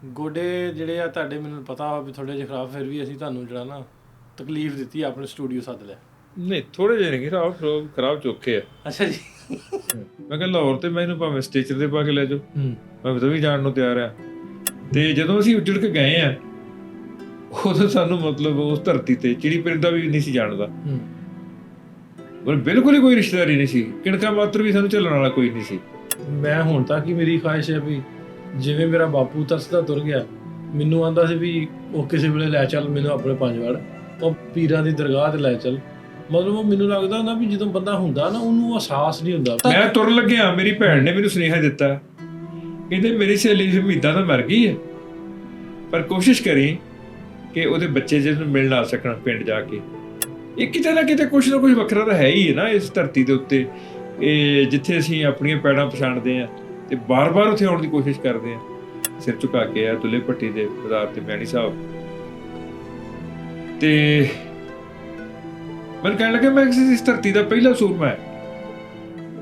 ਗੋਡੇ ਜਿਹੜੇ ਆ ਤੁਹਾਡੇ ਮੈਨੂੰ ਪਤਾ ਵਾ ਵੀ ਥੋੜੇ ਜਿਹੇ ਖਰਾਬ, ਫਿਰ ਵੀ ਅਸੀਂ ਤੁਹਾਨੂੰ ਜਿਹੜਾ ਨਾ ਤਕਲੀਫ ਦਿੱਤੀ, ਆਪਣੇ ਸਟੂਡੀਓ ਸੱਦ ਲਿਆ। ਨਹੀਂ ਥੋੜੇ ਜਿਹੇ ਨਹੀਂ ਖਰਾਬ ਚੋਖੇ ਆ। ਅੱਛਾ ਜੀ। ਮੈਂ ਕਿਹਾ ਲਾਹੌਰ ਤੇ ਮੈਨੂੰ ਭਾਵੇਂ ਸਟੇਚਰ ਦੇ ਪਾ ਕੇ ਲੈ ਜਾਓ, ਮੈਂ ਤਾਂ ਵੀ ਜਾਣ ਨੂੰ ਤਿਆਰ ਆ। ਤੇ ਜਦੋਂ ਅਸੀਂ ਉੱਜੜ ਕੇ ਗਏ ਆ, ਉਦੋਂ ਸਾਨੂੰ ਮਤਲਬ ਉਸ ਧਰਤੀ ਤੇ ਚਿੜੀ ਪਰਿੰਦਾ ਵੀ ਨਹੀਂ ਸੀ ਜਾਣਦਾ, ਪਰ ਬਿਲਕੁਲ ਹੀ ਕੋਈ ਰਿਸ਼ਤੇਦਾਰੀ ਨਹੀਂ ਸੀ, ਕਿਣਕਾ ਮਾਤਰ ਵੀ ਸਾਨੂੰ ਚੱਲਣ ਵਾਲਾ ਕੋਈ ਨਹੀਂ ਸੀ। ਮੈਂ ਹੁਣ ਤੱਕ ਹੀ ਮੇਰੀ ਖੁਆਇਸ਼ ਹੈ ਵੀ ਜਿਵੇਂ ਮੇਰਾ ਬਾਪੂ ਤਰਸਦਾ ਤੁਰ ਗਿਆ, ਮੈਨੂੰ ਆਂਦਾ ਸੀ ਵੀ ਉਹ ਕਿਸੇ ਵੇਲੇ ਲੈ ਚੱਲ ਮੈਨੂੰ ਆਪਣੇ ਪੰਜਵਾੜ, ਉਹ ਪੀਰਾਂ ਦੀ ਦਰਗਾਹ ਤੇ ਲੈ ਚੱਲ। ਮਤਲਬ ਉਹ ਮੈਨੂੰ ਲੱਗਦਾ ਨਾ ਵੀ ਜਦੋਂ ਬੰਦਾ ਹੁੰਦਾ ਨਾ ਉਹਨੂੰ ਅਹਿਸਾਸ ਨਹੀਂ ਹੁੰਦਾ। ਮੈਂ ਤੁਰਨ ਲੱਗਿਆ, ਮੇਰੀ ਭੈਣ ਨੇ ਮੈਨੂੰ ਸੁਨੇਹਾ ਦਿੱਤਾ, ਕਹਿੰਦੇ ਮੇਰੀ ਸਹੇਲੀ ਹਮੀਦਾ ਤਾਂ ਮਰ ਗਈ ਹੈ, ਪਰ ਕੋਸ਼ਿਸ਼ ਕਰੀ ਕਿ ਉਹਦੇ ਬੱਚੇ ਜਿਹਨੂੰ ਮਿਲਣ ਆ ਸਕਣ ਪਿੰਡ ਜਾ ਕੇ। ਇਹ ਕਿਤੇ ਨਾ ਕਿਤੇ ਕੁਛ ਨਾ ਕੁਛ ਵੱਖਰਾ ਤਾਂ ਹੈ ਹੀ ਹੈ ਨਾ ਇਸ ਧਰਤੀ ਦੇ ਉੱਤੇ, ਇਹ ਜਿੱਥੇ ਅਸੀਂ ਆਪਣੀਆਂ ਪੈੜਾਂ ਪਛਾਣਦੇ ਹਾਂ ਤੇ ਬਾਰ-ਬਾਰ ਉੱਥੇ ਆਉਣ ਦੀ ਕੋਸ਼ਿਸ਼ ਕਰਦੇ ਹਾਂ। ਸਿਰ ਝੁਕਾ ਕੇ ਆ ਦੁੱਲੇ ਭੱਟੀ ਦੇ ਬਾਜ਼ਾਰ ਤੇ ਮੈਣੀ ਸਾਹਿਬ, ਤੇ ਮੈਨੂੰ ਕਹਿਣ ਲੱਗੇ ਮੈਂ ਇਸ ਧਰਤੀ ਦਾ ਪਹਿਲਾ ਸੂਰਮਾ ਹੈ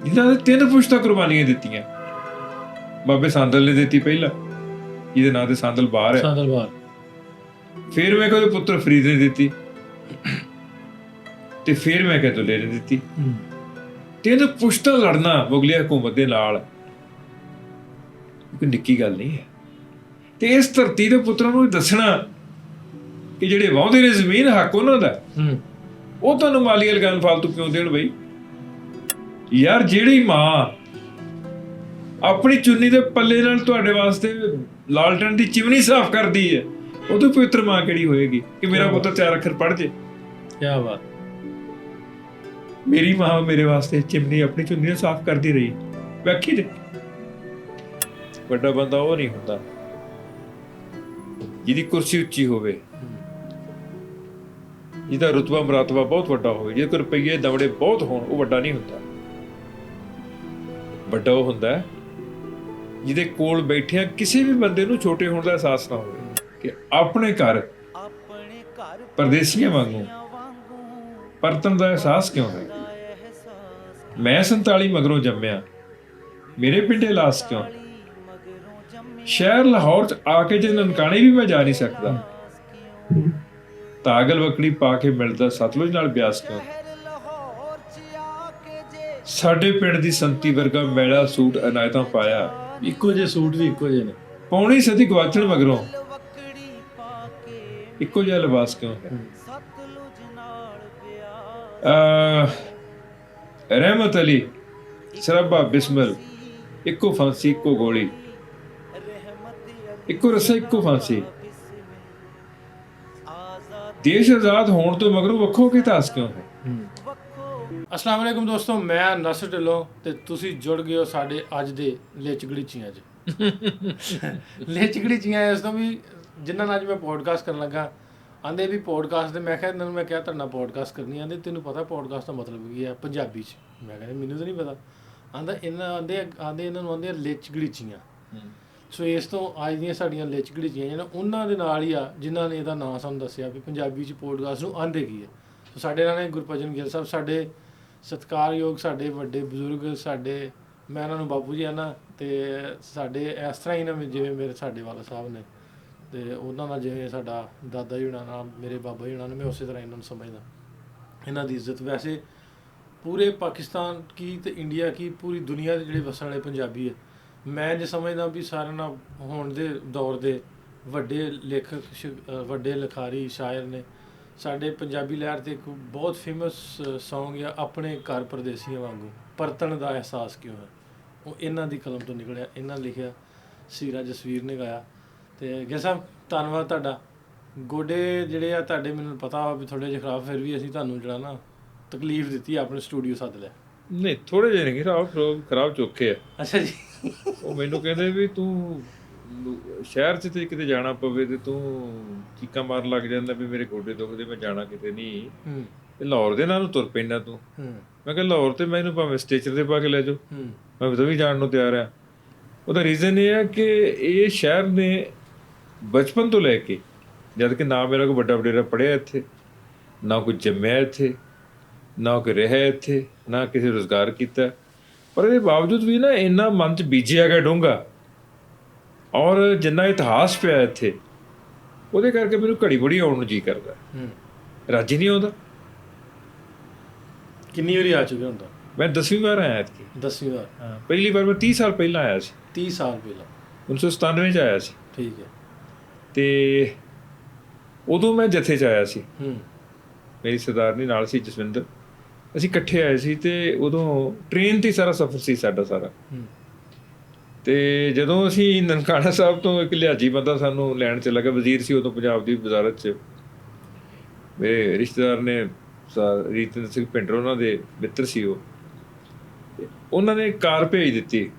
ਜਿਹਨਾਂ ਨੇ 3 ਪੁਸ਼ਤਾਂ ਕੁਰਬਾਨੀਆਂ ਦਿੱਤੀਆਂ। ਬਾਬੇ ਸਾਂਦਲ ਨੇ ਦਿੱਤੀ ਪਹਿਲਾਂ, ਜਿਹਦੇ ਨਾਂ ਤੇ ਸਾਂਦਲ ਬਾਹਰ ਹੈ, ਸਾਂਦਲ ਬਾਹਰ। ਫਿਰ ਮੈਂ ਕਹਿੰਦਾ ਪੁੱਤਰ ਫਰੀਦ ਨੇ ਦਿੱਤੀ, ਤੇ ਫਿਰ ਮੈਂ ਕਹਿੰਦਾ ਦੁੱਲੇ ਨੇ ਦਿੱਤੀ। 3 ਪੁਸ਼ਤਾਂ ਲੜਨਾ ਮੁਗਲੀ ਹਕੂਮਤ ਦੇ ਨਾਲ ਕੋਈ ਨਿੱਕੀ ਗੱਲ ਨਹੀਂ ਹੈ। ਤੇ ਇਸ ਧਰਤੀ ਦੇ ਪੁੱਤਰਾਂ ਨੂੰ ਦੱਸਣਾ ਕਿ ਜਿਹੜੇ ਵਾਹੁੰਦੇ ਨੇ ਜ਼ਮੀਨ ਹੱਕ ਉਹਨਾਂ ਦਾ, ਉਹ ਤੁਹਾਨੂੰ ਮਾਲੀ ਲਗਾਨ ਫਾਲਤੂ ਕਿਉਂ ਦੇਣ ਬਈ? ਯਾਰ ਜਿਹੜੀ ਮਾਂ ਆਪਣੀ ਚੁੰਨੀ ਦੇ ਪੱਲੇ ਨਾਲ ਤੁਹਾਡੇ ਵਾਸਤੇ ਲਾਲਟਨ ਦੀ ਚਿਮਨੀ ਸਾਫ਼ ਕਰਦੀ ਹੈ, ਉਹਦੋਂ ਪਵਿੱਤਰ ਮਾਂ ਕਿਹੜੀ ਹੋਏਗੀ ਕਿ ਮੇਰਾ ਪੁੱਤਰ 4 ਅੱਖਰ ਪੜ੍ਹ ਜੇ। ਕਿਆ ਬਾਤ। ਮੇਰੀ ਮਾਂ ਮੇਰੇ ਵਾਸਤੇ ਚਿਮਨੀ ਆਪਣੀ ਚੁੰਨੀ ਨਾਲ ਸਾਫ਼ ਕਰਦੀ ਰਹੀ, ਵੇਖੀ ਦੇ। ਵੱਡਾ ਬੰਦਾ ਉਹ ਨਹੀਂ ਹੁੰਦਾ ਜਿਹਦੀ ਕੁਰਸੀ ਉੱਚੀ ਹੋਵੇ, ਜਿਹਦਾ ਰੁਤਬਾ ਮਰਾਤਬਾ ਬਹੁਤ ਵੱਡਾ ਹੋਵੇ, ਜਿਹਦੇ ਕੋਲ ਰੁਪਈਏ ਦਵੜੇ ਬਹੁਤ ਹੋਣ, ਉਹ ਵੱਡਾ ਨਹੀਂ ਹੁੰਦਾ। ਵੱਡਾ ਉਹ ਹੁੰਦਾ ਜਿਹਦੇ ਕੋਲ ਬੈਠਿਆਂ ਕਿਸੇ ਵੀ ਬੰਦੇ ਨੂੰ ਛੋਟੇ ਹੋਣ ਦਾ ਅਹਿਸਾਸ ਨਾ ਹੋਵੇ ਕਿ ਆਪਣੇ ਘਰ ਪਰਦੇਸੀਆਂ ਵਾਂਗੂ ਪਰਤਣ ਦਾ ਅਹਿਸਾਸ ਕਿਉਂ ਹੈ। ਮੈਂ 47 ਮਗਰੋਂ ਜੰਮਿਆ, ਮੇਰੇ ਪਿੰਡੇ ਲਾਸ ਕਿਉਂ? ਸ਼ਹਿਰ ਲਾਹੌਰ 'ਚ ਆ ਕੇ ਜੇ ਨਨਕਾਣੇ ਵੀ ਮੈਂ ਜਾ ਨਹੀਂ ਸਕਦਾ, ਤਾਗਲ ਵਕੜੀ ਪਾ ਕੇ ਮਿਲਦਾ ਸਤਲੁਜ ਨਾਲ ਬਿਆਸ ਕਿਉਂ? ਸਾਡੇ ਪਿੰਡ ਦੀ ਸੰਤੀ ਵਰਗਾ ਮੈਲਾ ਸੂਟ ਅਨਾਇਤਾਂ ਪਾਇਆ, ਇੱਕੋ ਜਿਹੇ ਸੂਟ ਵੀ ਇੱਕੋ ਜਿਹੇ ਨੇ। ਪੌਣੀ ਸਦੀ ਗਵਾਚਣ ਮਗਰੋਂ ਇੱਕੋ ਜਿਹਾ ਲਿਬਾਸ ਕਿਉਂ ਹੈ? ਰਹਿਮਤ ਅਲੀ, ਸਰਾਬਾ ਬਿਸਮਿਲ, ਇੱਕੋ ਫਾਂਸੀ ਇੱਕੋ ਗੋਲੀ, ਇੱਕੋ ਰਸਾ ਇੱਕੋ ਫਾਂਸੀ। ਦੇਸ਼ ਆਜ਼ਾਦ ਹੋਣ ਤੋਂ ਮਗਰੋਂ ਵੱਖੋ ਕੇ ਇਤਿਹਾਸ ਕਿਉਂ ਹੈ? ਅਸਲਾਮ ਵਾਲੇਕੁਮ ਦੋਸਤੋ, ਮੈਂ ਨਸਰ ਢਿੱਲੋਂ ਤੇ ਤੁਸੀਂ ਜੁੜ ਗਏ ਹੋ ਸਾਡੇ ਅੱਜ ਦੇ ਲੇਚਗੜੀਚੀਆਂ 'ਚ। ਲੇਚਗੜੀਚੀਆਂ ਇਸ ਤੋਂ ਵੀ ਜਿਨ੍ਹਾਂ ਨਾਲ ਅੱਜ ਮੈਂ ਪੋਡਕਾਸਟ ਕਰਨ ਲੱਗਾ, ਆਂਦੇ ਵੀ ਪੋਡਕਾਸਟ ਦੇ, ਮੈਂ ਕਿਹਾ ਇਹਨਾਂ ਨੂੰ, ਮੈਂ ਕਿਹਾ ਤੁਹਾਡੇ ਨਾਲ ਪੋਡਕਾਸਟ ਕਰਨੀ, ਆਂਦੇ ਤੈਨੂੰ ਪਤਾ ਪੋਡਕਾਸਟ ਦਾ ਮਤਲਬ ਕੀ ਹੈ ਪੰਜਾਬੀ 'ਚ? ਮੈਂ ਕਹਿੰਦਾ ਮੈਨੂੰ ਤਾਂ ਨਹੀਂ ਪਤਾ। ਆਂਦਾ ਇਹਨਾਂ ਨੂੰ ਆਂਦੇ ਲੇਚਗੜੀਚੀਆਂ। ਸੋ ਇਸ ਤੋਂ ਅੱਜ ਦੀਆਂ ਸਾਡੀਆਂ ਲੇਚਗੜੀਚੀਆਂ ਜਿਹੜੀਆਂ ਉਹਨਾਂ ਦੇ ਨਾਲ ਹੀ ਆ ਜਿਨ੍ਹਾਂ ਨੇ ਇਹਦਾ ਨਾਂ ਸਾਨੂੰ ਦੱਸਿਆ ਵੀ ਪੰਜਾਬੀ 'ਚ ਪੋਡਕਾਸਟ ਨੂੰ ਆਂਦੇ ਕੀ ਹੈ। ਸੋ ਸਾਡੇ ਨਾਲ ਨੇ ਗੁਰਭਜਨ ਗਿੱਲ ਸਾਹਿਬ, ਸਾਡੇ ਸਤਿਕਾਰਯੋਗ, ਸਾਡੇ ਵੱਡੇ ਬਜ਼ੁਰਗ, ਸਾਡੇ, ਮੈਂ ਇਹਨਾਂ ਨੂੰ ਬਾਪੂ ਜੀ ਆਨਾ, ਅਤੇ ਸਾਡੇ ਇਸ ਤਰ੍ਹਾਂ ਹੀ ਨਾ ਜਿਵੇਂ ਮੇਰੇ ਸਾਡੇ ਵਾਲਾ ਸਾਹਿਬ ਨੇ, ਅਤੇ ਉਹਨਾਂ ਨਾਲ ਜਿਵੇਂ ਸਾਡਾ ਦਾਦਾ ਜੀ ਹੋਣਾ ਨਾਲ ਮੇਰੇ ਬਾਬਾ ਜੀ ਹੋਣਾ ਨੇ, ਮੈਂ ਉਸੇ ਤਰ੍ਹਾਂ ਇਹਨਾਂ ਨੂੰ ਸਮਝਦਾ। ਇਹਨਾਂ ਦੀ ਇੱਜ਼ਤ ਵੈਸੇ ਪੂਰੇ ਪਾਕਿਸਤਾਨ ਕੀ ਅਤੇ ਇੰਡੀਆ ਕੀ ਪੂਰੀ ਦੁਨੀਆ ਦੇ ਜਿਹੜੇ ਵਸਣ ਵਾਲੇ ਪੰਜਾਬੀ ਹੈ, ਮੈਂ ਜੇ ਸਮਝਦਾ ਵੀ ਸਾਰਿਆਂ ਨਾਲ ਹੋਣ ਦੇ ਦੌਰ ਦੇ ਵੱਡੇ ਲੇਖਕ, ਵੱਡੇ ਲਿਖਾਰੀ, ਸ਼ਾਇਰ ਨੇ। ਸਾਡੇ ਪੰਜਾਬੀ ਲਹਿਰ 'ਤੇ ਇੱਕ ਬਹੁਤ ਫੇਮਸ ਸੌਂਗ ਆ, ਆਪਣੇ ਘਰ ਪਰਦੇਸੀਆਂ ਵਾਂਗੂ, ਪਰਤਣ ਦਾ ਅਹਿਸਾਸ ਕਿਉਂ ਹੈ, ਉਹ ਇਹਨਾਂ ਦੀ ਕਲਮ ਤੋਂ ਨਿਕਲਿਆ, ਇਹਨਾਂ ਲਿਖਿਆ, ਸੀਰਾ ਜਸਵੀਰ ਨੇ ਗਾਇਆ। ਅਤੇ ਗਿੱਲ ਸਾਹਿਬ ਧੰਨਵਾਦ ਤੁਹਾਡਾ। ਗੋਡੇ ਜਿਹੜੇ ਆ ਤੁਹਾਡੇ ਮੈਨੂੰ ਪਤਾ ਵਾ ਵੀ ਥੋੜ੍ਹੇ ਜਿਹੇ ਖਰਾਬ, ਫਿਰ ਵੀ ਅਸੀਂ ਤੁਹਾਨੂੰ ਜਿਹੜਾ ਨਾ ਤਕਲੀਫ ਦਿੱਤੀ, ਆਪਣੇ ਸਟੂਡੀਓ ਸੱਦ ਲਿਆ। ਨਹੀਂ ਥੋੜੇ ਜਿਹੇ ਨਹੀਂ ਖਰਾਬ ਚੋਖੇ ਆ। ਅੱਛਾ ਜੀ। ਉਹ ਮੈਨੂੰ ਕਹਿੰਦੇ ਵੀ ਤੂੰ ਸ਼ਹਿਰ 'ਚ ਤੇ ਕਿਤੇ ਜਾਣਾ ਪਵੇ ਤੇ ਤੂੰ ਚੀਕਾਂ ਮਾਰਨ ਲੱਗ ਜਾਂਦਾ ਵੀ ਮੇਰੇ ਗੋਡੇ ਦੁਖਦੇ, ਮੈਂ ਜਾਣਾ ਕਿਤੇ ਨਹੀਂ, ਇਹ ਲਾਹੌਰ ਦੇ ਨਾਲ ਨੂੰ ਤੁਰ ਪੈਂਦਾ ਤੂੰ। ਮੈਂ ਕਿਹਾ ਲਾਹੌਰ ਤੇ ਮੈਨੂੰ ਭਾਵੇਂ ਸਟੇਚਰ ਦੇ ਪਾ ਕੇ ਲੈ ਜਾਓ, ਮੈਂ ਤਾਂ ਵੀ ਜਾਣ ਨੂੰ ਤਿਆਰ ਆ। ਉਹਦਾ ਰੀਜ਼ਨ ਇਹ ਹੈ ਕਿ ਇਹ ਸ਼ਹਿਰ ਨੇ ਬਚਪਨ ਤੋਂ ਲੈ ਕੇ, ਜਦ ਕਿ ਨਾ ਮੇਰਾ ਕੋਈ ਵੱਡਾ ਵਡੇਰਾ ਪੜ੍ਹਿਆ ਇੱਥੇ, ਨਾ ਕੋਈ ਜੰਮਿਆ ਇੱਥੇ, ਨਾ ਕੋਈ ਰਿਹਾ ਇੱਥੇ, ਨਾ ਕਿਸੇ ਰੁਜ਼ਗਾਰ ਕੀਤਾ, ਪਰ ਇਹਦੇ ਬਾਵਜੂਦ ਵੀ ਨਾ ਇੰਨਾ ਮਨ 'ਚ ਬੀਜਿਆ ਗਿਆ ਡੂੰਘਾ ਔਰ ਜਿੰਨਾ ਇਤਿਹਾਸ ਪਿਆ ਇੱਥੇ ਉਹਦੇ ਕਰਕੇ ਮੈਨੂੰ ਘੜੀ ਬੜੀ ਆਉਣ ਨੂੰ ਜੀ ਕਰਦਾ, ਰਾਜੀ ਨਹੀਂ ਆਉਂਦਾ। ਕਿੰਨੀ ਵਾਰੀ ਆ ਚੁੱਕੇ ਹੁੰਦਾ? ਮੈਂ 10ਵੀਂ ਵਾਰ ਆਇਆ ਇੱਥੇ। 10ਵੀਂ ਵਾਰ? ਹਾਂ, ਪਹਿਲੀ ਵਾਰ ਮੈਂ 30 ਸਾਲ ਪਹਿਲਾਂ ਆਇਆ ਸੀ। 30 ਸਾਲ ਪਹਿਲਾਂ? 1997 'ਚ ਆਇਆ ਸੀ। ਠੀਕ ਹੈ। ਤੇ ਉਦੋਂ ਮੈਂ ਜਥੇ 'ਚ ਆਇਆ ਸੀ, ਮੇਰੀ ਸਰਦਾਰਨੀ ਨਾਲ ਸੀ ਜਸਵਿੰਦਰ, ਅਸੀਂ ਇਕੱਠੇ ਆਏ ਸੀ। ਤੇ ਉਦੋਂ ਟ੍ਰੇਨ 'ਤੇ ਸਾਰਾ ਸਫ਼ਰ ਸੀ ਸਾਡਾ ਸਾਰਾ। ਤੇ ਜਦੋਂ ਅਸੀਂ ਨਨਕਾਣਾ ਸਾਹਿਬ ਤੋਂ ਇੱਕ ਲਿਹਾਜੀ ਬੰਦਾ ਸਾਨੂੰ ਲੈਣ ਚਲਾ ਗਿਆ, ਵਜ਼ੀਰ ਸੀ ਉਦੋਂ ਪੰਜਾਬ ਦੀ ਵਜ਼ਾਰਤ 'ਚ, ਮੇਰੇ ਰਿਸ਼ਤੇਦਾਰ ਨੇ ਰੀਤਿੰਦਰ ਸਿੰਘ ਭਿੰਡਰ, ਉਹਨਾਂ ਦੇ ਮਿੱਤਰ ਸੀ ਉਹ, ਉਹਨਾਂ ਨੇ ਕਾਰ ਭੇਜ ਦਿੱਤੀ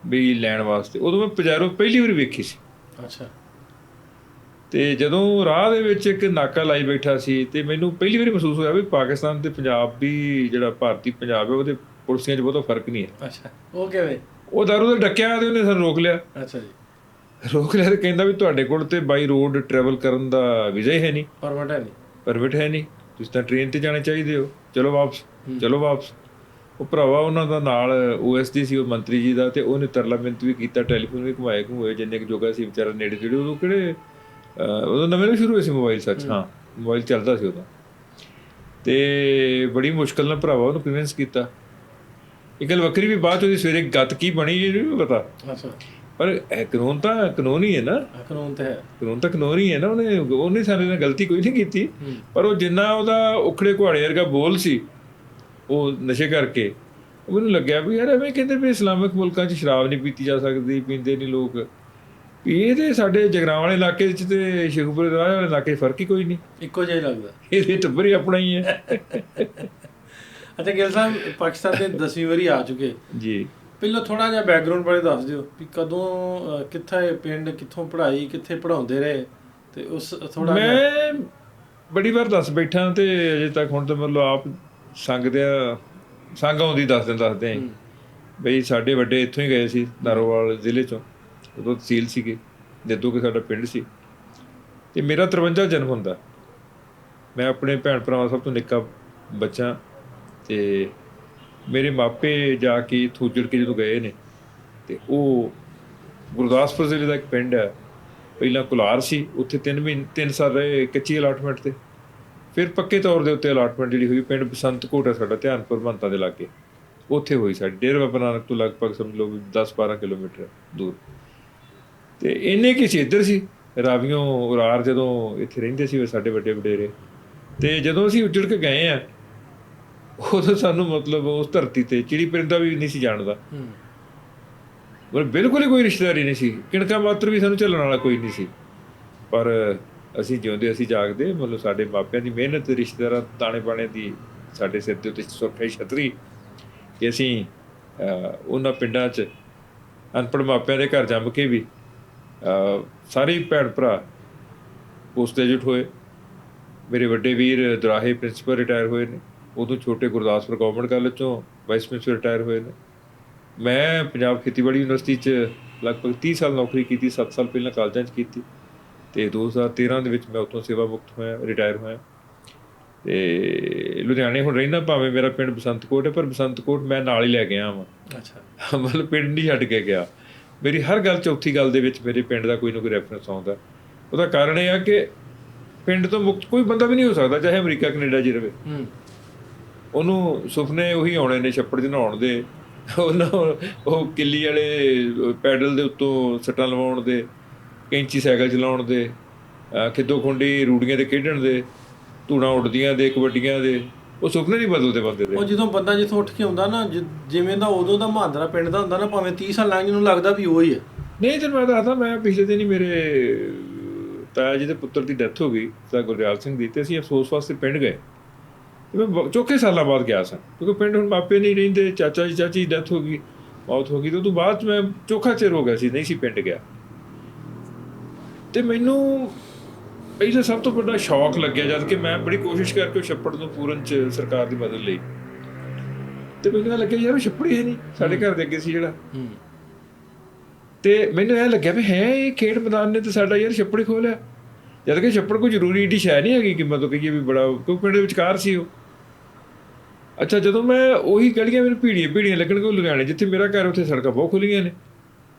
ਵੀ ਲੈਣ ਵਾਸਤੇ। ਉਦੋਂ ਮੈਂ ਪਜਾਰੋ ਪਹਿਲੀ ਵਾਰੀ ਵੇਖੀ ਸੀ। ਅੱਛਾ। ਤੇ ਜਦੋਂ ਰਾਹ ਦੇ ਵਿੱਚ ਇੱਕ ਨਾਕਾ ਲਾਈ ਬੈਠਾ ਸੀ ਤੇ ਮੈਨੂੰ ਪਹਿਲੀ ਵਾਰੀ ਮਹਿਸੂਸ ਹੋਇਆ ਵੀ ਪਾਕਿਸਤਾਨ ਤੇ ਪੰਜਾਬ ਵੀ ਜਿਹੜਾ ਭਾਰਤੀ ਪੰਜਾਬ ਹੈ ਉਹਦੇ ਪੁਲਿਸੀਆਂ 'ਚ ਬਹੁਤਾ ਫਰਕ ਨਹੀਂ ਹੈ। ਅੱਛਾ, ਉਹ ਕਿਵੇਂ? ਉਹ ਦਾਰੂ ਦਾ ਡੱਕਿਆ ਤੇ ਉਹਨੇ ਸਾਨੂੰ ਰੋਕ ਲਿਆ। ਅੱਛਾ ਜੀ। ਰੋਕ ਲਿਆ ਤੇ ਕਹਿੰਦਾ ਵੀ ਤੁਹਾਡੇ ਕੋਲ ਤੇ ਬਾਈ ਰੋਡ ਟਰੈਵਲ ਕਰਨ ਦਾ ਵੀਜ਼ਾ ਹੀ ਹੈ ਨਹੀਂ, ਪਰਮਿਟ ਹੈ ਨਹੀਂ, ਤੁਸੀਂ ਤਾਂ ਟ੍ਰੇਨ ਤੇ ਜਾਣੇ ਚਾਹੀਦੇ ਹੋ, ਚਲੋ ਵਾਪਸ, ਚਲੋ ਵਾਪਸ। ਉਹ ਭਰਾਵਾ ਉਹਨਾਂ ਦਾ ਨਾਲ OSD ਸੀ ਉਹ ਮੰਤਰੀ ਜੀ ਦਾ, ਤੇ ਉਹਨੇ ਤਰਲਾ ਮਿੰਤ ਵੀ ਕੀਤਾ, ਟੈਲੀਫੋਨ ਵੀ ਘੁਮਾਏ ਜਿੰਨੇ ਕੁ ਜੋਗਾ ਸੀ ਵਿਚਾਰਾ ਨੇੜੇ ਤੇੜੇ। ਉਦੋਂ ਕਿਹੜੇ ਉਦੋਂ ਨਵੇਂ ਸ਼ੁਰੂ ਹੋਏ ਸੀ ਮੋਬਾਈਲ, ਸੱਚ ਹਾਂ ਮੋਬਾਈਲ ਚੱਲਦਾ ਸੀ ਉਦੋਂ। ਤੇ ਬੜੀ ਮੁਸ਼ਕਿਲ ਨਾਲ ਭਰਾਵਾ ਉਹਨੂੰ ਕਨਵਿੰਸ ਕੀਤਾ। ਇਹ ਗੱਲ ਵੱਖਰੀ ਵੀ ਬਾਅਦ 'ਚ ਉਹਦੀ ਸਵੇਰੇ ਗੱਤ ਕੀ ਬਣੀ ਇਹ ਨਹੀਂ ਪਤਾ, ਪਰ ਕਾਨੂੰਨ ਤਾਂ ਕਾਨੂੰਨ ਹੀ ਹੈ ਨਾ। ਕਾਨੂੰਨ ਤਾਂ ਕਾਨੂੰਨ ਹੀ ਹੈ ਨਾ। ਉਹਨੇ ਸਾਡੇ ਨਾਲ ਗਲਤੀ ਕੋਈ ਨਹੀਂ ਕੀਤੀ, ਪਰ ਉਹ ਜਿੰਨਾ ਉਹਦਾ ਉਖੜੇ ਘੁਆੜੇ ਵਰਗਾ ਬੋਲ ਸੀ ਉਹ ਨਸ਼ੇ ਕਰਕੇ, ਮੈਨੂੰ ਲੱਗਿਆ ਵੀ ਯਾਰ ਐਵੇਂ ਕਹਿੰਦੇ ਵੀ ਇਸਲਾਮਿਕ ਮੁਲਕਾਂ 'ਚ ਸ਼ਰਾਬ ਨਹੀਂ ਪੀਤੀ ਜਾ ਸਕਦੀ, ਪੀਂਦੇ ਨਹੀਂ ਲੋਕ, ਵੀ ਇਹ ਤੇ ਸਾਡੇ ਜਗਰਾਵਾਂ ਵਾਲੇ ਇਲਾਕੇ 'ਚ ਤੇ ਸ਼ੇਖੂਪੁਰੇ ਦੇ ਵਾਲੇ ਇਲਾਕੇ 'ਚ ਫਰਕ ਹੀ ਕੋਈ ਨਹੀਂ, ਇੱਕੋ ਜਿਹਾ ਹੀ ਲੱਗਦਾ, ਇਹ ਟੱਬਰ ਹੀ ਆਪਣਾ ਹੀ ਹੈ। ਅੱਛਾ ਗਿੱਲ ਸਾਹਿਬ, ਪਾਕਿਸਤਾਨ ਦੇ 10ਵੀਂ ਵਾਰੀ ਆ ਚੁੱਕੇ ਜੀ, ਪਹਿਲਾਂ ਥੋੜਾ ਜਿਹਾ ਬੈਕਗਰਾਉਂਡ ਬਾਰੇ ਦੱਸ ਦਿਓ ਵੀ ਕਦੋਂ, ਕਿੱਥੇ ਪਿੰਡ, ਕਿੱਥੋਂ ਪੜ੍ਹਾਈ, ਕਿੱਥੇ ਪੜ੍ਹਾਉਂਦੇ ਰਹੇ, ਤੇ ਉਸ ਥੋੜਾ। ਮੈਂ ਬੜੀ ਵਾਰ ਦੱਸ ਬੈਠਾ ਤੇ ਅਜੇ ਤੱਕ ਹੁਣ ਤਾਂ ਮਤਲਬ ਆਪ ਸੰਗ ਆਉਂਦੀ ਦੱਸਦੇ ਆਂ ਬਈ ਸਾਡੇ ਵੱਡੇ ਇੱਥੋਂ ਹੀ ਗਏ ਸੀ, ਨਾਰੋਵਾਲ ਜ਼ਿਲ੍ਹੇ 'ਚੋਂ, ਉਦੋਂ ਤਹਿਸੀਲ ਸੀਗੀ, ਜਦੋਂ ਕਿ ਸਾਡਾ ਪਿੰਡ ਸੀ। ਤੇ ਮੇਰਾ 53 ਜਨਮ ਹੁੰਦਾ, ਮੈਂ ਆਪਣੇ ਭੈਣ ਭਰਾਵਾਂ ਸਭ ਤੋਂ ਨਿੱਕਾ ਬੱਚਾ। ਤੇ ਮੇਰੇ ਮਾਪੇ ਜਾ ਕੇ ਇੱਥੋਂ ਉੱਜੜ ਕੇ ਜਦੋਂ ਗਏ ਨੇ, ਤੇ ਉਹ ਗੁਰਦਾਸਪੁਰ ਜ਼ਿਲ੍ਹੇ ਦਾ ਇੱਕ ਪਿੰਡ ਹੈ, ਪਹਿਲਾਂ ਕੁਲਾਰ ਸੀ, ਉੱਥੇ 3 ਸਾਲ ਰਹੇ ਕੱਚੀ ਅਲਾਟਮੈਂਟ 'ਤੇ, ਫਿਰ ਪੱਕੇ ਤੌਰ ਦੇ ਉੱਤੇ ਅਲਾਟਮੈਂਟ ਜਿਹੜੀ ਹੋਈ ਪਿੰਡ ਬਸੰਤਕੋਟ ਹੈ ਸਾਡਾ, ਧਿਆਨਪੁਰ ਮਹੰਤਾਂ ਦੇ ਲਾਗੇ, ਉੱਥੇ ਹੋਈ ਸਾਡੀ, ਡੇਰਾ ਬਾਬਾ ਨਾਨਕ ਤੋਂ ਲਗਭਗ ਸਮਝ ਲਓ 10-12 ਕਿਲੋਮੀਟਰ ਦੂਰ। ਤੇ ਇੰਨੇ ਕੀ ਸੀ ਇੱਧਰ ਸੀ ਰਾਵੀਓਂ ਉਰਾਰ, ਜਦੋਂ ਇੱਥੇ ਰਹਿੰਦੇ ਸੀ ਸਾਡੇ ਵੱਡੇ ਵਡੇਰੇ। ਤੇ ਜਦੋਂ ਅਸੀਂ ਉੱਜੜ ਕੇ ਗਏ ਹਾਂ ਉਦੋਂ ਸਾਨੂੰ ਮਤਲਬ ਉਸ ਧਰਤੀ ਤੇ ਚਿੜੀ ਪਰਿੰਦਾ ਵੀ ਨਹੀਂ ਸੀ ਜਾਣਦਾ, ਮਤਲਬ ਬਿਲਕੁਲ ਹੀ ਕੋਈ ਰਿਸ਼ਤੇਦਾਰੀ ਨਹੀਂ ਸੀ, ਕਿਣਕਾ ਮਾਤਰ ਵੀ ਸਾਨੂੰ ਝੱਲਣ ਵਾਲਾ ਕੋਈ ਨਹੀਂ ਸੀ। ਪਰ ਅਸੀਂ ਜਿਉਂਦੇ ਅਸੀਂ ਜਾਗਦੇ, ਮਤਲਬ ਸਾਡੇ ਮਾਪਿਆਂ ਦੀ ਮਿਹਨਤ, ਰਿਸ਼ਤੇਦਾਰਾਂ ਤਾਣੇ ਬਾਣੇ ਦੀ ਸਾਡੇ ਸਿਰ ਦੇ ਉੱਤੇ ਸੁਰੱਖਿਆ ਛਤਰੀ, ਕਿ ਅਸੀਂ ਉਹਨਾਂ ਪਿੰਡਾਂ 'ਚ ਅਨਪੜ੍ਹ ਮਾਪਿਆਂ ਦੇ ਘਰ ਜੰਮ ਕੇ ਵੀ ਸਾਰੇ ਭੈਣ ਭਰਾ ਪੋਸਟ ਗ੍ਰੈਜੂਏਟ ਹੋਏ। ਮੇਰੇ ਵੱਡੇ ਵੀਰ ਦੁਰਾਹੇ ਪ੍ਰਿੰਸੀਪਲ ਰਿਟਾਇਰ ਹੋਏ ਨੇ, ਉਦੋਂ ਛੋਟੇ ਗੁਰਦਾਸਪੁਰ ਗੌਰਮੈਂਟ ਕਾਲਜ 'ਚੋਂ ਵਾਈਸ ਪ੍ਰਿੰਸੀਪਲ ਰਿਟਾਇਰ ਹੋਏ ਨੇ। ਮੈਂ ਪੰਜਾਬ ਖੇਤੀਬਾੜੀ ਯੂਨੀਵਰਸਿਟੀ 'ਚ ਲਗਭਗ 30 ਸਾਲ ਨੌਕਰੀ ਕੀਤੀ, 7 ਸਾਲ ਪਹਿਲਾਂ ਕਾਲਜਾਂ 'ਚ ਕੀਤੀ, ਅਤੇ 2013 ਦੇ ਵਿੱਚ ਮੈਂ ਉੱਥੋਂ ਸੇਵਾ ਮੁਕਤ ਹੋਇਆ, ਰਿਟਾਇਰ ਹੋਇਆ। ਅਤੇ ਲੁਧਿਆਣੇ ਹੁਣ ਰਹਿੰਦਾ, ਭਾਵੇਂ ਮੇਰਾ ਪਿੰਡ ਬਸੰਤਕੋਟ ਹੈ, ਪਰ ਬਸੰਤਕੋਟ ਮੈਂ ਨਾਲ ਹੀ ਲੈ ਗਿਆ ਵਾਂ। ਅੱਛਾ, ਮਤਲਬ ਪਿੰਡ ਨਹੀਂ ਛੱਡ ਕੇ ਗਿਆ। ਮੇਰੀ ਹਰ ਗੱਲ, ਚੌਥੀ ਗੱਲ ਦੇ ਵਿੱਚ ਮੇਰੇ ਪਿੰਡ ਦਾ ਕੋਈ ਨਾ ਕੋਈ ਰੈਫਰੈਂਸ ਆਉਂਦਾ। ਉਹਦਾ ਕਾਰਨ ਇਹ ਆ ਕਿ ਪਿੰਡ ਤੋਂ ਮੁਕਤ ਕੋਈ ਬੰਦਾ ਵੀ ਨਹੀਂ ਹੋ ਸਕਦਾ, ਚਾਹੇ ਅਮਰੀਕਾ ਕੈਨੇਡਾ 'ਚ ਰਹੇ, ਉਹਨੂੰ ਸੁਪਨੇ ਉਹੀ ਆਉਣੇ ਨੇ ਛੱਪੜ 'ਚ ਨਹਾਉਣ ਦੇ, ਉਹਨਾਂ ਉਹ ਕਿੱਲੀ ਵਾਲੇ ਪੈਡਲ ਦੇ ਉੱਤੋਂ ਸੱਟਾਂ ਲਵਾਉਣ ਦੇ, ਕੈਂਚੀ ਸਾਈਕਲ ਚਲਾਉਣ ਦੇ, ਖਿੱਦੋ ਖੁੰਡੀ ਰੂੜੀਆਂ 'ਤੇ ਖੇਡਣ ਦੇ, ਧੂੜਾਂ ਉੱਡਦੀਆਂ ਦੇ, ਕਬੱਡੀਆਂ ਦੇ, ਉਹ ਸੁਪਨੇ ਨਹੀਂ ਬਦਲਦੇ ਬੰਦੇ ਦੇ। ਉਹ ਜਦੋਂ ਬੰਦਾ ਜਿੱਥੋਂ ਉੱਠ ਕੇ ਆਉਂਦਾ ਨਾ, ਜਿਵੇਂ ਦਾ ਉਦੋਂ ਦਾ ਮਹਾਂਦਰਾ ਪਿੰਡ ਦਾ ਹੁੰਦਾ ਨਾ, ਭਾਵੇਂ 30 ਸਾਲ ਲੰਘ ਨੂੰ ਲੱਗਦਾ ਵੀ ਉਹ ਹੀ ਹੈ। ਨਹੀਂ, ਤੈਨੂੰ ਮੈਂ ਦੱਸਦਾ, ਮੈਂ ਪਿਛਲੇ ਦਿਨ ਹੀ ਮੇਰੇ ਤਾਇਆ ਜੀ ਦੇ ਪੁੱਤਰ ਦੀ ਡੈਥ ਹੋ ਗਈ, ਤਾਂ ਗੁਰਦਿਆਲ ਸਿੰਘ ਦੀ, ਅਤੇ ਅਸੀਂ ਅਫਸੋਸ ਵਾਸਤੇ ਪਿੰਡ ਗਏ। ਮੈਂ ਚੌਖੇ ਸਾਲਾਂ ਬਾਅਦ ਗਿਆ ਸਾਂ, ਕਿਉਂਕਿ ਪਿੰਡ ਹੁਣ ਮਾਪੇ ਨਹੀਂ ਰਹਿੰਦੇ, ਚਾਚਾ ਜੀ ਚਾਚੀ ਦੀ ਡੈਥ ਹੋ ਗਈ, ਮੌਤ ਹੋ ਗਈ, ਅਤੇ ਉਹ ਤੋਂ ਬਾਅਦ 'ਚ ਮੈਂ ਚੋਖਾ ਚਿਰ ਹੋ ਗਿਆ ਸੀ, ਨਹੀਂ ਸੀ ਪਿੰਡ ਗਿਆ। ਅਤੇ ਮੈਨੂੰ ਪਹਿਲਾਂ ਸਭ ਤੋਂ ਵੱਡਾ ਸ਼ੌਕ ਲੱਗਿਆ, ਜਦ ਕਿ ਮੈਂ ਬੜੀ ਕੋਸ਼ਿਸ਼ ਕਰਕੇ ਉਹ ਛੱਪੜ ਨੂੰ ਪੂਰਨ 'ਚ ਸਰਕਾਰ ਦੀ ਮਦਦ ਲਈ, ਅਤੇ ਮੈਨੂੰ ਇਹ ਲੱਗਿਆ ਯਾਰ ਉਹ ਛੱਪੜ ਹੀ ਨਹੀਂ ਸਾਡੇ ਘਰ ਦੇ ਅੱਗੇ ਸੀ ਜਿਹੜਾ, ਅਤੇ ਮੈਨੂੰ ਇਹ ਲੱਗਿਆ ਵੀ ਹੈ ਇਹ ਖੇਡ ਮੈਦਾਨ ਨੇ ਤਾਂ ਸਾਡਾ ਯਾਰ ਛੱਪੜ ਹੀ ਖੋਹ ਲਿਆ, ਜਦ ਕਿ ਛੱਪੜ ਕੋਈ ਜ਼ਰੂਰੀ ਏਡੀ ਸ਼ੈ ਨਹੀਂ ਹੈਗੀ ਕਿ ਮਤਲਬ ਕਹੀਏ ਵੀ ਬੜਾ, ਕਿਉਂਕਿ ਪਿੰਡ ਦੇ ਵਿਚਕਾਰ ਸੀ ਉਹ। ਅੱਛਾ, ਜਦੋਂ ਮੈਂ ਉਹੀ ਗਲੀਆਂ ਮੈਨੂੰ ਭੀੜੀਆਂ ਲੱਗਣਗੇ, ਲੁਧਿਆਣੇ ਜਿੱਥੇ ਮੇਰਾ ਘਰ ਉੱਥੇ ਸੜਕਾਂ ਬਹੁਤ ਖੁੱਲ੍ਹੀਆਂ ਨੇ,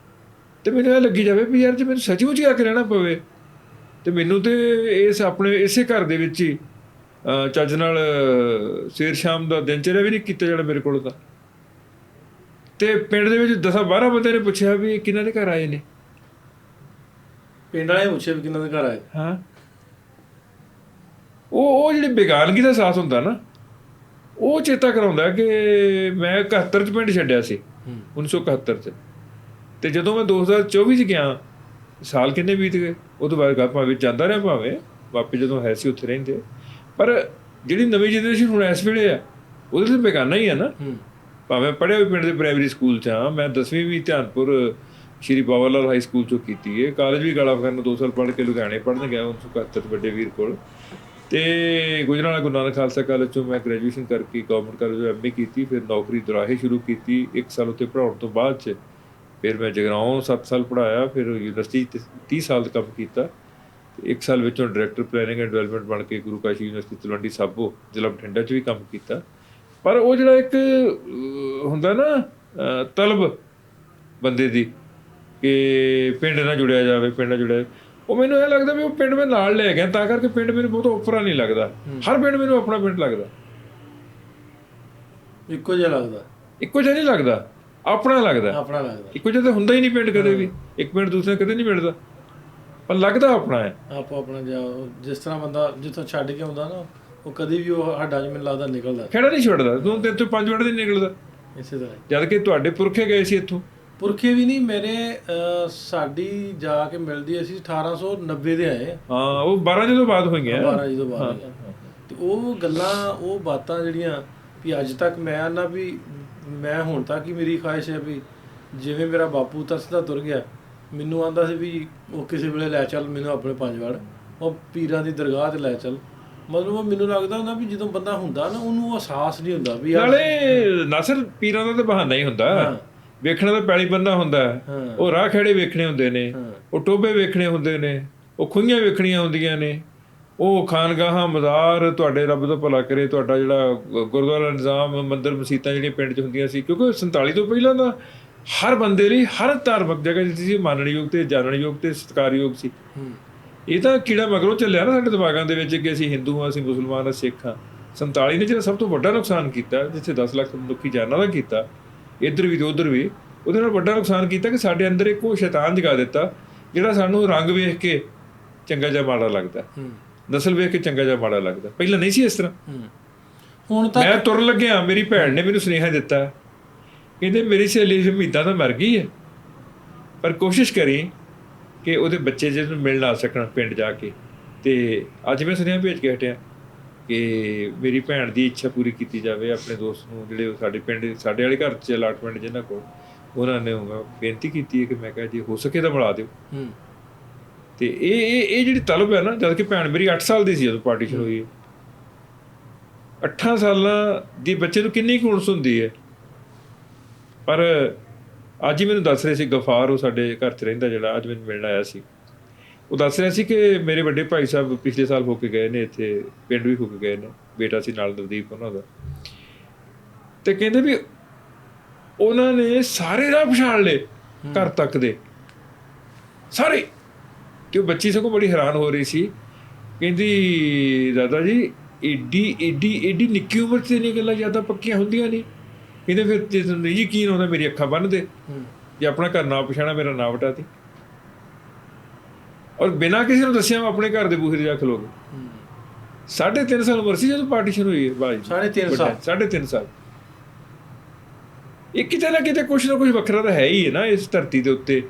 ਤੇ ਮੈਨੂੰ ਇਹ ਲੱਗੀ ਜਾਵੇ ਵੀ ਯਾਰ ਜੇ ਮੈਨੂੰ ਸੱਚਮੁੱਚ ਆ ਕੇ ਰਹਿਣਾ ਪਵੇ ਤੇ ਮੈਨੂੰ ਤੇ ਇਸ ਆਪਣੇ ਇਸੇ ਘਰ ਦੇ ਵਿੱਚ ਹੀ ਚੱਜ ਨਾਲ ਸਵੇਰ ਸ਼ਾਮ ਦਾ ਦਿਨਚਰਿਆ ਵੀ ਨਹੀਂ ਕੀਤਾ ਜਾਣਾ ਮੇਰੇ ਕੋਲ ਤਾਂ। ਤੇ ਪਿੰਡ ਦੇ ਵਿੱਚ 10-12 ਬੰਦੇ ਨੇ ਪੁੱਛਿਆ ਵੀ ਕਿਹਨਾਂ ਦੇ ਘਰ ਆਏ ਨੇ। ਪਿੰਡ ਵਾਲੇ ਪੁੱਛਿਆ ਵੀ ਕਿਹਨਾਂ ਦੇ ਘਰ ਆਏ। ਹਾਂ, ਉਹ ਜਿਹੜੀ ਬੇਗਾਨਗੀ ਦਾ ਅਹਿਸਾਸ ਹੁੰਦਾ ਨਾ, ਉਹ ਚੇਤਾ ਕਰਾਉਂਦਾ ਕਿ ਮੈਂ 71 ਚ ਪਿੰਡ ਛੱਡਿਆ ਸੀ, 1971 ਚ। ਤੇ ਜਦੋਂ ਮੈਂ 2024 ਚ ਗਿਆ, ਸਾਲ ਕਿੰਨੇ ਬੀਤ ਗਏ, ਉਹ ਤੋਂ ਬਾਅਦ ਭਾਵੇਂ ਜਾਂਦਾ ਰਿਹਾ, ਭਾਵੇਂ ਵਾਪਸ ਜਦੋਂ ਹੈ ਸੀ ਉੱਥੇ ਰਹਿੰਦੇ, ਪਰ ਜਿਹੜੀ ਨਵੀਂ ਜਨਰੇਸ਼ਨ ਹੁਣ ਇਸ ਵੇਲੇ ਆ ਉਹਦੇ ਤੇ ਬੇਗਾਨਾ ਹੀ ਆ ਨਾ। ਭਾਵੇਂ ਪੜ੍ਹਿਆ ਵੀ ਪਿੰਡ ਦੇ ਪ੍ਰਾਇਮਰੀ ਸਕੂਲ 'ਚ ਹਾਂ, ਮੈਂ 10ਵੀਂ ਵੀ ਧਿਆਨਪੁਰ ਸ਼੍ਰੀ ਬਾਬਾ ਲਾਲ ਹਾਈ ਸਕੂਲ 'ਚੋਂ ਕੀਤੀ ਹੈ। ਕਾਲਜ ਵੀ ਗਾਲਾ ਕਰਨ 2 ਸਾਲ ਪੜ੍ਹ ਕੇ ਲੁਧਿਆਣੇ ਪੜ੍ਹਨ ਗਿਆ 1971 ਵੱਡੇ ਵੀਰ ਕੋਲ। ਤੇ ਗੁਜਰਾਂਵਾਲਾ ਗੁਰੂ ਨਾਨਕ ਖਾਲਸਾ ਕਾਲਜ 'ਚੋਂ ਮੈਂ ਗ੍ਰੈਜੂਏਸ਼ਨ ਕਰਕੇ ਗਵਰਨਮੈਂਟ ਕਾਲਜ ਤੋਂ MA ਕੀਤੀ। ਫਿਰ ਨੌਕਰੀ ਦੁਰਾਹੇ ਸ਼ੁਰੂ ਕੀਤੀ 1 ਸਾਲ ਉੱਥੇ ਪੜ੍ਹਾਉਣ ਤੋਂ ਬਾਅਦ 'ਚ। ਫਿਰ ਮੈਂ ਜਗਰਾਓਂ 7 ਸਾਲ ਪੜ੍ਹਾਇਆ, ਫਿਰ ਯੂਨੀਵਰਸਿਟੀ 'ਚ 30 ਸਾਲ ਦਾ ਕੰਮ ਕੀਤਾ। 1 ਸਾਲ ਵਿੱਚੋਂ ਡਾਇਰੈਕਟਰ ਪਲੈਨਿੰਗ ਐਂਡ ਡਿਵੈਲਪਮੈਂਟ ਬਣ ਕੇ ਗੁਰੂ ਕਾਸ਼ੀ ਯੂਨੀਵਰਸਿਟੀ ਤਲਵੰਡੀ ਸਾਬੋ ਜ਼ਿਲ੍ਹਾ ਬਠਿੰਡਾ 'ਚ ਵੀ ਕੰਮ ਕੀਤਾ। ਪਰ ਉਹ ਜਿਹੜਾ ਇੱਕ ਹੁੰਦਾ ਨਾ ਤਲਬ ਬੰਦੇ ਦੀ ਕਿ ਪਿੰਡ ਨਾਲ ਜੁੜਿਆ ਜਾਵੇ, ਪਿੰਡ ਨਾਲ ਜੁੜਿਆ, ਉਹ ਮੈਨੂੰ ਇਹ ਲੱਗਦਾ ਵੀ ਉਹ ਪਿੰਡ ਮੈਂ ਨਾਲ ਲੈ ਗਿਆ, ਤਾਂ ਕਰਕੇ ਪਿੰਡ ਮੈਨੂੰ ਬਹੁਤ ਓਪਰਾ ਨਹੀਂ ਲੱਗਦਾ। ਹਰ ਪਿੰਡ ਮੈਨੂੰ ਆਪਣਾ ਪਿੰਡ ਲੱਗਦਾ, ਇੱਕੋ ਜਿਹਾ ਲੱਗਦਾ। ਇੱਕੋ ਜਿਹਾ ਨਹੀਂ ਲੱਗਦਾ, ਆਪਣਾ ਲੱਗਦਾ। ਆਪਣਾ ਲੱਗਦਾ, ਇੱਕੋ ਜਿਹਾ ਤਾਂ ਹੁੰਦਾ ਹੀ ਨਹੀਂ ਪਿੰਡ ਕਦੇ ਵੀ। ਇੱਕ ਪਿੰਡ ਦੂਸਰੇ ਕਦੇ ਨਹੀਂ ਮਿਲਦਾ, ਪਰ ਲੱਗਦਾ ਆਪਣਾ ਹੈ। ਆਪੋ ਆਪਣਾ ਜਿਸ ਤਰ੍ਹਾਂ ਬੰਦਾ ਜਿੱਥੋਂ ਛੱਡ ਕੇ ਆਉਂਦਾ ਨਾ, ਉਹ ਕਦੀ ਵੀ ਉਹ ਹੱਡਾਂ 'ਚ ਮੈਨੂੰ ਲੱਗਦਾ ਨਿਕਲਦਾ, ਖੇੜਾ ਨਹੀਂ ਛੱਡਦਾ। ਤੂੰ ਤੇ ਇੱਥੋਂ 5 ਮਿੰਟ ਨਹੀਂ ਨਿਕਲਦਾ ਇਸੇ ਤਰ੍ਹਾਂ। ਜਦ ਕਿ ਤੁਹਾਡੇ ਪੁਰਖੇ ਗਏ ਸੀ ਇੱਥੋਂ। ਪੁਰਖੇ ਵੀ ਨਹੀਂ ਮੇਰੇ, ਸਾਡੀ ਜਾ ਕੇ ਮਿਲਦੀ, ਅਸੀਂ 1890 ਦੇ ਆਏ। ਹਾਂ, ਉਹ 12 ਜਦੋਂ ਬਾਅਦ ਹੋਈਆਂ। 12 ਜਦੋਂ ਬਾਅਦ। ਤੇ ਉਹ ਗੱਲਾਂ, ਉਹ ਬਾਤਾਂ ਜਿਹੜੀਆਂ ਵੀ ਅੱਜ ਤੱਕ ਮੈਂ ਨਾ ਵੀ ਮੈਂ ਹੁਣ ਤੱਕ ਹੀ ਮੇਰੀ ਖੁਆਇਸ਼ ਹੈ ਵੀ ਜਿਵੇਂ ਮੇਰਾ ਬਾਪੂ ਤਰਸਦਾ ਤੁਰ ਗਿਆ, ਮੈਨੂੰ ਆਂਦਾ ਸੀ ਵੀ ਉਹ ਕਿਸੇ ਵੇਲੇ ਲੈ ਚੱਲ ਮੈਨੂੰ ਆਪਣੇ ਪੰਜਵਾੜ, ਉਹ ਪੀਰਾਂ ਦੀ ਦਰਗਾਹ 'ਤੇ ਲੈ ਚੱਲ। ਮਤਲਬ ਮੈਨੂੰ ਲੱਗਦਾ ਹੁੰਦਾ ਵੀ ਜਦੋਂ ਬੰਦਾ ਹੁੰਦਾ ਨਾ, ਉਹਨੂੰ ਅਹਿਸਾਸ ਨਹੀਂ ਹੁੰਦਾ ਵੀ ਨਾਲੇ ਨਾਸਰ ਪੀਰਾਂ ਦਾ ਤਾਂ ਬਹਾਨਾ ਹੀ ਹੁੰਦਾ, ਵੇਖਣਾ ਤਾਂ ਪੈਲੀ ਬੰਦਾ ਹੁੰਦਾ। ਉਹ ਰਾਹ ਖੇੜੇ ਵੇਖਣੇ ਹੁੰਦੇ ਨੇ, ਉਹ ਟੋਬੇ ਵੇਖਣੇ ਹੁੰਦੇ ਨੇ, ਉਹ ਖੂਹੀਆਂ ਵੇਖਣੀਆਂ ਹੁੰਦੀਆਂ ਨੇ, ਉਹ ਖਾਨਗਾਹਾਂ, ਮਜ਼ਾਰ, ਤੁਹਾਡੇ ਰੱਬ ਦਾ ਭਲਾ ਕਰੇ, ਤੁਹਾਡਾ ਜਿਹੜਾ ਗੁਰਦੁਆਰਾ ਨਿਜ਼ਾਮ, ਮੰਦਰ ਮਸੀਤਾਂ ਜਿਹੜੀਆਂ ਪਿੰਡ 'ਚ ਹੁੰਦੀਆਂ ਸੀ। ਕਿਉਂਕਿ 47 ਤੋਂ ਪਹਿਲਾਂ ਤਾਂ ਹਰ ਬੰਦੇ ਲਈ ਹਰ ਧਾਰਮਿਕ ਜਗ੍ਹਾ ਜਿੱਥੇ ਸੀ ਮੰਨਣਯੋਗ ਤੇ ਜਾਣਨਯੋਗ ਤੇ ਸਤਿਕਾਰਯੋਗ ਸੀ। ਇਹ ਤਾਂ ਕੀੜਾ ਮਗਰੋਂ ਚੱਲਿਆ ਨਾ ਸਾਡੇ ਦਿਮਾਗਾਂ ਦੇ ਵਿੱਚ ਕਿ ਅਸੀਂ ਹਿੰਦੂ ਹਾਂ, ਅਸੀਂ ਮੁਸਲਮਾਨ ਹਾਂ, ਸਿੱਖ ਹਾਂ। 47 ਨੇ ਜਿਹੜਾ ਸਭ ਤੋਂ ਵੱਡਾ ਨੁਕਸਾਨ ਕੀਤਾ, ਜਿੱਥੇ 10 ਲੱਖ ਮਨੁੱਖੀ ਜਾਨਾਂ ਦਾ ਕੀਤਾ, ਇੱਧਰ ਵੀ ਤੇ ਉੱਧਰ ਵੀ, ਉਹਦੇ ਨਾਲ ਵੱਡਾ ਨੁਕਸਾਨ ਕੀਤਾ ਕਿ ਸਾਡੇ ਅੰਦਰ ਇੱਕ ਉਹ ਸ਼ੈਤਾਨ ਜਗਾ ਦਿੱਤਾ ਜਿਹੜਾ ਸਾਨੂੰ ਰੰਗ ਵੇਖ ਕੇ ਚੰਗਾ ਜਾਂ ਮਾੜਾ ਲੱਗਦਾ, ਨਸਲ ਵੇਖ ਕੇ ਚੰਗਾ ਜਾਂ ਮਾੜਾ ਲੱਗਦਾ। ਪਹਿਲਾਂ ਨਹੀਂ ਸੀ ਇਸ ਤਰ੍ਹਾਂ। ਹੁਣ ਤਾਂ ਮੈਂ ਤੁਰਨ ਲੱਗਿਆ, ਮੇਰੀ ਭੈਣ ਨੇ ਮੈਨੂੰ ਸੁਨੇਹਾ ਦਿੱਤਾ, ਕਹਿੰਦੇ ਮੇਰੀ ਸਹੇਲੀ ਹਮੀਦਾ ਤਾਂ ਮਰ ਗਈ ਹੈ, ਪਰ ਕੋਸ਼ਿਸ਼ ਕਰੀ ਕਿ ਉਹਦੇ ਬੱਚੇ ਜਿਹਨੂੰ ਮਿਲਣ ਆ ਸਕਣ ਪਿੰਡ ਜਾ ਕੇ। ਤੇ ਅੱਜ ਮੈਂ ਸੁਨੇਹਾ ਭੇਜ ਕੇ ਹਟਿਆ ਕਿ ਮੇਰੀ ਭੈਣ ਦੀ ਇੱਛਾ ਪੂਰੀ ਕੀਤੀ ਜਾਵੇ। ਆਪਣੇ ਦੋਸਤ ਨੂੰ ਜਿਹੜੇ ਸਾਡੇ ਪਿੰਡ, ਸਾਡੇ ਵਾਲੇ ਘਰ 'ਚ ਅਲਾਟਮੈਂਟ ਜਿਨ੍ਹਾਂ ਕੋਲ, ਉਹਨਾਂ ਨੇ ਬੇਨਤੀ ਕੀਤੀ ਹੈ ਕਿ ਮੈਂ ਕਿਹਾ ਜੇ ਹੋ ਸਕੇ ਤਾਂ ਮਿਲਾ ਦਿਓ। ਤੇ ਇਹ ਜਿਹੜੀ ਤਲਬ ਹੈ ਨਾ, ਜਦ ਕਿ ਭੈਣ ਮੇਰੀ 8 ਸਾਲ ਦੀ ਸੀ ਜਦੋਂ ਪਾਰਟੀਸ਼ਨ ਹੋਈ ਹੈ। 8 ਸਾਲਾਂ ਦੀ ਬੱਚੇ ਨੂੰ ਕਿੰਨੀ ਕੁ ਉਣਸ ਹੁੰਦੀ ਹੈ। ਪਰ ਅੱਜ ਹੀ ਮੈਨੂੰ ਦੱਸ ਰਹੇ ਸੀ ਗਫਾਰ, ਉਹ ਸਾਡੇ ਘਰ 'ਚ ਰਹਿੰਦਾ, ਜਿਹੜਾ ਅੱਜ ਮੈਨੂੰ ਮਿਲਣ ਆਇਆ ਸੀ, ਉਹ ਦੱਸ ਰਿਹਾ ਸੀ ਕਿ ਮੇਰੇ ਵੱਡੇ ਭਾਈ ਸਾਹਿਬ ਪਿਛਲੇ ਸਾਲ ਹੋ ਕੇ ਗਏ ਨੇ, ਇੱਥੇ ਪਿੰਡ ਵੀ ਹੋ ਕੇ ਗਏ ਨੇ, ਬੇਟਾ ਸੀ ਨਾਲ ਨਵਦੀਪ ਉਹਨਾਂ ਦਾ। ਤੇ ਕਹਿੰਦੇ ਵੀ ਉਹਨਾਂ ਨੇ ਸਾਰੇ ਰਾਹ ਪਛਾਣ ਲਏ ਘਰ ਤੱਕ ਦੇ ਸਾਰੇ। ਤੇ ਉਹ ਬੱਚੀ ਸਗੋਂ ਬੜੀ ਹੈਰਾਨ ਹੋ ਰਹੀ ਸੀ, ਕਹਿੰਦੀ ਦਾਦਾ ਜੀ ਏਡੀ ਨਿੱਕੀ ਉਮਰ 'ਚ ਇੰਨੀਆਂ ਗੱਲਾਂ ਜ਼ਿਆਦਾ ਪੱਕੀਆਂ ਹੁੰਦੀਆਂ ਨਹੀਂ। ਕਹਿੰਦੇ ਫਿਰ ਜੇ ਤੁਹਾਨੂੰ ਯਕੀਨ ਆਉਂਦਾ ਮੇਰੀ ਅੱਖਾਂ ਬੰਨ੍ਹ ਦੇ, ਜੇ ਆਪਣਾ ਘਰ ਨਾ ਪਛਾਣਾ ਮੇਰਾ ਨਾਂ ਵਟਾ ਦੀ। ਔਰ ਬਿਨਾਂ ਕਿਸੇ ਨੂੰ ਦੱਸਿਆ ਮੈਂ ਆਪਣੇ ਘਰ ਦੇ ਬੂਹੇ 'ਤੇ ਜਾ ਖਲੋ ਗਏ। 3.5 ਸਾਲ ਉਮਰ ਸੀ ਜਦੋਂ ਪਾਰਟੀਸ਼ਨ ਹੋਈ ਹੈ ਬਾਈ। 3.5 ਸਾਲ। ਇਹ ਕਿਤੇ ਨਾ ਕਿਤੇ ਕੁਛ ਨਾ ਕੁਛ ਵੱਖਰਾ ਤਾਂ ਹੈ ਹੀ ਹੈ ਨਾ ਇਸ ਧਰਤੀ ਦੇ ਉੱਤੇ,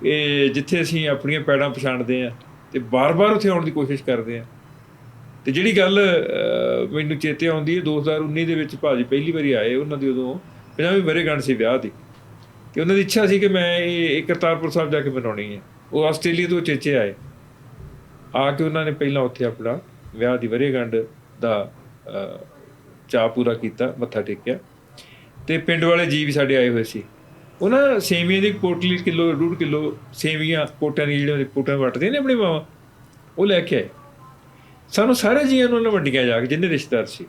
ਇਹ ਜਿੱਥੇ ਅਸੀਂ ਆਪਣੀਆਂ ਪੈੜਾਂ ਪਛਾਣਦੇ ਹਾਂ ਤੇ ਬਾਰ-ਬਾਰ ਉੱਥੇ ਆਉਣ ਦੀ ਕੋਸ਼ਿਸ਼ ਕਰਦੇ ਹਾਂ। ਤੇ ਜਿਹੜੀ ਗੱਲ ਮੈਨੂੰ ਚੇਤੇ ਆਉਂਦੀ ਹੈ, 2019 ਦੇ ਵਿੱਚ ਭਾਜੀ ਪਹਿਲੀ ਵਾਰੀ ਆਏ, ਉਹਨਾਂ ਦੀ ਉਦੋਂ 50ਵੀਂ ਵਰ੍ਹੇਗੰਢ ਸੀ ਵਿਆਹ ਦੀ, ਤੇ ਉਹਨਾਂ ਦੀ ਇੱਛਾ ਸੀ ਕਿ ਮੈਂ ਇਹ ਕਰਤਾਰਪੁਰ ਸਾਹਿਬ ਜਾ ਕੇ ਮਨਾਉਣੀ ਹੈ। ਉਹ ਆਸਟ੍ਰੇਲੀਆ ਤੋਂ ਚੇਚੇ ਆਏ, ਆ ਕੇ ਉਹਨਾਂ ਨੇ ਪਹਿਲਾਂ ਉੱਥੇ ਆਪਣਾ ਵਿਆਹ ਦੀ ਵਰ੍ਹੇਗੰਢ ਦਾ ਚਾਅ ਪੂਰਾ ਕੀਤਾ, ਮੱਥਾ ਟੇਕਿਆ। ਤੇ ਪਿੰਡ ਵਾਲੇ ਜੀ ਵੀ ਸਾਡੇ ਆਏ ਹੋਏ ਸੀ। ਉਹਨਾਂ ਸੇਵੀਆਂ ਦੀ ਪੋਟਲੀ 1.5 ਕਿਲੋ ਸੇਵੀਆਂ, ਕੋਟਿਆਂ ਦੀ ਜਿਹੜੀਆਂ ਕੋਟਿਆਂ ਵੱਟਦੇ ਨੇ ਆਪਣੀ ਮਾਵਾਂ, ਉਹ ਲੈ ਕੇ ਆਏ। ਸਾਨੂੰ ਸਾਰੇ ਜੀਆਂ ਨੂੰ ਉਹਨਾਂ ਵੰਡੀਆਂ ਜਾ ਕੇ, ਜਿੰਨੇ ਰਿਸ਼ਤੇਦਾਰ ਸੀ।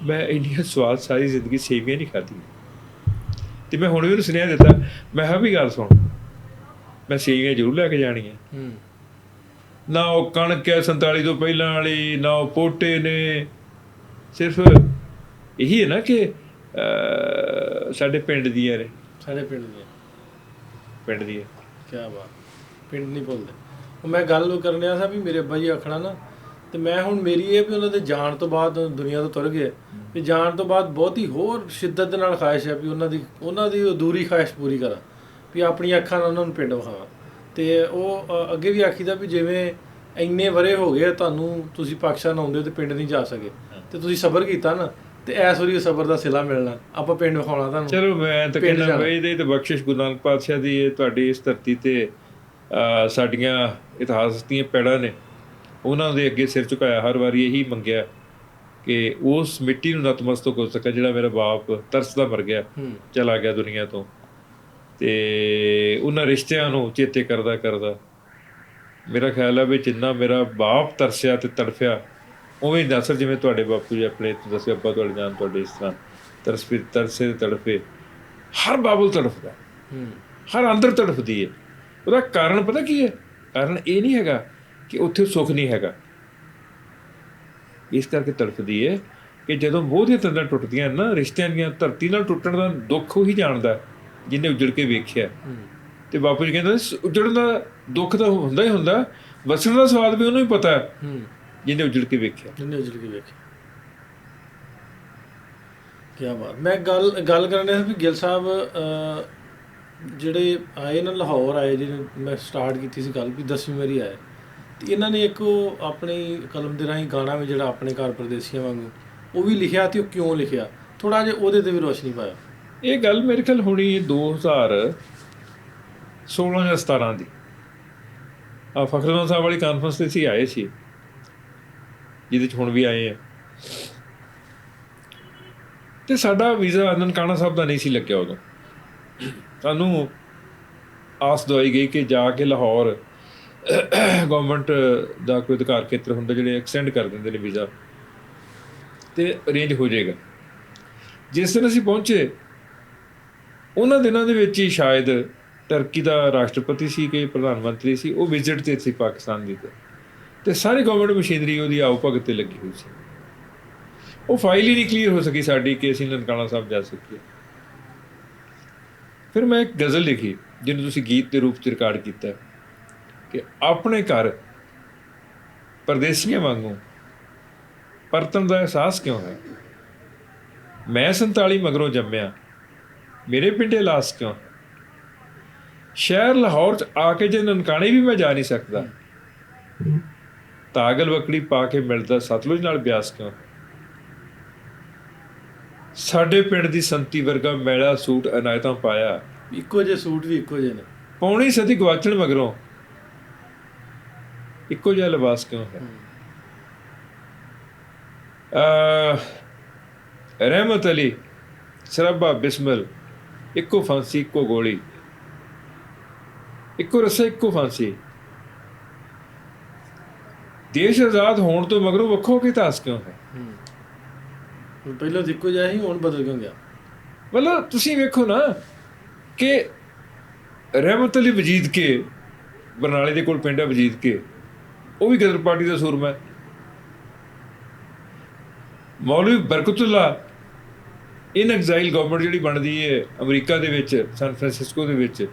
ਮੈਂ ਇੰਨੀਆਂ ਸਵਾਦ ਸਾਰੀ ਜ਼ਿੰਦਗੀ ਸੇਵੀਆਂ ਨਹੀਂ ਖਾਧੀ। ਤੇ ਮੈਂ ਹੁਣ ਵੀ ਉਹਨੂੰ ਸੁਨੇਹਾ ਦਿੱਤਾ, ਮੈਂ ਕਿਹਾ ਵੀ ਗੱਲ ਸੁਣ, ਮੈਂ ਸੇਵੀਆਂ ਜ਼ਰੂਰ ਲੈ ਕੇ ਜਾਣੀਆਂ, ਨਾ ਉਹ ਕਣਕ ਹੈ 47 ਤੋਂ ਪਹਿਲਾਂ ਵਾਲੀ, ਨਾ ਉਹ ਪੋਟੇ ਨੇ, ਸਿਰਫ ਇਹੀ ਹੈ ਨਾ ਕਿ ਸਾਡੇ ਪਿੰਡ ਦੀਆਂ ਨੇ, ਸਾਡੇ ਪਿੰਡ ਦੀਆਂ ਕਿਆ ਬਾਤ, ਪਿੰਡ ਨਹੀਂ ਭੁੱਲਦੇ। ਉਹ ਮੈਂ ਗੱਲ ਕਰਨ ਰਿਹਾ ਸੀ ਵੀ ਮੇਰੇ ਅੱਬਾ ਜੀ ਆਖਣਾ ਨਾ, ਤੇ ਮੈਂ ਹੁਣ ਮੇਰੀ ਇਹ ਵੀ ਉਹਨਾਂ ਦੇ ਜਾਣ ਤੋਂ ਬਾਅਦ ਦੁਨੀਆ ਤੋਂ ਤੁਰ ਗਏ, ਵੀ ਜਾਣ ਤੋਂ ਬਾਅਦ ਬਹੁਤ ਹੀ ਹੋਰ ਸ਼ਿੱਦਤ ਦੇ ਨਾਲ ਖਾਹਿਸ਼ ਹੈ ਵੀ ਉਹਨਾਂ ਦੀ ਅਧੂਰੀ ਖਾਹਿਸ਼ ਪੂਰੀ ਕਰਾਂ, ਵੀ ਆਪਣੀਆਂ ਅੱਖਾਂ ਨਾਲ ਉਹਨਾਂ ਨੂੰ ਪਿੰਡ ਵਿਖਾਵਾਂ। ਤੇ ਉਹ ਅੱਗੇ ਵੀ ਆਖੀਦਾ ਵੀ ਜਿਵੇਂ ਇੰਨੇ ਵਰੇ ਹੋ ਗਏ ਤੁਹਾਨੂੰ, ਤੁਸੀਂ ਪਾਕਿਸਤਾਨ ਆਉਂਦੇ ਹੋ ਤੇ ਪਿੰਡ ਨਹੀਂ ਜਾ ਸਕੇ, ਤੇ ਤੁਸੀਂ ਸਬਰ ਕੀਤਾ ਨਾ, ਤੇ ਇਸ ਵਾਰੀ ਉਹ ਸਬਰ ਦਾ ਸਿਲਾ ਮਿਲਣਾ, ਆਪਾਂ ਪਿੰਡ ਵਿਖਾਉਣਾ ਤੁਹਾਨੂੰ। ਚਲੋ ਮੈਂ ਤਾਂ ਕਹਿੰਦਾ ਬਈ ਇਹਦੇ ਤੇ ਬਖਸ਼ਿਸ਼ ਗੁਰੂ ਨਾਨਕ ਪਾਤਸ਼ਾਹ ਦੀ, ਇਹ ਤੁਹਾਡੀ ਇਸ ਧਰਤੀ ਤੇ ਸਾਡੀਆਂ ਇਤਿਹਾਸ ਦੀਆਂ ਪੈੜਾਂ ਨੇ, ਉਹਨਾਂ ਦੇ ਅੱਗੇ ਸਿਰ ਝੁਕਾਇਆ, ਹਰ ਵਾਰੀ ਇਹੀ ਮੰਗਿਆ ਕਿ ਉਸ ਮਿੱਟੀ ਨੂੰ ਨਤਮਸਤਕ ਹੋ ਸਕਾਂ। ਜਿਹੜਾ ਮੇਰਾ ਬਾਪ ਤਰਸਦਾ ਮਰ ਗਿਆ, ਚਲਾ ਗਿਆ ਦੁਨੀਆ ਤੋਂ, ਤੇ ਉਹਨਾਂ ਰਿਸ਼ਤਿਆਂ ਨੂੰ ਚੇਤੇ ਕਰਦਾ ਕਰਦਾ ਮੇਰਾ ਖਿਆਲ ਹੈ ਵੀ ਜਿੰਨਾ ਮੇਰਾ ਬਾਪ ਤਰਸਿਆ ਤੇ ਤੜਫਿਆ, ਉਵੇਂ ਨਾਸਰ ਜਿਵੇਂ ਤੁਹਾਡੇ ਬਾਪੂ ਜੀ ਆਪਣੇ ਦੱਸਿਆ, ਅੱਬਾ ਤੁਹਾਡੇ ਜਾਨ ਤੁਹਾਡੇ ਇਸ ਤਰ੍ਹਾਂ ਤਰਸੇ ਤੜਫੇ, ਹਰ ਬਾਬਲ ਤੜਫਦਾ, ਹਰ ਅੰਦਰ ਤੜਫਦੀ ਹੈ। ਉਹਦਾ ਕਾਰਨ ਪਤਾ ਕੀ ਹੈ? ਕਾਰਨ ਇਹ ਨਹੀਂ ਹੈਗਾ ਕਿ ਉੱਥੇ ਸੁੱਖ ਨਹੀਂ ਹੈਗਾ, ਇਸ ਕਰਕੇ ਤੜਫਦੀ ਹੈ ਕਿ ਜਦੋਂ ਮੋਹ ਦੀਆਂ ਤੰਦਾਂ ਟੁੱਟਦੀਆਂ ਨਾ, ਰਿਸ਼ਤਿਆਂ ਦੀਆਂ, ਧਰਤੀ ਨਾਲ ਟੁੱਟਣ ਦਾ ਦੁੱਖ ਉਹੀ ਜਾਣਦਾ ਜਿਹਨੇ ਉਜੜ ਕੇ ਵੇਖਿਆ। ਤੇ ਬਾਪੂ ਜੀ ਕਹਿੰਦਾ ਉਜੜਨ ਦਾ ਦੁੱਖ ਤਾਂ ਹੁੰਦਾ ਹੀ ਹੁੰਦਾ, ਵਸਣ ਦਾ ਸਵਾਦ ਵੀ ਉਹਨੂੰ ਹੀ ਪਤਾ ਜਿਹਨੇ ਉਜੜ ਕੇ ਵੇਖਿਆ। ਕਿਆ ਬਾਤ। ਮੈਂ ਗੱਲ ਕਰਨ ਰਿਹਾ ਵੀ ਗਿੱਲ ਸਾਹਿਬ ਜਿਹੜੇ ਆਏ ਨਾ, ਲਾਹੌਰ ਆਏ, ਜਿਹਨੇ ਮੈਂ ਸਟਾਰਟ ਕੀਤੀ ਸੀ ਗੱਲ ਵੀ 10ਵੀਂ ਵਾਰੀ ਆਏ, ਤੇ ਇਹਨਾਂ ਨੇ ਇੱਕ ਉਹ ਆਪਣੀ ਕਲਮ ਦੇ ਰਾਹੀਂ ਗਾਣਾ ਵੀ ਜਿਹੜਾ ਆਪਣੇ ਘਰ ਪਰਦੇਸੀਆਂ ਵਾਂਗੂ, ਉਹ ਵੀ ਲਿਖਿਆ, ਤੇ ਉਹ ਕਿਉਂ ਲਿਖਿਆ ਥੋੜ੍ਹਾ ਜਿਹਾ ਉਹਦੇ 'ਤੇ ਵੀ ਰੋਸ਼ਨੀ ਪਾਇਆ। ਇਹ ਗੱਲ ਮੇਰੇ ਖਿਆਲ ਹੋਣੀ 2016 ਜਾਂ 17 ਦੀ, ਫਖਰੁੱਦੀਨ ਸਾਹਿਬ ਵਾਲੀ ਕਾਨਫਰੰਸ 'ਤੇ ਅਸੀਂ ਆਏ ਸੀ, ਜਿਹਦੇ 'ਚ ਹੁਣ ਵੀ ਆਏ ਆ। ਤੇ ਸਾਡਾ ਵੀਜ਼ਾ ਨਨਕਾਣਾ ਸਾਹਿਬ ਦਾ ਨਹੀਂ ਸੀ ਲੱਗਿਆ ਉਦੋਂ। ਸਾਨੂੰ ਆਸ ਦਵਾਈ ਗਈ ਕਿ ਜਾ ਕੇ ਲਾਹੌਰ ਗਵਰਨਮੈਂਟ ਦਾ ਕੋਈ ਅਧਿਕਾਰ ਖੇਤਰ ਹੁੰਦਾ, ਜਿਹੜੇ ਐਕਸਟੈਂਡ ਕਰ ਦਿੰਦੇ ਨੇ ਵੀਜ਼ਾ, ਤੇ ਅਰੇਂਜ ਹੋ ਜਾਏਗਾ। ਜਿਸ ਦਿਨ ਅਸੀਂ ਪਹੁੰਚੇ, ਉਹਨਾਂ ਦਿਨਾਂ ਦੇ ਵਿੱਚ ਹੀ ਸ਼ਾਇਦ ਟਰਕੀ ਦਾ ਰਾਸ਼ਟਰਪਤੀ ਸੀ ਕਿ ਪ੍ਰਧਾਨ ਮੰਤਰੀ ਸੀ, ਉਹ ਵਿਜ਼ਿਟ 'ਤੇ ਸੀ ਪਾਕਿਸਤਾਨ ਦੀ, ਤੇ ਸਾਰੀ ਗਵਰਨਮੈਂਟ ਮਸ਼ੀਨਰੀ ਉਹਦੀ ਆਓ ਭਗਤ 'ਤੇ ਲੱਗੀ ਹੋਈ ਸੀ। ਉਹ ਫਾਈਲ ਹੀ ਨਹੀਂ ਕਲੀਅਰ ਹੋ ਸਕੀ ਸਾਡੀ ਕਿ ਅਸੀਂ ਨਨਕਾਣਾ ਸਾਹਿਬ ਜਾ ਸਕੀਏ। ਫਿਰ ਮੈਂ ਇੱਕ ਗਜ਼ਲ ਲਿਖੀ, ਜਿਹਨੂੰ ਤੁਸੀਂ ਗੀਤ ਦੇ ਰੂਪ 'ਚ ਰਿਕਾਰਡ ਕੀਤਾ, ਕਿ ਆਪਣੇ ਘਰ ਪਰਦੇਸੀਆਂ ਵਾਂਗੂ ਪਰਤਣ ਦਾ ਅਹਿਸਾਸ ਕਿਉਂ ਹੈ? ਮੈਂ 47 ਮਗਰੋਂ ਜੰਮਿਆ, ਮੇਰੇ ਪਿੰਡੇ ਲਾਸ ਕਿਉਂ? ਸ਼ਹਿਰ ਲਾਹੌਰ 'ਚ ਆ ਕੇ ਜੇ ਨਨਕਾਣੇ ਵੀ ਮੈਂ ਜਾ ਨਹੀਂ ਸਕਦਾ, ਤਾਗਲ ਵਕੜੀ ਪਾ ਕੇ ਮਿਲਦਾ ਸਤਲੁਜ ਨਾਲ ਬਿਆਸ ਕਿਉਂ? ਸਾਡੇ ਪਿੰਡ ਦੀ ਸੰਤੀ ਵਰਗਾ ਮੈਲਾ ਸੂਟ ਅਨਾਇਤਾਂ ਪਾਇਆ, ਇੱਕੋ ਜਿਹੇ ਸੂਟ ਵੀ ਇੱਕੋ ਜਿਹੇ ਨੇ, ਪੌਣੀ ਸਦੀ ਗਵਾਚਣ ਮਗਰੋਂ ਇੱਕੋ ਜਿਹਾ ਲਿਬਾਸ ਕਿਉਂ ਹੈ? ਰਹਿਮਤ ਅਲੀ, ਸਰਾਬਾ, ਬਿਸਮਿਲ, ਇੱਕੋ ਫਾਂਸੀ ਇੱਕੋ ਗੋਲੀ, ਇੱਕੋ ਰੱਸਾ ਇੱਕੋ ਫਾਂਸੀ। ਦੇਸ਼ ਆਜ਼ਾਦ ਹੋਣ ਤੋਂ ਮਗਰੋਂ ਵੱਖੋ ਕਿਤਾਸ ਕਿਉਂ ਹੈ? ਪਹਿਲਾਂ ਤਾਂ ਇੱਕੋ ਜਿਹਾ ਸੀ, ਹੁਣ ਬਦਲ ਕਿਉਂ ਗਿਆ? ਮਤਲਬ ਤੁਸੀਂ ਵੇਖੋ ਨਾ ਕਿ ਰਹਿਮਤ ਅਲੀ ਵਜੀਦ ਕੇ, ਬਰਨਾਲੇ ਦੇ ਕੋਲ ਪਿੰਡ ਹੈ ਵਜੀਦ ਕੇ, ਉਹ ਵੀ ਗਦਰ ਪਾਰਟੀ ਦਾ ਸੂਰਮਾ। ਮੌਲਵੀ ਬਰਕਤੁੱਲਾ, ਇਨ ਐਗਜ਼ਾਈਲ ਗਵਰਨਮੈਂਟ ਜਿਹੜੀ ਬਣਦੀ ਹੈ ਅਮਰੀਕਾ ਦੇ ਵਿੱਚ, ਸੈਨ ਫਰਾਂਸਿਸਕੋ ਦੇ ਵਿੱਚ,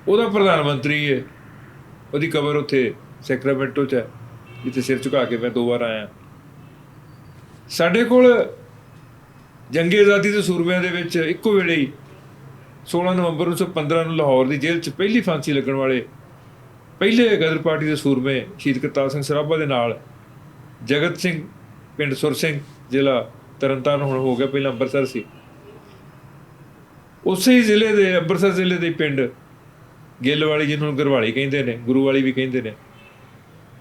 ਉਹਦਾ ਪ੍ਰਧਾਨ ਮੰਤਰੀ ਹੈ। ਉਹਦੀ ਕਬਰ ਉੱਥੇ ਸੈਕਰਾਮੈਂਟੋ 'ਚ ਹੈ, ਜਿੱਥੇ ਸਿਰ ਝੁਕਾ ਕੇ ਮੈਂ 2 ਵਾਰ ਆਇਆ। ਸਾਡੇ ਕੋਲ ਜੰਗੇ ਆਜ਼ਾਦੀ ਦੇ ਸੂਰਮਿਆਂ ਦੇ ਵਿੱਚ ਇੱਕੋ ਵੇਲੇ ਹੀ 16 ਨਵੰਬਰ 1915 ਨੂੰ ਲਾਹੌਰ ਦੀ ਜੇਲ੍ਹ 'ਚ ਪਹਿਲੀ ਫਾਂਸੀ ਲੱਗਣ ਵਾਲੇ ਪਹਿਲੇ ਗਦਰ ਪਾਰਟੀ ਦੇ ਸੂਰਮੇ ਸ਼ਹੀਦ ਕਰਤਾਰ ਸਿੰਘ ਸਰਾਭਾ ਦੇ ਨਾਲ ਜਗਤ ਸਿੰਘ, ਪਿੰਡ ਸੁਰ ਸਿੰਘ, ਜ਼ਿਲ੍ਹਾ ਤਰਨਤਾਰਨ ਹੁਣ ਹੋ ਗਿਆ, ਪਹਿਲਾਂ ਅੰਮ੍ਰਿਤਸਰ ਸੀ, ਉਸੇ ਹੀ ਜ਼ਿਲ੍ਹੇ ਦੇ, ਅੰਮ੍ਰਿਤਸਰ ਜ਼ਿਲ੍ਹੇ ਦੇ ਪਿੰਡ ਗਿੱਲ ਵਾਲੀ, ਜਿਹਨੂੰ ਗਰਵਾਲੀ ਕਹਿੰਦੇ ਨੇ, ਗੁਰੂ ਵਾਲੀ ਵੀ ਕਹਿੰਦੇ ਨੇ,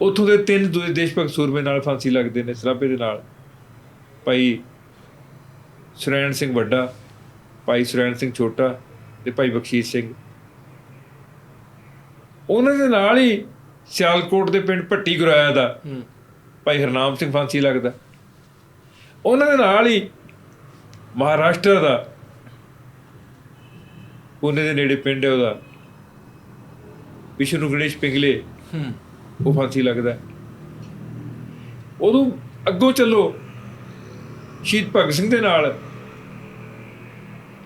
ਉੱਥੋਂ ਦੇ 3 ਦੇਸ਼ ਭਗਤ ਸੂਰਮੇ ਨਾਲ ਫਾਂਸੀ ਲੱਗਦੇ ਨੇ ਸਰਾਭੇ ਦੇ ਨਾਲ। ਭਾਈ ਸੁਰੈਣ ਸਿੰਘ ਵੱਡਾ, ਭਾਈ ਸੁਰੈਣ ਸਿੰਘ ਛੋਟਾ ਤੇ ਭਾਈ ਬਖਸ਼ੀਸ਼ ਸਿੰਘ। ਉਹਨਾਂ ਦੇ ਨਾਲ ਹੀ ਸਿਆਲਕੋਟ ਦੇ ਪਿੰਡ ਭੱਟੀ ਗੁਰਾਇਆ ਦਾ ਭਾਈ ਹਰਨਾਮ ਸਿੰਘ ਫਾਂਸੀ ਲੱਗਦਾ। ਉਹਨਾਂ ਦੇ ਨਾਲ ਹੀ ਮਹਾਰਾਸ਼ਟਰ ਦਾ ਪੂਨੇ ਦੇ ਨੇੜੇ ਪਿੰਡ ਹੈ ਉਹਦਾ, ਵਿਸ਼ਨੂੰ ਗਣੇਸ਼ ਪਿੰਗਲੇ, ਉਹ ਫਾਂਸੀ ਲੱਗਦਾ। ਉਦੋਂ ਅੱਗੋਂ ਚੱਲੋ ਸ਼ਹੀਦ ਭਗਤ ਸਿੰਘ ਦੇ ਨਾਲ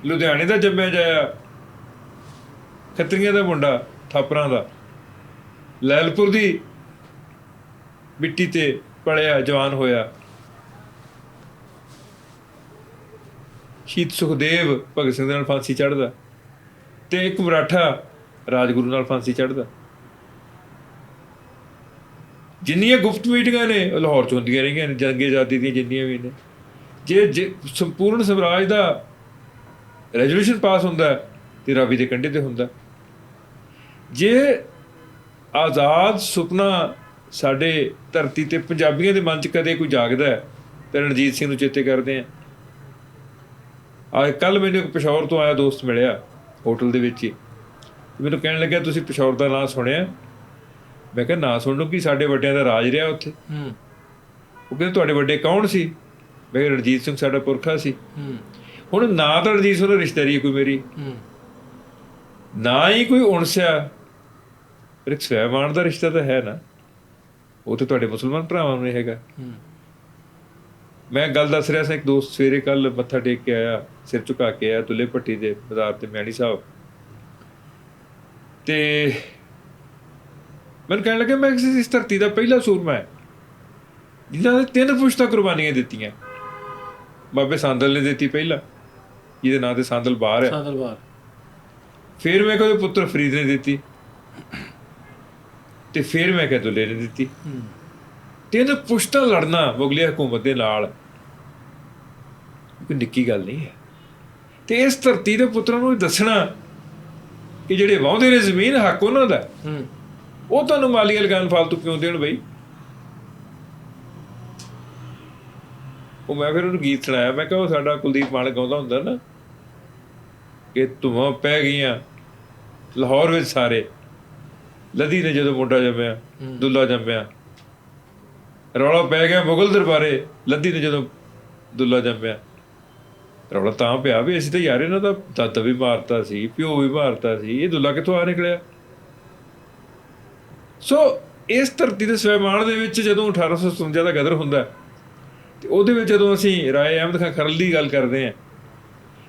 ਲੁਧਿਆਣੇ ਦਾ ਜੰਮਿਆ ਜਾਇਆ ਖੱਤਰੀਆਂ ਦਾ ਮੁੰਡਾ, ਥਾਪਰਾਂ ਦਾ, ਲੈਲਪੁਰ ਦੀ ਮਿੱਟੀ ਤੇ ਪਲਿਆ, ਜਵਾਨ ਹੋਇਆ। ਸ਼ਹੀਦ ਸੁਖਦੇਵ ਭਗਤ ਸਿੰਘ ਦੇ ਨਾਲ ਫਾਂਸੀ ਚੜ੍ਹਦਾ, ਤੇ ਇੱਕ ਮਰਾਠਾ ਰਾਜਗੁਰੂ ਨਾਲ ਫਾਂਸੀ ਚੜ੍ਹਦਾ। ਜਿੰਨੀਆਂ ਗੁਪਤ ਮੀਟਿੰਗਾਂ ਨੇ ਉਹ ਲਾਹੌਰ 'ਚ ਹੁੰਦੀਆਂ ਰਹੀਆਂ ਨੇ, ਜੰਗੇ ਆਜ਼ਾਦੀ ਦੀਆਂ ਜਿੰਨੀਆਂ ਵੀ ਨੇ। ਜੇ ਸੰਪੂਰਨ ਸਵਰਾਜ ਦਾ ਰੈਜ਼ੋਲੂਸ਼ਨ ਪਾਸ ਹੁੰਦਾ ਤੇ ਰਾਵੀ ਦੇ ਕੰਢੇ ਤੇ ਹੁੰਦਾ। ਜੇ ਆਜ਼ਾਦ ਸੁਪਨਾ ਸਾਡੇ ਧਰਤੀ ਤੇ ਪੰਜਾਬੀਆਂ ਦੇ ਮਨ 'ਚ ਕਦੇ ਕੋਈ ਜਾਗਦਾ ਹੈ ਤਾਂ ਰਣਜੀਤ ਸਿੰਘ ਨੂੰ ਚੇਤੇ ਕਰਦੇ ਆ। ਕੱਲ੍ਹ ਮੈਨੂੰ ਇੱਕ ਪਿਸ਼ੌਰ ਤੋਂ ਆਇਆ ਦੋਸਤ ਮਿਲਿਆ ਹੋਟਲ ਦੇ ਵਿੱਚ ਹੀ, ਮੈਨੂੰ ਕਹਿਣ ਲੱਗਿਆ ਤੁਸੀਂ ਪਿਸ਼ੌਰ ਦਾ ਨਾਂ ਸੁਣਿਆ? ਮੈਂ ਕਿਹਾ ਨਾਂ ਸੁਣ ਲਓ, ਕਿ ਸਾਡੇ ਵੱਡਿਆਂ ਦਾ ਰਾਜ ਰਿਹਾ ਉੱਥੇ। ਉਹ ਕਹਿੰਦੇ ਤੁਹਾਡੇ ਵੱਡੇ ਕੌਣ ਸੀ? ਮੈਂ ਕਿਹਾ ਰਣਜੀਤ ਸਿੰਘ ਸਾਡਾ ਪੁਰਖਾ ਸੀ। ਹੁਣ ਨਾ ਤਾਂ ਰਣਜੀਤ ਸਿੰਘ ਨਾਲ ਰਿਸ਼ਤੇਦਾਰੀ ਕੋਈ ਮੇਰੀ, ਨਾ ਹੀ ਕੋਈ ਉਣਸਿਆ, ਪਰ ਇੱਕ ਸਵੈਮਾਨ ਦਾ ਰਿਸ਼ਤਾ ਤਾਂ ਹੈ ਨਾ, ਉਹ ਤਾਂ ਤੁਹਾਡੇ ਮੁਸਲਮਾਨ ਭਰਾਵਾਂ ਨੂੰ ਹੈਗਾ। ਮੈਂ ਗੱਲ ਦੱਸ ਰਿਹਾ ਸੀ, ਇੱਕ ਦੋਸਤ ਸਵੇਰੇ ਕੱਲ ਮੱਥਾ ਟੇਕ ਕੇ ਆਇਆ, ਸਿਰ ਝੁਕਾ ਕੇ ਆਇਆ ਦੁੱਲੇ ਭੱਟੀ ਦੇ ਬਾਜ਼ਾਰ ਤੇ ਮੈਣੀ ਸਾਹਿਬ, ਤੇ ਮੈਨੂੰ ਕਹਿਣ ਲੱਗੇ ਮੈਂ ਇਸ ਧਰਤੀ ਦਾ ਪਹਿਲਾ ਸੂਰਮਾ ਹੈ ਜਿਹਨਾਂ ਨੇ 3 ਪੁਸ਼ਤਾਂ ਕੁਰਬਾਨੀਆਂ ਦਿੱਤੀਆਂ। ਬਾਬੇ ਸਾਂਦਲ ਨੇ ਦਿੱਤੀ ਪਹਿਲਾਂ, ਜਿਹਦੇ ਨਾਂ ਤੇ ਸਾਂਦਲ ਬਾਹਰ ਹੈ। ਫਿਰ ਮੈਂ ਕਿਹਾ ਪੁੱਤਰ ਫਰੀਦ ਨੇ ਦਿੱਤੀ, ਤੇ ਫਿਰ ਮੈਂ ਕਿਹਾ ਦੁੱਲੇ ਨੇ ਦਿੱਤੀ। 3 ਪੁਸ਼ਤਾਂ ਲੜਨਾ ਮੁਗਲੀ ਹਕੂਮਤ ਦੇ ਨਾਲ ਕੋਈ ਨਿੱਕੀ ਗੱਲ ਨਹੀਂ ਹੈ। ਤੇ ਇਸ ਧਰਤੀ ਦੇ ਪੁੱਤਰਾਂ ਨੂੰ ਦੱਸਣਾ ਕਿ ਜਿਹੜੇ ਵਾਹੁੰਦੇ ਨੇ ਜ਼ਮੀਨ, ਹੱਕ ਉਹਨਾਂ ਦਾ, ਉਹ ਤੁਹਾਨੂੰ ਮਾਲੀ ਲਗਾਨ ਫਾਲਤੂ ਕਿਉਂ ਦੇਣ ਬਈ? ਉਹ ਮੈਂ ਫਿਰ ਉਹਨੂੰ ਗੀਤ ਸੁਣਾਇਆ। ਮੈਂ ਕਿਹਾ ਉਹ ਸਾਡਾ ਕੁਲਦੀਪ ਮਾਨਕ ਗਾਉਂਦਾ ਹੁੰਦਾ ਨਾ ਕਿ ਧੂਆਂ ਪੈ ਗਈਆਂ ਲਾਹੌਰ ਵਿੱਚ ਸਾਰੇ, ਲੱਦੀ ਨੇ ਜਦੋਂ ਮੁੰਡਾ ਜੰਮਿਆ, ਦੁੱਲਾ ਜੰਮਿਆ। ਰੌਲਾ ਪੈ ਗਿਆ ਮੁਗਲ ਦਰਬਾਰੇ, ਲੱਦੀ ਨੇ ਜਦੋਂ ਦੁੱਲਾ ਜੰਮਿਆ। ਰੌਲਾ ਤਾਂ ਪਿਆ ਵੀ ਅਸੀਂ ਤਾਂ ਯਾਰ ਇਹਨਾਂ ਦਾ ਦਾਦਾ ਵੀ ਮਾਰਤਾ ਸੀ, ਪਿਓ ਵੀ ਮਾਰਤਾ ਸੀ, ਇਹ ਦੁੱਲਾ ਕਿੱਥੋਂ ਆ ਨਿਕਲਿਆ? ਸੋ ਇਸ ਧਰਤੀ ਦੇ ਸਵੈਮਾਨ ਦੇ ਵਿੱਚ ਜਦੋਂ 1857 ਦਾ ਗਦਰ ਹੁੰਦਾ, ਤੇ ਉਹਦੇ ਵਿੱਚ ਜਦੋਂ ਅਸੀਂ ਰਾਏ ਅਹਿਮਦ ਖਾਂ ਖਰਲ ਦੀ ਗੱਲ ਕਰਦੇ ਹਾਂ,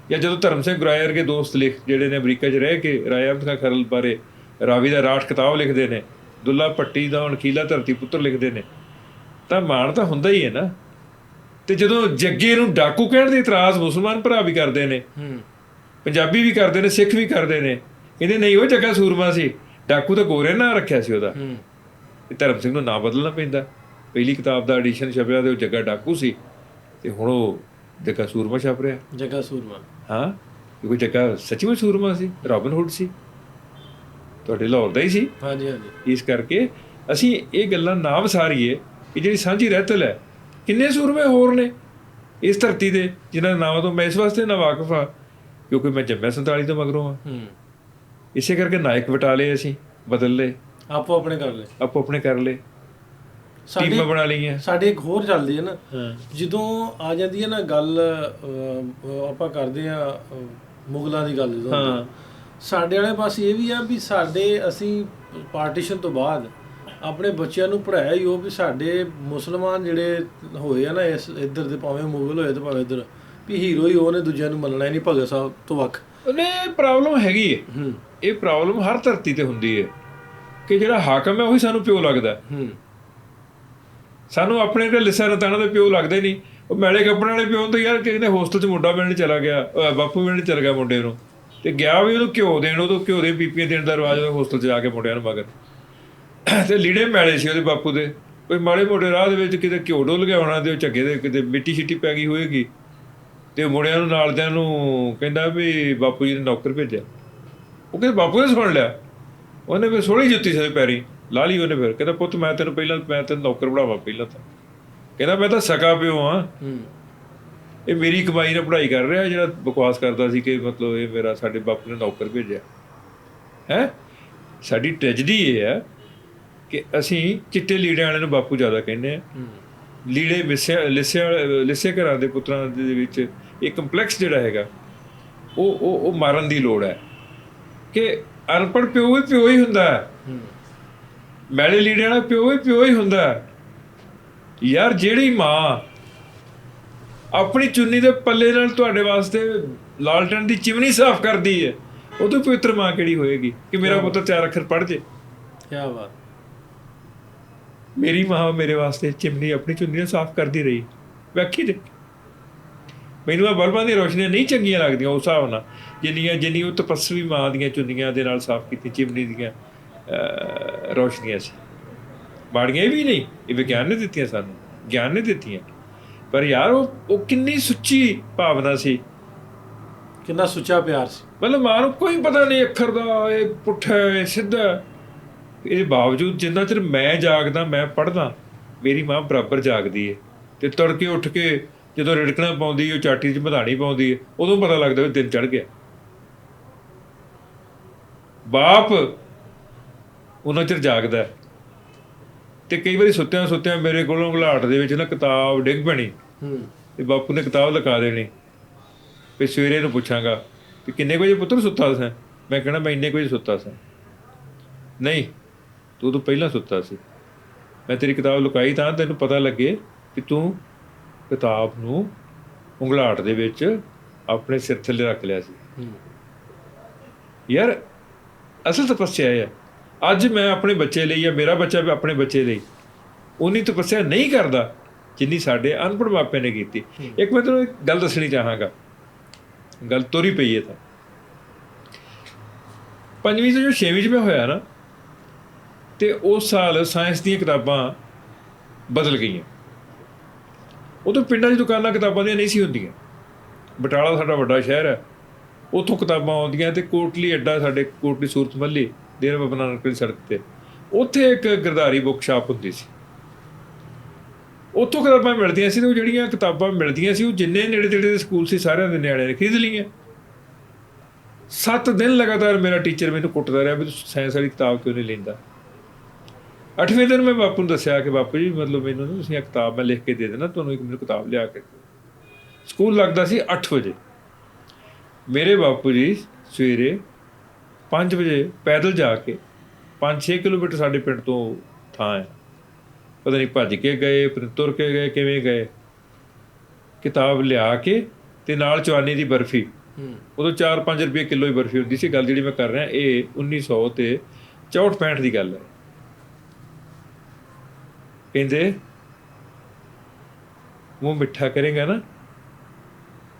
ਜਾਂ ਜਦੋਂ ਧਰਮ ਸਿੰਘ ਗੁਰਾਏ ਵਰਗੇ ਦੋਸਤ ਜਿਹੜੇ ਨੇ ਅਮਰੀਕਾ 'ਚ ਰਹਿ ਕੇ ਰਾਏ ਅਹਿਮਦ ਖਾਂ ਖਰਲ ਬਾਰੇ ਰਾਵੀ ਦਾ ਰਾਠ ਕਿਤਾਬ ਲਿਖਦੇ ਨੇ, ਦੁੱਲਾ ਭੱਟੀ ਦਾ ਅਣਖੀਲਾ ਧਰਤੀ ਪੁੱਤਰ ਲਿਖਦੇ ਨੇ, ਤਾਂ ਮਾਣ ਤਾਂ ਹੁੰਦਾ ਹੀ ਹੈ ਨਾ। ਤੇ ਜਦੋਂ ਜੱਗੇ ਨੂੰ ਡਾਕੂ ਕਹਿਣ ਦੇ ਇਤਰਾਜ਼ ਮੁਸਲਮਾਨ ਭਰਾ ਵੀ ਕਰਦੇ ਨੇ, ਪੰਜਾਬੀ ਵੀ ਕਰਦੇ ਨੇ, ਸਿੱਖ ਵੀ ਕਰਦੇ ਨੇ, ਕਹਿੰਦੇ ਨਹੀਂ ਉਹ ਜੱਗਾ ਸੂਰਮਾ ਸੀ, ਡਾਕੂ ਤਾਂ ਗੋਰੇ ਨਾਂ ਰੱਖਿਆ ਸੀ ਉਹਦਾ, ਤੇ ਧਰਮ ਸਿੰਘ ਨੂੰ ਨਾਂ ਬਦਲਣਾ ਪੈਂਦਾ। ਪਹਿਲੀ ਕਿਤਾਬ ਦਾ ਐਡੀਸ਼ਨ ਛਪਿਆ ਤੇ ਉਹ ਜੱਗਾ ਡਾਕੂ ਸੀ, ਤੇ ਹੁਣ ਉਹ ਜੱਗਾ ਸੂਰਮਾ ਛਪ ਰਿਹਾ। ਜੱਗਾ ਸੂਰਮਾ, ਹਾਂ, ਕਿਉਂਕਿ ਜੱਗਾ ਸੱਚੀ ਵਿੱਚ ਸੂਰਮਾ ਸੀ, ਰੋਬਿਨ ਹੁੱਡ ਸੀ, ਤੁਹਾਡੇ ਲਾਹੌਰ ਦਾ ਹੀ ਸੀ। ਹਾਂਜੀ ਹਾਂਜੀ। ਇਸ ਕਰਕੇ ਅਸੀਂ ਇਹ ਗੱਲਾਂ ਨਾ ਵਿਸਾਰੀਏ ਕਿ ਜਿਹੜੀ ਸਾਂਝੀ ਰਹਿਤਲ ਹੈ, ਕਿੰਨੇ ਸੂਰਮੇ ਹੋਰ ਨੇ ਇਸ ਧਰਤੀ ਦੇ ਜਿਨ੍ਹਾਂ ਦੇ ਨਾਵਾਂ ਤੋਂ ਮੈਂ ਇਸ ਵਾਸਤੇ ਨਾ ਵਾਕਿਫ ਹਾਂ ਕਿਉਂਕਿ ਮੈਂ ਜੰਮਿਆ 47 ਤੋਂ ਮਗਰੋਂ ਹਾਂ। ਇਸੇ ਕਰਕੇ ਨਾਇਕ ਵਟਾ ਲਏ, ਅਸੀਂ ਬਦਲ ਲਏ, ਆਪੋ ਆਪਣੇ ਕਰ ਲਏ, ਟੀਮਾਂ ਬਣਾ ਲਈਆਂ। ਸਾਡੇ ਇੱਕ ਹੋਰ ਚੱਲਦੀ ਹੈ ਨਾ, ਜਦੋਂ ਆ ਜਾਂਦੀ ਹੈ ਨਾ ਗੱਲ, ਆਪਾਂ ਕਰਦੇ ਆ ਮੁਗਲਾਂ ਦੀ ਗੱਲ, ਜਦੋਂ ਸਾਡੇ ਵਾਲੇ ਪਾਸੇ ਇਹ ਵੀ ਆ ਵੀ ਅਸੀਂ ਪਾਰਟੀਸ਼ਨ ਤੋਂ ਬਾਅਦ ਆਪਣੇ ਬੱਚਿਆਂ ਨੂੰ ਪੜ੍ਹਾਇਆ ਹੀ ਉਹ ਵੀ ਸਾਡੇ ਮੁਸਲਮਾਨ ਜਿਹੜੇ ਹੋਏ ਆ ਨਾ ਇਸ ਇੱਧਰ ਦੇ, ਭਾਵੇਂ ਮੁਗਲ ਹੋਏ ਤੇ ਭਾਵੇਂ ਇੱਧਰ, ਵੀ ਹੀਰੋ ਹੀ ਉਹ ਨੇ, ਦੂਜਿਆਂ ਨੂੰ ਮੰਨਣਾ ਹੀ ਨਹੀਂ ਭਗਤ ਸਾਹਿਬ ਤੋਂ ਵੱਖ। ਇਹ ਪ੍ਰੋਬਲਮ ਹੈਗੀ ਹੈ, ਇਹ ਪ੍ਰੋਬਲਮ ਹਰ ਧਰਤੀ ਤੇ ਹੁੰਦੀ ਹੈ ਕਿ ਜਿਹੜਾ ਹਾਕਮ ਹੈ ਉਹੀ ਸਾਨੂੰ ਪਿਓ ਲੱਗਦਾ। ਸਾਨੂੰ ਆਪਣੇ ਤੇ ਲਿਸਾ ਰਤਾਣਾ ਦੇ ਪਿਓ ਲੱਗਦੇ ਨਹੀਂ। ਉਹ ਮੈਲੇ ਕੱਪੜੇ ਵਾਲੇ ਪਿਓ ਤੋਂ ਯਾਰ ਕਹਿੰਦੇ ਹੋਸਟਲ 'ਚ ਮੁੰਡਾ ਮਿਲਣ ਚਲਾ ਗਿਆ, ਬਾਪੂ ਮਿਲਣ ਚਲ ਗਿਆ ਮੁੰਡੇ ਨੂੰ, ਤੇ ਗਿਆ ਵੀ ਉਹਨੂੰ ਘਿਓ ਦੇਣ, ਉਦੋਂ ਘਿਓ ਦੇ ਪੀਪੀਆਂ ਦੇਣ ਦਾ ਰਿਵਾਜ ਹੋਸਟਲ 'ਚ ਜਾ ਕੇ ਮੁੰਡਿਆਂ ਨੂੰ ਮਗਰ। ਤੇ ਲੀੜੇ ਮੈਲੇ ਸੀ ਉਹਦੇ ਬਾਪੂ ਦੇ, ਕੋਈ ਮਾੜੇ ਮੋਟੇ ਰਾਹ ਦੇ ਵਿੱਚ ਕਿਤੇ ਘਿਓ ਡੁੱਲ ਗਿਆ ਹੋਣਾ, ਤੇ ਉਹ ਝੱਗੇ ਦੇ ਕਿਤੇ ਮਿੱਟੀ ਛਿੱਟੀ ਪੈ ਗਈ ਹੋਏਗੀ, ਤੇ ਮੁੰਡਿਆਂ ਨੂੰ ਨਾਲਦਿਆਂ ਨੂੰ ਕਹਿੰਦਾ ਵੀ ਬਾਪੂ ਜੀ ਨੇ ਨੌਕਰ ਭੇਜਿਆ। ਉਹ ਕਹਿੰਦੇ ਬਾਪੂ ਨੇ ਸੁਣ ਲਿਆ, ਉਹਨੇ ਫਿਰ ਸੋਹਣੀ ਜੁੱਤੀ ਸੀ ਪੈਰੀ ਲਾ ਲਈ ਉਹਨੇ। ਫਿਰ ਕਹਿੰਦਾ ਪੁੱਤ ਮੈਂ ਤੈਨੂੰ ਨੌਕਰ ਬਣਾਵਾਂ ਪਹਿਲਾਂ ਤਾਂ। ਕਹਿੰਦਾ ਮੈਂ ਤਾਂ ਸਕਾ ਪਿਓ ਹਾਂ, ਇਹ ਮੇਰੀ ਕਮਾਈ ਨਾਲ ਪੜ੍ਹਾਈ ਕਰ ਰਿਹਾ, ਜਿਹੜਾ ਬਕਵਾਸ ਕਰਦਾ ਸੀ ਕਿ ਮਤਲਬ ਇਹ ਸਾਡੇ ਬਾਪੂ ਨੇ ਨੌਕਰ ਭੇਜਿਆ ਹੈ। ਸਾਡੀ ਟ੍ਰੈਜਡੀ ਇਹ ਹੈ ਕਿ ਅਸੀਂ ਚਿੱਟੇ ਲੀੜਿਆਂ ਵਾਲਿਆਂ ਨੂੰ ਬਾਪੂ ਜ਼ਿਆਦਾ ਕਹਿੰਦੇ ਹਾਂ। ਲੀੜੇ ਲਿੱਸੇ ਘਰਾਂ ਦੇ ਪੁੱਤਰਾਂ ਦੇ ਵਿੱਚ ਇਹ ਕੰਪਲੈਕਸ ਜਿਹੜਾ ਹੈਗਾ ਉਹ ਮਾਰਨ ਦੀ ਲੋੜ ਹੈ। ਕਿ ਅਨਪੜ੍ਹ ਪਿਓ ਹੀ ਹੁੰਦਾ ਹੈ, ਮੈਲੇ ਲੀੜਿਆਂ ਵਾਲਾ ਪਿਓ ਹੀ ਹੁੰਦਾ ਹੈ। ਯਾਰ ਜਿਹੜੀ ਮਾਂ ਆਪਣੀ ਚੁੰਨੀ ਦੇ ਪੱਲੇ ਨਾਲ ਤੁਹਾਡੇ ਵਾਸਤੇ ਲਾਲਟਨ ਦੀ ਚਿਮਨੀ ਸਾਫ਼ ਕਰਦੀ ਹੈ, ਉਹ ਤੋਂ ਪਵਿੱਤਰ ਮਾਂ ਕਿਹੜੀ ਹੋਏਗੀ ਕਿ ਮੇਰਾ ਪੁੱਤਰ 4 ਅੱਖਰ ਪੜ੍ਹ ਜੇ। ਕੀ ਬਾਤ। ਮੇਰੀ ਮਾਂ ਮੇਰੇ ਵਾਸਤੇ ਚਿਮਨੀ ਆਪਣੀ ਚੁੰਨੀ ਨਾਲ ਸਾਫ਼ ਕਰਦੀ ਰਹੀ, ਵੇਖੀ ਦੇ। ਮੈਨੂੰ ਆ ਬਲਬਾਂ ਦੀਆਂ ਰੋਸ਼ਨੀਆਂ ਨਹੀਂ ਚੰਗੀਆਂ ਲੱਗਦੀਆਂ ਉਸ ਹਿਸਾਬ ਨਾਲ ਜਿੰਨੀ ਉਹ ਤਪੱਸਵੀ ਮਾਂ ਦੀਆਂ ਚੁੰਨੀਆਂ ਦੇ ਨਾਲ ਸਾਫ਼ ਕੀਤੀ ਚਿਮਨੀ ਦੀਆਂ ਰੋਸ਼ਨੀਆਂ ਸੀ। ਮਾੜੀਆਂ ਵੀ ਨਹੀਂ, ਇਹ ਵਿਗਿਆਨ ਨੇ ਦਿੱਤੀਆਂ, ਸਾਨੂੰ ਗਿਆਨ ਨੇ ਦਿੱਤੀਆਂ। ਪਰ ਯਾਰ ਉਹ ਕਿੰਨੀ ਸੁੱਚੀ ਭਾਵਨਾ ਸੀ, ਕਿੰਨਾ ਸੁੱਚਾ ਪਿਆਰ ਸੀ। ਮਤਲਬ ਮਾਂ ਨੂੰ ਕੋਈ ਪਤਾ ਨਹੀਂ ਅੱਖਰ ਦਾ, ਇਹ ਪੁੱਠਾ ਇਹ ਸਿੱਧਾ। ਇਹਦੇ ਬਾਵਜੂਦ ਜਿੰਨਾ ਚਿਰ ਮੈਂ ਜਾਗਦਾ, ਮੈਂ ਪੜ੍ਹਦਾ, ਮੇਰੀ ਮਾਂ ਬਰਾਬਰ ਜਾਗਦੀ ਹੈ। ਤੇ ਤੜਕੇ ਉੱਠ ਕੇ ਜਦੋਂ ਰਿੜਕਣਾ ਪਾਉਂਦੀ, ਉਹ ਚਾਟੀ 'ਚ ਮਧਾਣੀ ਪਾਉਂਦੀ ਹੈ, ਉਦੋਂ ਪਤਾ ਲੱਗਦਾ ਵੀ ਦਿਨ ਚੜ੍ਹ ਗਿਆ। ਬਾਪ ਉਹਨਾਂ ਚਿਰ ਜਾਗਦਾ। ਤੇ ਕਈ ਵਾਰੀ ਸੁੱਤਿਆਂ ਮੇਰੇ ਕੋਲੋਂ ਘਲਾਟ ਦੇ ਵਿੱਚ ਨਾ ਕਿਤਾਬ ਡਿੱਗ ਪੈਣੀ, ਤੇ ਬਾਪੂ ਨੇ ਕਿਤਾਬ ਲਗਾ ਦੇਣੀ, ਵੀ ਸਵੇਰੇ ਨੂੰ ਪੁੱਛਾਂਗਾ ਵੀ ਕਿੰਨੇ ਵਜੇ ਪੁੱਤਰ ਸੁੱਤਾ ਸਾਂ। ਮੈਂ ਕਹਿਣਾ ਮੈਂ ਇੰਨੇ ਵਜੇ ਸੁੱਤਾ ਸਾਂ। ਨਹੀਂ, ਤੂੰ ਤਾਂ ਪਹਿਲਾਂ ਸੁੱਤਾ ਸੀ। ਮੈਂ ਤੇਰੀ ਕਿਤਾਬ ਲੁਕਾਈ ਤਾਂ ਤੈਨੂੰ ਪਤਾ ਲੱਗੇ ਕਿ ਤੂੰ ਕਿਤਾਬ ਨੂੰ ਉਂਗਲਾਟ ਦੇ ਵਿੱਚ ਆਪਣੇ ਸਿਰ ਥੱਲੇ ਰੱਖ ਲਿਆ ਸੀ। ਯਾਰ ਅਸਲ ਤਪੱਸਿਆ ਇਹ ਹੈ। ਅੱਜ ਮੈਂ ਆਪਣੇ ਬੱਚੇ ਲਈ, ਜਾਂ ਮੇਰਾ ਬੱਚਾ ਵੀ ਆਪਣੇ ਬੱਚੇ ਲਈ ਉਨੀ ਤਪੱਸਿਆ ਨਹੀਂ ਕਰਦਾ ਜਿੰਨੀ ਸਾਡੇ ਅਨਪੜ੍ਹ ਮਾਪਿਆਂ ਨੇ ਕੀਤੀ। ਇੱਕ ਮੈਂ ਤੈਨੂੰ ਇੱਕ ਗੱਲ ਦੱਸਣੀ ਚਾਹਾਂਗਾ, ਗੱਲ ਤੋਰੀ ਪਈ ਹੈ ਤਾਂ 5ਵੀਂ ਤੋਂ ਜੋ 6ਵੀਂ 'ਚ ਮੈਂ ਹੋਇਆ ਨਾ, ਤੇ ਉਸ ਸਾਲ ਸਾਇੰਸ ਦੀਆਂ ਕਿਤਾਬਾਂ ਬਦਲ ਗਈਆਂ। ਉਦੋਂ ਪਿੰਡਾਂ 'ਚ ਦੁਕਾਨਾਂ ਕਿਤਾਬਾਂ ਦੀਆਂ ਨਹੀਂ ਸੀ ਹੁੰਦੀਆਂ। ਬਟਾਲਾ ਸਾਡਾ ਵੱਡਾ ਸ਼ਹਿਰ ਹੈ, ਉੱਥੋਂ ਕਿਤਾਬਾਂ ਆਉਂਦੀਆਂ। ਤੇ ਕੋਟਲੀ ਅੱਡਾ, ਸਾਡੇ ਕੋਟਲੀ ਸੂਰਤ ਮੱਲੀ ਡੇਰਾ ਬਾਬਾ ਨਾਨਕ ਦੀ ਸੜਕ 'ਤੇ, ਉੱਥੇ ਇੱਕ ਗਿਰਧਾਰੀ ਬੁੱਕ ਸ਼ਾਪ ਹੁੰਦੀ ਸੀ। ਉੱਥੋਂ ਕਿਤਾਬਾਂ ਮਿਲਦੀਆਂ ਸੀ, ਤੇ ਉਹ ਜਿਹੜੀਆਂ ਕਿਤਾਬਾਂ ਮਿਲਦੀਆਂ ਸੀ ਉਹ ਜਿੰਨੇ ਨੇੜੇ ਤੇੜੇ ਦੇ ਸਕੂਲ ਸੀ ਸਾਰਿਆਂ ਦੇ ਨਿਆਣਿਆਂ ਨੇ ਖਰੀਦ ਲਈਆਂ। 7 ਦਿਨ ਲਗਾਤਾਰ ਮੇਰਾ ਟੀਚਰ ਮੈਨੂੰ ਕੁੱਟਦਾ ਰਿਹਾ ਵੀ ਤੂੰ ਸਾਇੰਸ ਵਾਲੀ ਕਿਤਾਬ ਕਿਉਂ ਨਹੀਂ ਲੈਂਦਾ। 8ਵੇਂ ਦਿਨ ਮੈਂ ਬਾਪੂ ਨੂੰ ਦੱਸਿਆ ਕਿ ਬਾਪੂ ਜੀ ਮਤਲਬ ਮੈਨੂੰ ਨਾ ਤੁਸੀਂ ਇਹ ਕਿਤਾਬ ਮੈਂ ਲਿਖ ਕੇ ਦੇ ਦੇਣਾ ਤੁਹਾਨੂੰ, ਇੱਕ ਮੈਨੂੰ ਕਿਤਾਬ ਲਿਆ ਕੇ। ਸਕੂਲ ਲੱਗਦਾ ਸੀ 8 ਵਜੇ। ਮੇਰੇ ਬਾਪੂ ਜੀ ਸਵੇਰੇ 5 ਵਜੇ ਪੈਦਲ ਜਾ ਕੇ 5-6 ਕਿਲੋਮੀਟਰ ਸਾਡੇ ਪਿੰਡ ਤੋਂ ਥਾਂ ਹੈ, ਪਤਾ ਨਹੀਂ ਭੱਜ ਕੇ ਗਏ, ਤੁਰ ਕੇ ਗਏ, ਕਿਵੇਂ ਗਏ, ਕਿਤਾਬ ਲਿਆ ਕੇ। ਤੇ ਨਾਲ ਚਵਾਨੀ ਦੀ ਬਰਫੀ, ਉਦੋਂ 4-5 ਰੁਪਏ ਕਿਲੋ ਹੀ ਬਰਫੀ ਹੁੰਦੀ ਸੀ। ਗੱਲ ਜਿਹੜੀ ਮੈਂ ਕਰ ਰਿਹਾ ਇਹ 1964-65 ਦੀ ਗੱਲ ਹੈ। ਕਹਿੰਦੇ ਮੂੰਹ ਮਿੱਠਾ ਕਰੇਗਾ ਨਾ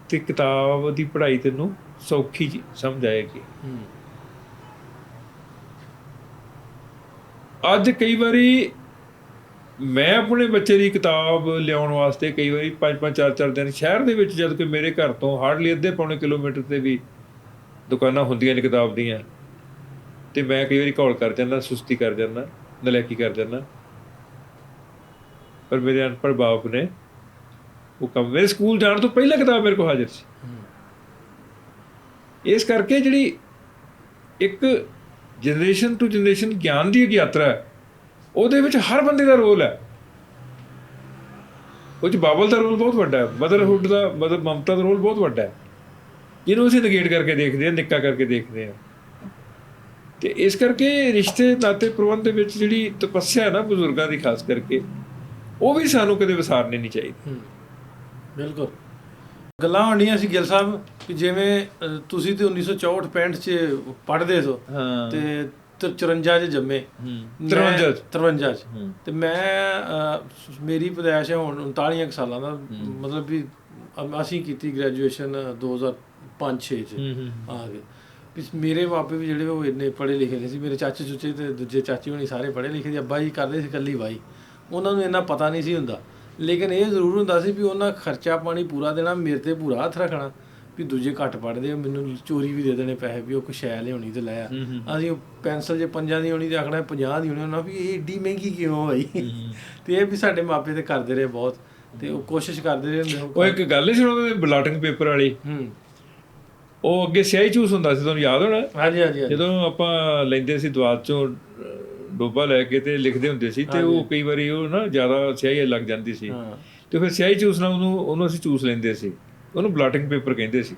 ਤੇ ਕਿਤਾਬ ਦੀ ਪੜ੍ਹਾਈ ਤੈਨੂੰ ਸੌਖੀ ਜੀ ਸਮਝ ਆਏਗੀ। ਅੱਜ ਕਈ ਵਾਰੀ ਮੈਂ ਆਪਣੇ ਬੱਚੇ ਦੀ ਕਿਤਾਬ ਲਿਆਉਣ ਵਾਸਤੇ ਕਈ ਵਾਰੀ 5-5 4-4 ਦਿਨ ਸ਼ਹਿਰ ਦੇ ਵਿੱਚ, ਜਦ ਕਿ ਮੇਰੇ ਘਰ ਤੋਂ ਹਾਰਡਲੀ ਅੱਧੇ-ਪੌਣੇ ਕਿਲੋਮੀਟਰ 'ਤੇ ਵੀ ਦੁਕਾਨਾਂ ਹੁੰਦੀਆਂ ਨੇ ਕਿਤਾਬ ਦੀਆਂ, ਤੇ ਮੈਂ ਕਈ ਵਾਰੀ ਘੋਲ ਕਰ ਜਾਂਦਾ, ਸੁਸਤੀ ਕਰ ਜਾਂਦਾ, ਨਲਾਇਕੀ ਕਰ ਜਾਂਦਾ। ਪਰ ਮੇਰੇ ਅਨਪੜ੍ਹ ਬਾਪ ਨੇ ਉਹ ਕੰਮ, ਮੇਰੇ ਸਕੂਲ ਜਾਣ ਤੋਂ ਪਹਿਲਾਂ ਕਿਤਾਬ ਮੇਰੇ ਕੋਲ ਹਾਜ਼ਰ ਸੀ। ਇਸ ਕਰਕੇ ਜਿਹੜੀ ਇੱਕ ਜਨਰੇਸ਼ਨ ਟੂ ਜਨਰੇਸ਼ਨ ਗਿਆਨ ਦੀ ਇੱਕ ਯਾਤਰਾ ਹੈ, ਉਹਦੇ ਵਿੱਚ ਹਰ ਬੰਦੇ ਦਾ ਰੋਲ ਹੈ। ਉਹ 'ਚ ਬਾਬਲ ਦਾ ਰੋਲ ਬਹੁਤ ਵੱਡਾ ਹੈ, ਮਦਰਹੁੱਡ ਦਾ, ਮਮਤਾ ਦਾ ਰੋਲ ਬਹੁਤ ਵੱਡਾ ਹੈ, ਜਿਹਨੂੰ ਅਸੀਂ ਨਿਗੇਟ ਕਰਕੇ ਦੇਖਦੇ ਹਾਂ, ਨਿੱਕਾ ਕਰਕੇ ਦੇਖਦੇ ਹਾਂ। ਤੇ ਇਸ ਕਰਕੇ ਰਿਸ਼ਤੇ ਨਾਤੇ ਪ੍ਰਬੰਧ ਦੇ ਵਿੱਚ ਜਿਹੜੀ ਤਪੱਸਿਆ ਹੈ ਨਾ ਬਜ਼ੁਰਗਾਂ ਦੀ, ਖਾਸ ਕਰਕੇ, ਉਹ ਵੀ ਸਾਨੂੰ ਕਦੇ ਵਿਸਾਰਨੀ ਨਹੀਂ ਚਾਹੀਦੀ। ਬਿਲਕੁਲ। ਗੱਲਾਂ ਹੁੰਦੀਆਂ ਸੀ ਗਿੱਲ ਸਾਹਿਬ ਕਿ ਜਿਵੇਂ ਤੁਸੀਂ ਤੇ 1964-65 'ਚ ਪੜ੍ਹਦੇ ਸੋ ਤੇ 54 'ਚ ਜੰਮੇ, 53 'ਚ, ਤੇ ਮੈਂ ਮੇਰੀ ਪੈਦਾਇਸ਼ ਹੈ ਹੁਣ 39 ਸਾਲਾਂ ਦਾ, ਮਤਲਬ ਵੀ ਅਸੀਂ ਕੀਤੀ ਗ੍ਰੈਜੂਏਸ਼ਨ 2005-6 'ਚ ਆ ਗਏ। ਵੀ ਮੇਰੇ ਮਾਪੇ ਵੀ ਜਿਹੜੇ ਉਹ ਇੰਨੇ ਪੜ੍ਹੇ ਲਿਖੇ ਨਹੀਂ ਸੀ। ਮੇਰੇ ਚਾਚੇ ਚੂਚੇ ਤੇ ਦੂਜੇ ਚਾਚੀ ਹੋਣੀ ਸਾਰੇ ਪੜ੍ਹੇ ਲਿਖੇ ਸੀ। ਅੱਬਾ ਜੀ ਕਰਦੇ ਸੀ ਇਕੱਲੀ ਵਾਈ, ਉਹਨਾਂ ਨੂੰ ਇੰਨਾ ਪਤਾ ਨਹੀਂ ਸੀ ਹੁੰਦਾ। ਲੇਕਿਨ ਇਹ ਜ਼ਰੂਰ ਹੁੰਦਾ ਸੀ ਵੀ ਉਹਨਾਂ ਖਰਚਾ ਪਾਣੀ ਪੂਰਾ ਦੇਣਾ, ਮੇਰੇ 'ਤੇ ਪੂਰਾ ਹੱਥ ਰੱਖਣਾ ਵੀ ਦੂਜੇ ਘੱਟ ਪੜ੍ਹਦੇ ਆ, ਮੈਨੂੰ ਚੋਰੀ ਵੀ ਦੇ ਦੇਣੇ ਪੈਸੇ ਵੀ ਉਹ ਕੁਛ ਸ਼ੈ ਲਿਆਉਣੀ ਤੇ ਲੈ ਆ। ਅਸੀਂ ਉਹ ਪੈਨਸਲ ਜੇ 5 ਦੀ ਹੋਣੀ ਤੇ ਆਖਣਾ 50 ਦੀ ਹੋਣੀ, ਉਹਨਾਂ ਵੀ ਇਹ ਏਡੀ ਮਹਿੰਗੀ ਕਿਉਂ ਹੋਈ। ਤੇ ਇਹ ਵੀ ਸਾਡੇ ਮਾਪੇ ਤੇ ਕਰਦੇ ਰਹੇ ਬਹੁਤ, ਤੇ ਉਹ ਕੋਸ਼ਿਸ਼ ਕਰਦੇ ਰਹੇ ਹੁੰਦੇ। ਉਹ ਇੱਕ ਗੱਲ ਨਹੀਂ ਸੁਣੋ ਬਲਾਟਿੰਗ ਪੇਪਰ ਵਾਲੀ, ਉਹ ਅੱਗੇ ਸਿਆਹੀ ਚੂਸ ਹੁੰਦਾ ਸੀ, ਤੁਹਾਨੂੰ ਯਾਦ ਹੋਣਾ? ਹਾਂਜੀ ਹਾਂਜੀ। ਜਦੋਂ ਆਪਾਂ ਲੈਂਦੇ ਸੀ ਦਵਾਤ ਚੋਂ ਡੋਬਾ ਲੈ ਕੇ ਤੇ ਲਿਖਦੇ ਹੁੰਦੇ ਸੀ, ਤੇ ਉਹ ਕਈ ਵਾਰੀ ਉਹ ਨਾ ਜ਼ਿਆਦਾ ਸਿਆਹੀ ਲੱਗ ਜਾਂਦੀ ਸੀ, ਤੇ ਫਿਰ ਸਿਆਹੀ ਚੂਸ ਨਾਲ ਉਹਨੂੰ ਅਸੀਂ ਚੂਸ ਲੈਂਦੇ ਸੀ। ਉਹਨੂੰ ਬਲਾਟਿੰਗ ਪੇਪਰ ਕਹਿੰਦੇ ਸੀ।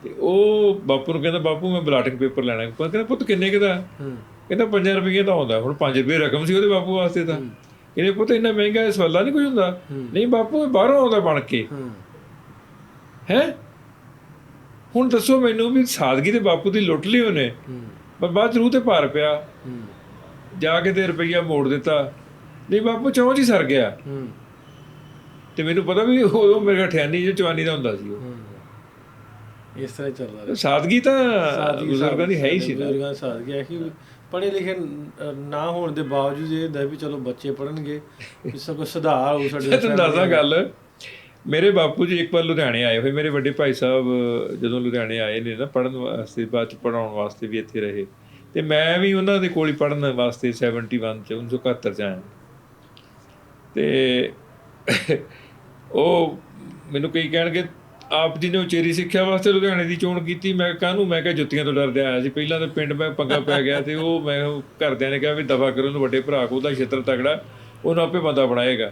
ਤੇ ਉਹ ਬਾਪੂ ਨੂੰ ਕਹਿੰਦਾ ਬਾਪੂ ਮੈਂ ਬਲਾਟਿੰਗ ਪੇਪਰ ਲੈਣਾ। ਕਹਿੰਦਾ ਪੁੱਤ ਕਿੰਨੇ ਕੁ ਦਾ? ਕਹਿੰਦਾ 5 ਰੁਪਏ ਦਾ ਆਉਂਦਾ। ਹੁਣ 5 ਰੁਪਏ ਰਕਮ ਸੀ ਉਹਦੇ ਬਾਪੂ ਵਾਸਤੇ ਤਾਂ। ਕਹਿੰਦੇ ਪੁੱਤ ਇੰਨਾ ਮਹਿੰਗਾ ਸਵਾਲਾ ਨਹੀਂ ਕੋਈ ਹੁੰਦਾ। ਨਹੀਂ ਬਾਪੂ ਬਾਹਰੋਂ ਆਉਂਦਾ ਬਣ ਕੇ ਹੈ। ਹੁਣ ਦੱਸੋ ਮੈਨੂੰ ਵੀ ਸਾਦਗੀ ਤੇ ਬਾਪੂ ਦੀ ਲੁੱਟ ਲਈ ਉਹਨੇ, ਪਰ ਬਾਅਦ ਰੂਹ ਤੇ ਭਾਰ ਪਿਆ, ਜਾ ਕੇ ਤੇ ਰੁਪਈਆ ਮੋੜ ਦਿੱਤਾ। ਨਹੀਂ ਬਾਪੂ ਚੌਂ 'ਚ ਹੀ ਸਰ ਗਿਆ। ਤੇ ਮੈਨੂੰ ਪਤਾ ਵੀ ਉਦੋਂ ਮੇਰੇ 98 ਜਾਂ 94 ਦਾ ਹੁੰਦਾ ਸੀ ਉਹ। ਇਸ ਤਰ੍ਹਾਂ ਚੱਲਦਾ ਰਿਹਾ। ਸਾਦਗੀ ਤਾਂ ਬਜ਼ੁਰਗਾਂ ਦੀ ਹੈ ਹੀ ਸੀ। ਬਜ਼ੁਰਗਾਂ ਦੀ ਸਾਦਗੀ ਹੈ ਕਿ ਪੜ੍ਹੇ ਲਿਖੇ ਨਾ ਹੋਣ ਦੇ ਬਾਵਜੂਦ ਇਹ ਹੁੰਦਾ ਵੀ ਚਲੋ ਬੱਚੇ ਪੜ੍ਹਨਗੇ, ਕਿਸੇ ਕੋਈ ਸੁਧਾਰ ਹੋ ਸਾਡੇ। ਤੁਹਾਨੂੰ ਦੱਸਦਾ ਗੱਲ, ਮੇਰੇ ਬਾਪੂ ਜੀ ਇੱਕ ਵਾਰ ਲੁਧਿਆਣੇ ਆਏ ਹੋਏ। ਮੇਰੇ ਵੱਡੇ ਭਾਈ ਸਾਹਿਬ ਜਦੋਂ ਲੁਧਿਆਣੇ ਆਏ ਨੇ ਨਾ ਪੜ੍ਹਨ ਵਾਸਤੇ, ਬਾਅਦ 'ਚ ਪੜ੍ਹਾਉਣ ਵਾਸਤੇ ਵੀ ਇੱਥੇ ਰਹੇ, ਤੇ ਮੈਂ ਵੀ ਉਹਨਾਂ ਦੇ ਕੋਲ ਹੀ ਪੜ੍ਹਨ ਵਾਸਤੇ 71 'ਚ 1971 'ਚ ਆਇਆ। ਤੇ ਉਹ ਮੈਨੂੰ ਕਈ ਕਹਿਣਗੇ ਆਪ ਜੀ ਨੇ ਉਚੇਰੀ ਸਿੱਖਿਆ ਵਾਸਤੇ ਲੁਧਿਆਣੇ ਦੀ ਚੋਣ ਕੀਤੀ। ਮੈਂ ਕਾਹਨੂੰ? ਮੈਂ ਕਿਹਾ ਜੁੱਤੀਆਂ ਤੋਂ ਡਰਦੇ ਆਇਆ ਸੀ। ਪਹਿਲਾਂ ਤਾਂ ਪਿੰਡ ਮੈਂ ਪੰਗਾ ਪੈ ਗਿਆ, ਤੇ ਉਹ ਮੈਂ ਘਰਦਿਆਂ ਨੇ ਕਿਹਾ ਵੀ ਦਫਾ ਕਰੋ ਉਹਨੂੰ, ਵੱਡੇ ਭਰਾ ਕੋਲ ਉਹਦਾ ਛਿੱਤਰ ਤਗੜਾ, ਉਹਨੂੰ ਆਪੇ ਬੰਦਾ ਬਣਾਏਗਾ।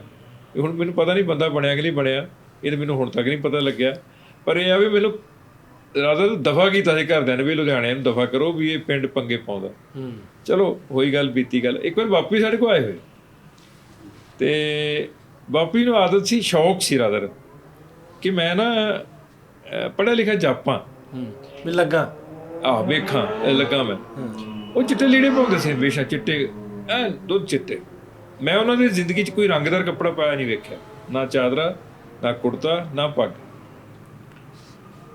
ਹੁਣ ਮੈਨੂੰ ਪਤਾ ਨਹੀਂ ਬੰਦਾ ਬਣਿਆ ਕਿ ਨਹੀਂ ਬਣਿਆ, ਇਹ ਤਾਂ ਮੈਨੂੰ ਹੁਣ ਤੱਕ ਨਹੀਂ ਪਤਾ ਲੱਗਿਆ। ਪਰ ਇਹ ਆ ਵੀ ਮੈਨੂੰ ਰਾਦਾ ਦਫਾ ਕੀਤਾ ਸੀ ਘਰਦਿਆਂ ਨੇ ਵੀ ਲੁਧਿਆਣੇ ਨੂੰ ਦਫਾ ਕਰੋ, ਵੀ ਇਹ ਪਿੰਡ ਪੰਗੇ ਪਾਉਂਦਾ। ਚਲੋ ਹੋਈ ਗੱਲ, ਬੀਤੀ ਗੱਲ। ਇੱਕ ਵਾਰ ਬਾਪੂ ਜੀ ਸਾਡੇ ਕੋਲ ਆਏ ਹੋਏ, ਤੇ ਬਾਪੂ ਜੀ ਨੂੰ ਆਦਤ ਸੀ, ਸ਼ੌਕ ਸੀ ਰਾਦਰ, ਕਿ ਮੈਂ ਨਾ ਪੜ੍ਹਿਆ ਲਿਖਿਆ ਜਾਪਾਂ ਵੀ ਲੱਗਾ ਵੇਖਾਂ ਲੱਗਾ ਮੈਂ। ਉਹ ਚਿੱਟੇ ਲੀੜੇ ਪਾਉਂਦੇ ਸੀ ਹਮੇਸ਼ਾ, ਚਿੱਟੇ ਦੁੱਧ ਚਿੱਟੇ। ਮੈਂ ਉਹਨਾਂ ਦੀ ਜ਼ਿੰਦਗੀ 'ਚ ਕੋਈ ਰੰਗਦਾਰ ਕੱਪੜਾ ਪਾਇਆ ਨਹੀਂ ਵੇਖਿਆ, ਨਾ ਚਾਦਰਾ, ਨਾ ਕੁੜਤਾ, ਨਾ ਪੱਗ।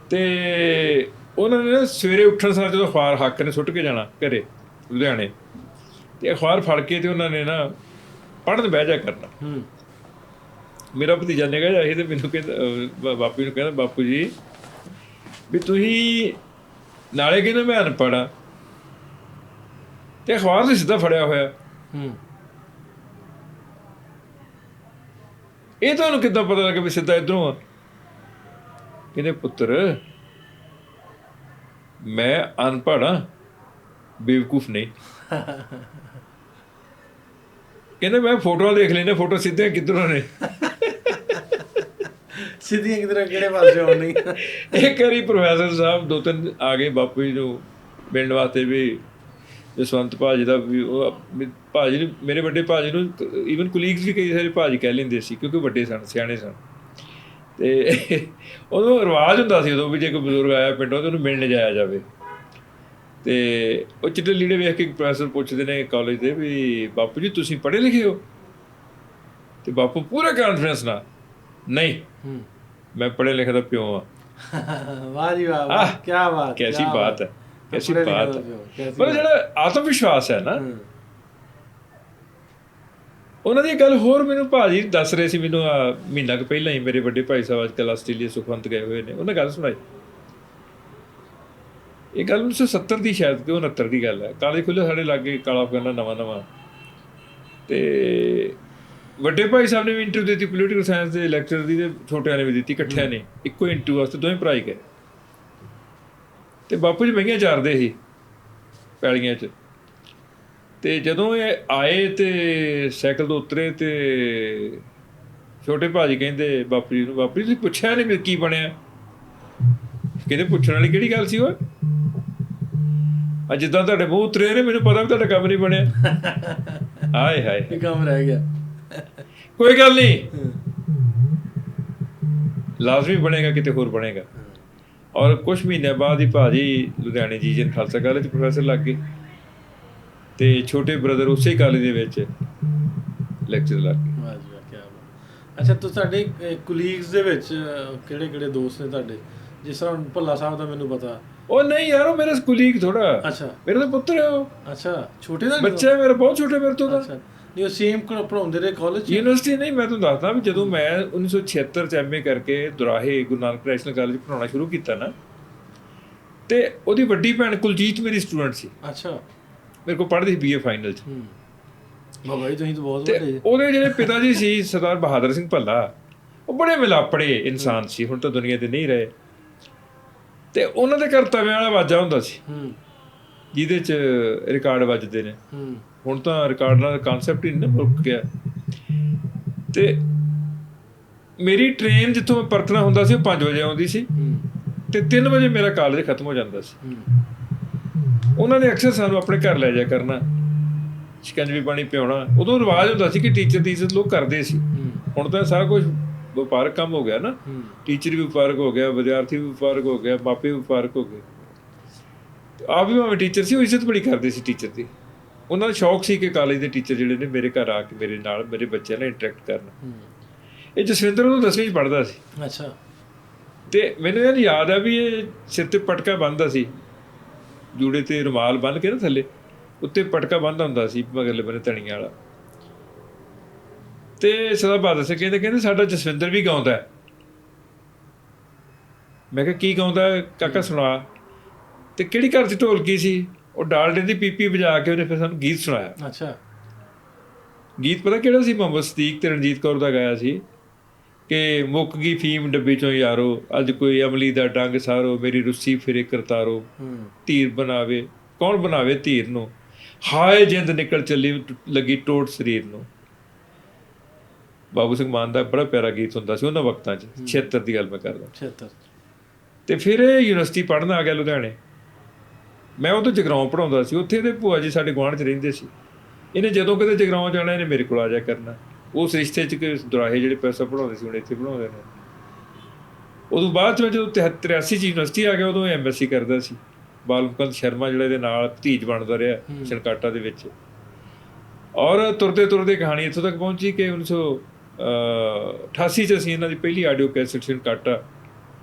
ਤੇ ਉਹਨਾਂ ਨੇ ਨਾ ਸਵੇਰੇ ਉੱਠਣ ਸਾਰ ਜਦੋਂ ਅਖਬਾਰ ਹੱਕ ਨੇ ਸੁੱਟ ਕੇ ਜਾਣਾ ਘਰੇ ਲੁਧਿਆਣੇ, ਤੇ ਅਖਬਾਰ ਫੜ ਕੇ ਤੇ ਉਹਨਾਂ ਨੇ ਨਾ ਪੜ੍ਹਨ ਬਹਿ ਜਾ ਕਰਨਾ। ਮੇਰਾ ਭਤੀਜਾ ਨਿੱਕਾ ਜਿਹਾ ਸੀ, ਤੇ ਮੈਨੂੰ ਕਹਿੰਦਾ, ਬਾਪੂ ਨੂੰ ਕਹਿੰਦਾ, ਬਾਪੂ ਜੀ ਵੀ ਤੁਸੀਂ ਨਾਲੇ ਕਹਿੰਦੇ ਮੈਂ ਅਨਪੜ੍ਹ ਹਾਂ, ਤੇ ਅਖਬਾਰ ਤੇ ਸਿੱਧਾ ਫੜਿਆ ਹੋਇਆ, ਇਹ ਤੁਹਾਨੂੰ ਕਿੱਦਾਂ ਪਤਾ ਲੱਗਾ ਵੀ ਸਿੱਧਾ ਇੱਧਰੋਂ ਆ? ਕਹਿੰਦੇ ਪੁੱਤਰ ਮੈਂ ਅਨਪੜ੍ਹ ਹਾਂ, ਬੇਵਕੂਫ ਨਹੀਂ। ਕਹਿੰਦੇ ਮੈਂ ਫੋਟੋਆਂ ਦੇਖ ਲੈਂਦਾ, ਫੋਟੋ ਸਿੱਧੀਆਂ ਕਿੱਧਰੋਂ ਨੇ, ਸਿੱਧੀਆਂ ਕਿੱਧਰੋਂ, ਕਿਹੜੇ ਪਾਸੇ ਹੋਣੀ। ਇੱਕ ਵਾਰੀ ਪ੍ਰੋਫੈਸਰ ਸਾਹਿਬ 2-3 ਆ ਗਏ ਬਾਪੂ ਜੀ ਨੂੰ ਮਿਲਣ ਵਾਸਤੇ, ਵੀ ਜਸਵੰਤ ਭਾਜੀ ਦਾ ਵੀ, ਉਹ ਭਾਜੀ ਨੂੰ, ਮੇਰੇ ਵੱਡੇ ਭਾਜੀ ਨੂੰ ਈਵਨ ਕੁਲੀਗਸ ਵੀ ਕਈ ਸਾਰੇ ਭਾਜੀ ਕਹਿ ਲੈਂਦੇ ਸੀ, ਕਿਉਂਕਿ ਵੱਡੇ ਸਨ, ਸਿਆਣੇ ਸਨ। ਤੇ ਉਦੋਂ ਰਿਵਾਜ਼ ਹੁੰਦਾ ਸੀ ਉਦੋਂ ਵੀ ਜੇ ਕੋਈ ਬਜ਼ੁਰਗ ਆਇਆ ਪਿੰਡੋਂ ਤਾਂ ਉਹਨੂੰ ਮਿਲਣ ਜਾਇਆ ਜਾਵੇ। ਤੇ ਉਹ ਚਿੱਟੇ ਲੀੜੇ ਵੇਖ ਕੇ ਪ੍ਰੋਫੈਸਰ ਪੁੱਛਦੇ ਨੇ ਕਾਲਜ ਦੇ ਵੀ ਬਾਪੂ ਜੀ ਤੁਸੀਂ ਪੜ੍ਹੇ ਲਿਖੇ ਹੋ? ਤੇ ਬਾਪੂ ਪੂਰਾ ਕਾਨਫੀਡੈਂਸ ਨਾਲ, ਨਹੀਂ ਮੈਂ ਪੜ੍ਹੇ ਲਿਖੇ ਦਾ ਪਿਓ ਹਾਂ। ਵਾਹ ਜੀ ਵਾਹ, ਕੀ ਬਾਤ, ਕੈਸੀ ਬਾਤ ਹੈ, ਕੈਸੀ ਬਾਤ ਹੈ। ਪਰ ਜਿਹੜਾ ਆਤਮ ਵਿਸ਼ਵਾਸ ਹੈ ਨਾ, ਉਹਨਾਂ ਦੀ ਗੱਲ ਹੋਰ ਮੈਨੂੰ ਭਾਜੀ ਦੱਸ ਰਹੇ ਸੀ, ਮੈਨੂੰ ਮਹੀਨਾ ਕੁ ਪਹਿਲਾਂ ਹੀ ਮੇਰੇ ਵੱਡੇ ਭਾਈ ਸਾਹਿਬ ਅੱਜ ਕੱਲ੍ਹ ਆਸਟ੍ਰੇਲੀਆ ਸੁਖਵੰਤ ਗਏ ਹੋਏ ਨੇ, ਉਹਨਾਂ ਗੱਲ ਸੁਣਾਈ। ਇਹ ਗੱਲ 1970 ਦੀ ਸ਼ਾਇਦ ਕਿ 69 ਦੀ ਗੱਲ ਹੈ। ਕਾਲਜ ਖੁੱਲ੍ਹੇ ਸਾਡੇ ਲਾਗੇ, ਕਾਲਾ ਅਫਗਾਨਾ ਨਵਾਂ, ਤੇ ਵੱਡੇ ਭਾਈ ਸਾਹਿਬ ਨੇ ਵੀ ਇੰਟਰਵਿਊ ਦਿੱਤੀ ਪੋਲੀਟੀਕਲ ਸਾਇੰਸ ਦੇ ਲੈਕਚਰ ਦੀ, ਤੇ ਛੋਟਿਆਂ ਨੇ ਵੀ ਦਿੱਤੀ, ਇਕੱਠਿਆਂ ਨੇ ਇੱਕੋ ਇੰਟਰਵਿਊ ਵਾਸਤੇ ਦੋਵੇਂ ਭਰਾ ਹੀ ਗਏ। ਤੇ ਬਾਪੂ ਜੀ ਮਹਿੰਗੀਆਂ ਚਾਰਦੇ ਸੀ ਪੈਲੀਆਂ 'ਚ। ਤੇ ਜਦੋਂ ਇਹ ਆਏ ਤੇ ਸਾਈਕਲ ਤੋਂ ਉਤਰੇ, ਤੇ ਛੋਟੇ ਭਾਜੀ ਕਹਿੰਦੇ ਬਾਪੂ ਜੀ ਨੂੰ, ਬਾਪੂ ਜੀ ਤੁਸੀਂ ਪੁੱਛਿਆ ਨਹੀਂ ਕੀ ਬਣਿਆ? ਕਹਿੰਦੇ ਪੁੱਛਣ ਵਾਲੀ ਕਿਹੜੀ ਗੱਲ ਸੀ? ਉਹ ਅੱਜ ਜਿੱਦਾਂ ਤੁਹਾਡੇ ਮੂੰਹ ਉਤਰੇ ਨੇ, ਮੈਨੂੰ ਪਤਾ ਵੀ ਤੁਹਾਡਾ ਕੰਮ ਨਹੀਂ ਬਣਿਆ। ਹਾਏ ਹਾਏ, ਕੰਮ ਰਹਿ ਗਿਆ। ਕੋਈ ਗੱਲ ਨਹੀਂ, ਲਾਜ਼ਮੀ ਬਣੇਗਾ, ਕਿਤੇ ਹੋਰ ਬਣੇਗਾ। ਔਰ ਕੁਛ ਮਹੀਨਿਆਂ ਬਾਅਦ ਹੀ ਭਾਜੀ ਲੁਧਿਆਣੇ ਜੀਜਨ ਖਾਲਸਾ ਕਾਲਜ 'ਚ ਪ੍ਰੋਫੈਸਰ ਲੱਗ ਗਏ, ਤੇ ਛੋਟੇ ਬ੍ਰਦਰ ਉਸੇ ਕਾਲਜ ਦੇ ਵਿੱਚ ਲੈਕਚਰ ਲੱਗ ਗਏ। ਵਾਹ ਜੀ ਵਾਹ, ਕੀ ਬਾਤ। ਅੱਛਾ, ਤੂੰ ਸਾਡੇ ਕੁਲੀਗਸ ਦੇ ਵਿੱਚ ਕਿਹੜੇ ਕਿਹੜੇ ਦੋਸਤ ਨੇ ਤੁਹਾਡੇ? ਜਿਸ ਤਰ੍ਹਾਂ ਭੱਲਾ ਸਾਹਿਬ ਦਾ ਮੈਨੂੰ ਪਤਾ। ਉਹ ਨਹੀਂ ਯਾਰ, ਉਹ ਮੇਰਾ ਕੁਲੀਗ ਥੋੜਾ। ਅੱਛਾ, ਮੇਰਾ ਤਾਂ ਪੁੱਤਰ ਹੈ ਉਹ। ਅੱਛਾ, ਛੋਟੇ ਦਾ ਬੱਚਾ ਮੇਰਾ, ਬਹੁਤ ਛੋਟਾ ਮੇਰੇ ਤੋਂ ਤਾਂ। ਅੱਛਾ, ਨਹੀਂ ਉਹ ਸੇਮ ਪੜ੍ਹਾਉਂਦੇ ਰਹੇ ਕਾਲਜ? ਯੂਨੀਵਰਸਿਟੀ ਨਹੀਂ, ਮੈਂ ਤੁਹਾਨੂੰ ਦੱਸਦਾ ਵੀ ਜਦੋਂ ਮੈਂ 1976 'ਚ MA ਕਰਕੇ ਦੁਰਾਹੇ ਗੁਰੂ ਨਾਨਕ ਨੈਸ਼ਨਲ ਕਾਲਜ ਪੜ੍ਹਾਉਣਾ ਸ਼ੁਰੂ ਕੀਤਾ ਨਾ, ਤੇ ਉਹਦੀ ਵੱਡੀ ਭੈਣ ਕੁਲਜੀਤ ਮੇਰੀ ਸਟੂਡੈਂਟ ਸੀ। ਅੱਛਾ, ਮੇਰੇ ਕੋਲ ਪੜ੍ਹਦੀ ਸੀ BA ਫਾਈਨਲ 'ਚ। ਬਾਬਾ ਜੀ ਤੁਸੀਂ ਤਾਂ ਬਹੁਤ ਵੱਡੇ। ਉਹਦੇ ਜਿਹੜੇ ਪਿਤਾ ਜੀ ਸੀ ਸਰਦਾਰ ਬਹਾਦਰ ਸਿੰਘ ਭੱਲਾ, ਉਹ ਬੜੇ ਮਿਲਾਪੜੇ ਇਨਸਾਨ ਸੀ, ਹੁਣ ਤਾਂ ਦੁਨੀਆ ਤੇ ਨਹੀਂ ਰਹੇ। ਤੇ ਉਹਨਾਂ ਦੇ ਘਰ ਤਵਿਆਂ ਵਾਲਾ ਵਾਜਾ ਹੁੰਦਾ ਸੀ, ਜਿਹਦੇ 'ਚ ਰਿਕਾਰਡ ਵੱਜਦੇ ਨੇ। ਹੁਣ ਤਾਂ ਰਿਕਾਰਡਾਂ ਦਾ ਕਨਸੈਪਟ ਹੀ ਨਹੀਂ ਮੁੱਕ ਗਿਆ। ਤੇ ਮੇਰੀ ਟ੍ਰੇਨ ਜਿੱਥੋਂ ਮੈਂ ਪਰਤਣਾ ਹੁੰਦਾ ਸੀ ਉਹ 5 ਵਜੇ ਆਉਂਦੀ ਸੀ, ਤੇ 3 ਵਜੇ ਮੇਰਾ ਕਾਲਜ ਖਤਮ ਹੋ ਜਾਂਦਾ ਸੀ। ਉਹਨਾਂ ਨੇ ਅਕਸਰ ਸਾਨੂੰ ਆਪਣੇ ਘਰ ਲੈ ਜਾਇਆ ਕਰਨਾ, ਸ਼ਿਕੰਜਵੀ ਪਾਣੀ ਪਿਆਉਣਾ। ਉਦੋਂ ਰਿਵਾਜ ਹੁੰਦਾ ਸੀ ਕਿ ਟੀਚਰ ਦੀ ਇੱਜ਼ਤ ਲੋਕ ਕਰਦੇ ਸੀ। ਹੁਣ ਤਾਂ ਸਾਰਾ ਕੁਝ ਵਪਾਰਕ ਕੰਮ ਹੋ ਗਿਆ ਨਾ, ਟੀਚਰ ਵੀ ਵਪਾਰਕ ਹੋ ਗਿਆ, ਵਿਦਿਆਰਥੀ ਵੀ ਵਪਾਰਕ ਹੋ ਗਿਆ, ਮਾਪੇ ਵੀ ਵਪਾਰਕ ਹੋ ਗਏ। ਆਪ ਵੀ ਭਾਵੇਂ ਟੀਚਰ ਸੀ, ਉਹ ਇੱਜ਼ਤ ਬੜੀ ਕਰਦੇ ਸੀ ਟੀਚਰ ਦੀ। ਉਹਨਾਂ ਦਾ ਸ਼ੌਕ ਸੀ ਕਿ ਕਾਲਜ ਦੇ ਟੀਚਰ ਜਿਹੜੇ ਨੇ ਮੇਰੇ ਘਰ ਆ ਕੇ ਮੇਰੇ ਨਾਲ, ਮੇਰੇ ਬੱਚਿਆਂ ਨਾਲ ਇੰਟਰੈਕਟ ਕਰਨ। ਇਹ ਜਸਵਿੰਦਰ ਉਦੋਂ 10ਵੀਂ 'ਚ ਪੜ੍ਹਦਾ ਸੀ। ਅੱਛਾ। ਤੇ ਮੈਨੂੰ ਇਹ ਯਾਦ ਆ ਵੀ ਇਹ ਸਿਰ ਤੇ ਪਟਕਾ ਬੰਨ੍ਹਦਾ ਸੀ, ਜੂੜੇ ਤੇ ਰੁਮਾਲ ਬੰਨ੍ਹ ਕੇ ਨਾ ਥੱਲੇ, ਉੱਤੇ ਪਟਕਾ ਬੰਨ੍ਹਦਾ ਹੁੰਦਾ ਸੀ ਮਗਰਲੇ ਬੰਨੇ ਧਣੀਆਂ ਵਾਲਾ। ਤੇ ਸਰਦਾਰ ਬਹਾਦਰ ਸਿੰਘ ਕਹਿੰਦੇ ਸਾਡਾ ਜਸਵਿੰਦਰ ਵੀ ਗਾਉਂਦਾ। ਮੈਂ ਕਿਹਾ ਕੀ ਗਾਉਂਦਾ ਕਾਕਾ, ਸੁਣਾ। ਤੇ ਕਿਹੜੀ ਘਰ 'ਚ ਢੋਲਕੀ ਸੀ? ਉਹ ਡਾਲਡੇ ਦੀ ਪੀਪੀ ਵਜਾ ਕੇ ਉਹਨੇ ਫਿਰ ਸਾਨੂੰ ਗੀਤ ਸੁਣਾਇਆ। ਅੱਛਾ। ਗੀਤ ਪਤਾ ਕਿਹੜਾ ਸੀ? ਮੁਹੰਮਦ ਸਦੀਕ ਤੇ ਰਣਜੀਤ ਕੌਰ ਦਾ ਗਾਇਆ ਸੀ ਕਿ ਮੁੱਕ ਗਈ ਫੀਮ ਡੱਬੇ 'ਚੋਂ ਯਾਰੋ, ਅੱਜ ਕੋਈ ਅਮਲੀ ਦਾ ਡੰਗ ਸਾਰੋ, ਮੇਰੀ ਰੁੱਸੀ ਫਿਰੇ ਕਰਤਾਰੋ, ਧੀਰ ਬਣਾਵੇ ਕੌਣ ਬਣਾਵੇ ਧੀਰ ਨੂੰ, ਹਾਏ ਜਿੰਦ ਨਿਕਲ ਚੱਲੀ ਲੱਗੀ ਟੋਟ ਸਰੀਰ ਨੂੰ। ਬਾਬੂ ਸਿੰਘ ਮਾਨ ਦਾ ਬੜਾ ਪਿਆਰਾ ਗੀਤ ਹੁੰਦਾ ਸੀ ਉਹਨਾਂ ਵਕਤਾਂ 'ਚ। 76 ਦੀ ਗੱਲ ਮੈਂ ਕਰਦਾ। 76। ਤੇ ਫਿਰ ਇਹ ਯੂਨੀਵਰਸਿਟੀ ਪੜ੍ਹਨ ਆ ਗਿਆ ਲੁਧਿਆਣੇ। ਮੈਂ ਉਦੋਂ ਜਗਰਾਉਂ ਪੜ੍ਹਾਉਂਦਾ ਸੀ। ਉੱਥੇ ਦੇ ਭੂਆ ਜੀ ਸਾਡੇ ਗੁਆਂਢ 'ਚ ਰਹਿੰਦੇ ਸੀ। ਇਹਨੇ ਜਦੋਂ ਕਿਤੇ ਜਗਰਾਉਂ ਜਾਣਾ ਇਹਨੇ ਮੇਰੇ ਕੋਲ ਆ ਜਾਇਆ ਕਰਨਾ। ਉਸ ਰਿਸ਼ਤੇ 'ਚ ਕਿ ਦੁਰਾਹੇ ਜਿਹੜੇ ਪੈਸਾ ਪੜ੍ਹਾਉਂਦੇ ਸੀ ਹੁਣ ਇੱਥੇ ਪੜ੍ਹਾਉਂਦੇ ਨੇ। ਉਦੋਂ ਬਾਅਦ 'ਚ ਮੈਂ ਜਦੋਂ 83 'ਚ ਯੂਨੀਵਰਸਿਟੀ ਆ ਗਿਆ, ਉਦੋਂ MSc ਕਰਦਾ ਸੀ। ਬਾਲਮੁਕੰਦ ਸ਼ਰਮਾ ਜਿਹੜਾ ਇਹਦੇ ਨਾਲ ਭਤੀਜ ਬਣਦਾ ਰਿਹਾ ਛਣਕਾਟਾ ਦੇ ਵਿੱਚ। ਔਰ ਤੁਰਦੇ ਤੁਰਦੇ ਕਹਾਣੀ ਇੱਥੋਂ ਤੱਕ ਪਹੁੰਚੀ ਕਿ 1988 'ਚ ਅਸੀਂ ਇਹਨਾਂ ਦੀ ਪਹਿਲੀ ਆਡੀਓ ਕੈਸਟ ਛਣਕਾਟਾ